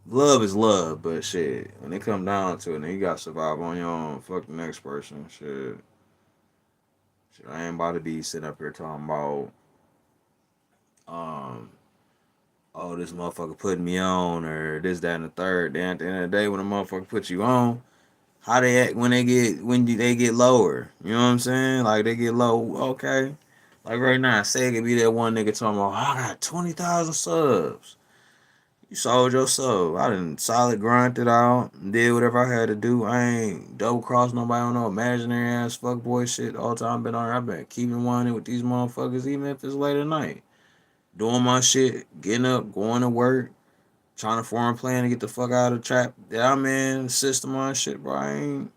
love is love, but shit, when it come down to it, then you gotta survive on your own. Fuck the next person. Shit, I ain't about to be sitting up here talking about, um, oh, this motherfucker putting me on or this, that, and the third. Then at the end of the day, when a motherfucker puts you on, how they act when they get lower. You know what I'm saying? Like they get low, okay. Like right now, say it could be that one nigga talking about I got 20,000 subs. You sold your soul. I done solid grinded out, did whatever I had to do. I ain't double crossed nobody on no imaginary ass fuckboy shit all the time. Been on. I've been keeping one with these motherfuckers, even if it's late at night. Doing my shit, getting up, going to work, trying to form a plan to get the fuck out of the trap that I'm in, system on shit, bro. I ain't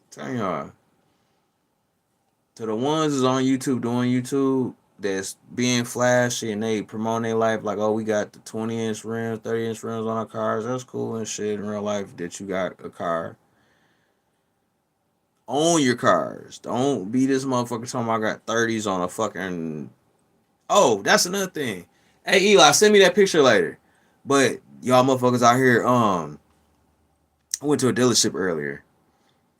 telling y'all. To the ones that's on YouTube doing YouTube that's being flashy and they promoting their life like, oh, we got the 20-inch rims, 30-inch rims on our cars. That's cool and shit in real life that you got a car. Own your cars. Don't be this motherfucker talking about I got 30s on a fucking. Oh, that's another thing. Hey Eli, send me that picture later. But y'all motherfuckers out here, I went to a dealership earlier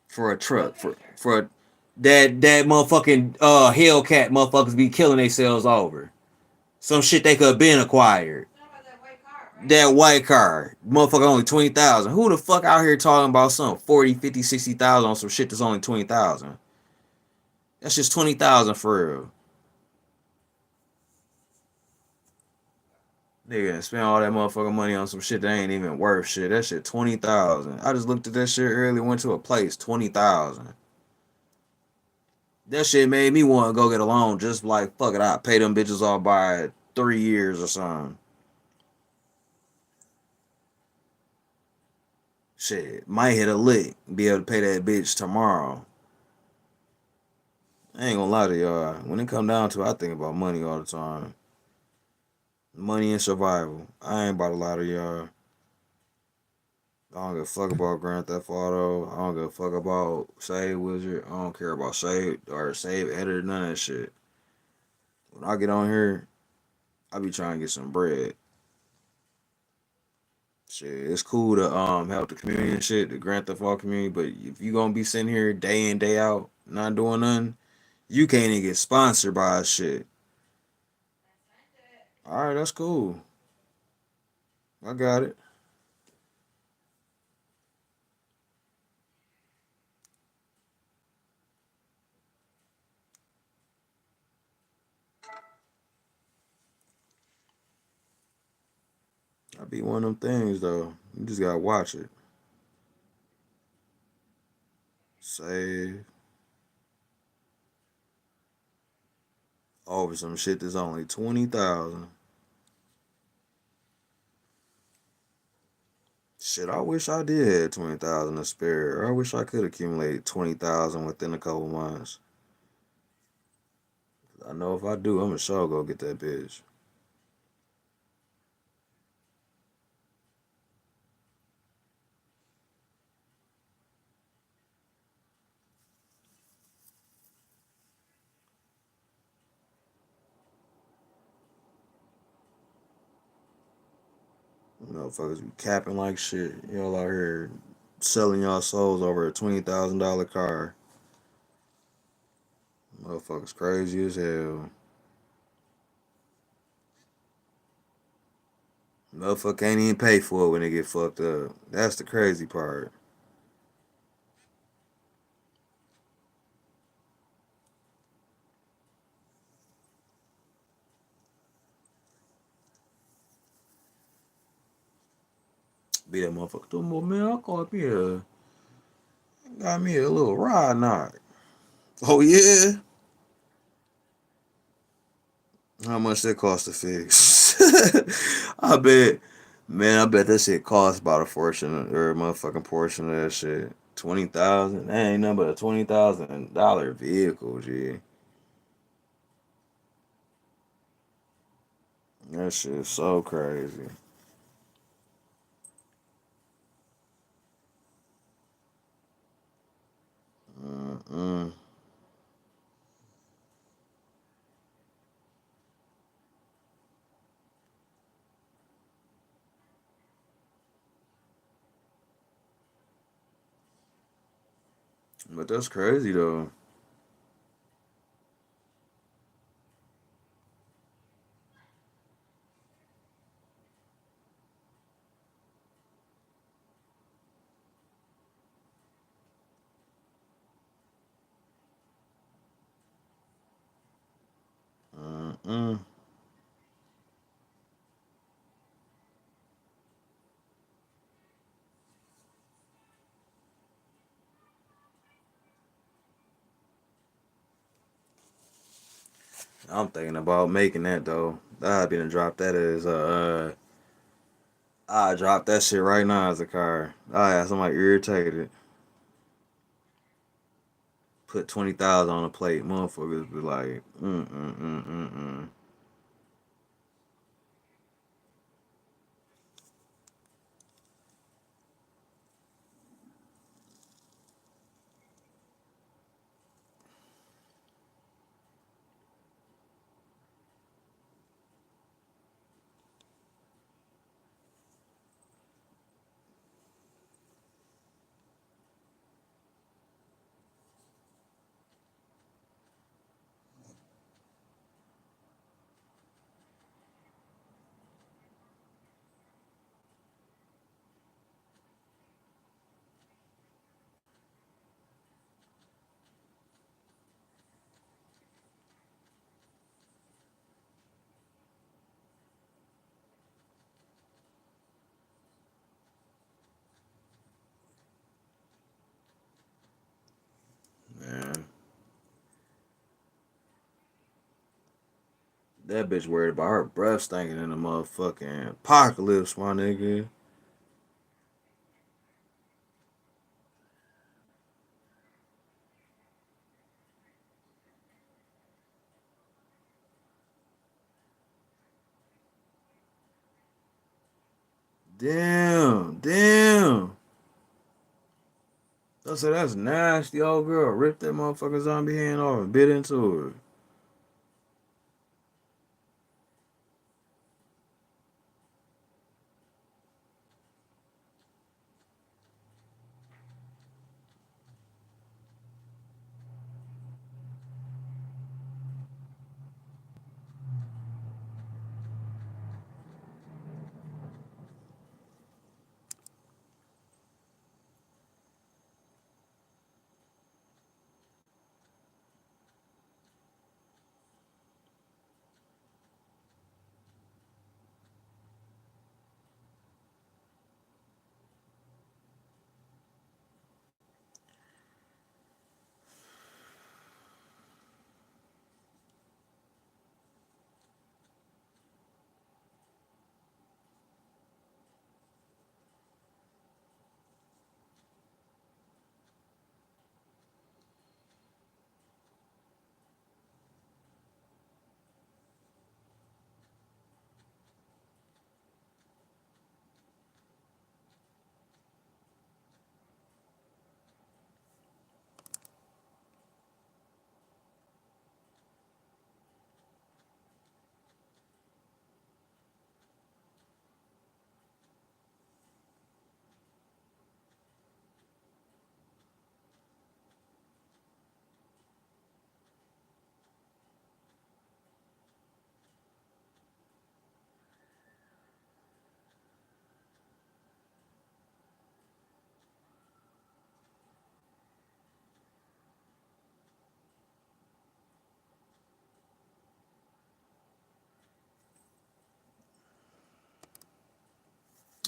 for a truck for a that motherfucking Hellcat motherfuckers be killing themselves over. Some shit they could have been acquired. That white car, motherfucker, only 20,000. Who the fuck out here talking about some 40, 50, 60,000 on some shit that's only 20,000? That's just 20,000 for real. Nigga, spend all that motherfucking money on some shit that ain't even worth shit. That shit 20,000. I just looked at that shit earlier. Went to a place 20,000. That shit made me want to go get a loan. Just like fuck it, I pay them bitches off by 3 years or something. Shit, might hit a lick, be able to pay that bitch tomorrow. I ain't gonna lie to y'all. When it come down to it, I think about money all the time. Money and survival. I ain't about to lie to y'all. I don't give a fuck about Grand Theft Auto. I don't give a fuck about Save Wizard. I don't care about Save or Save Editor, none of that shit. When I get on here, I be trying to get some bread. Shit, it's cool to help the community and shit, the Grand Theft Auto community, but if you gonna be sitting here day in, day out, not doing nothing, you can't even get sponsored by shit. Alright, that's cool. I got it. I be one of them things though. You just gotta watch it. Save over some shit that's only 20,000. Shit, I wish I did have 20,000 to spare. I wish I could accumulate 20,000 within a couple months. I know if I do, I'm gonna sure go get that bitch. Motherfuckers be capping like shit. Y'all out here selling y'all souls over a $20,000 car. Motherfuckers crazy as hell. Motherfucker can't even pay for it when they get fucked up. That's the crazy part. Be that motherfucker. Man, I got me a little ride knock. Oh yeah? How much that cost to fix? I bet, man, I bet that shit cost about a fortune or a motherfucking portion of that shit. 20,000? That ain't nothing but a $20,000 vehicle, G. That shit is so crazy. Mm-mm. But that's crazy though. Mm-mm. I'm thinking about making that though. I'd be to drop that as a. I drop that shit right now as a car. I have somebody irritated. Put 20,000 on a plate. Motherfuckers be like, mm. Man, that bitch worried about her breath stinking in the motherfucking apocalypse, my nigga. Damn, damn. That's nasty, old girl. Ripped that motherfucker zombie hand off and bit into it.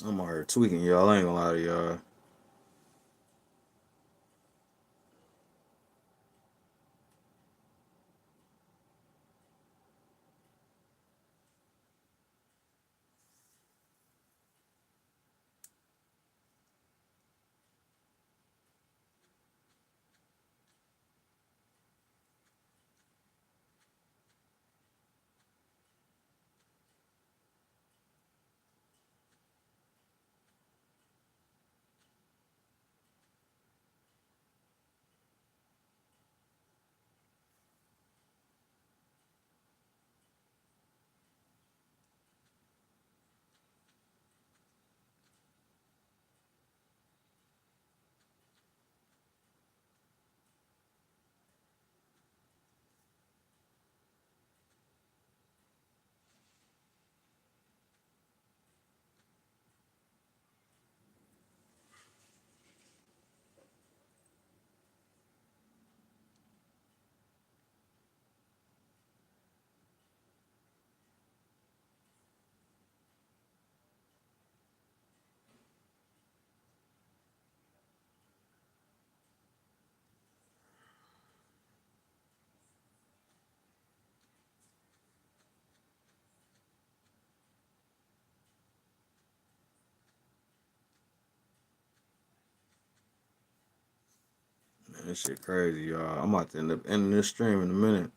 I'm out here tweaking, y'all. I ain't gonna lie to y'all. Man, this shit crazy, y'all. I'm about to end up ending this stream in a minute.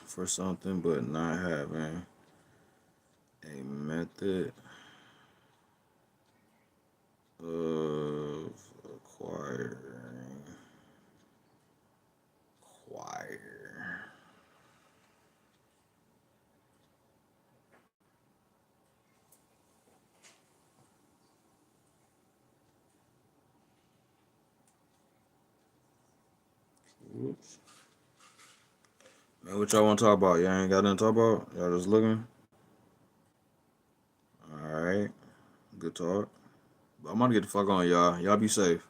For something, but not having a method of acquiring acquire. Man, what y'all want to talk about? Y'all ain't got nothing to talk about? Y'all just looking? Alright. Good talk. But I'm about to get the fuck on, y'all. Y'all be safe.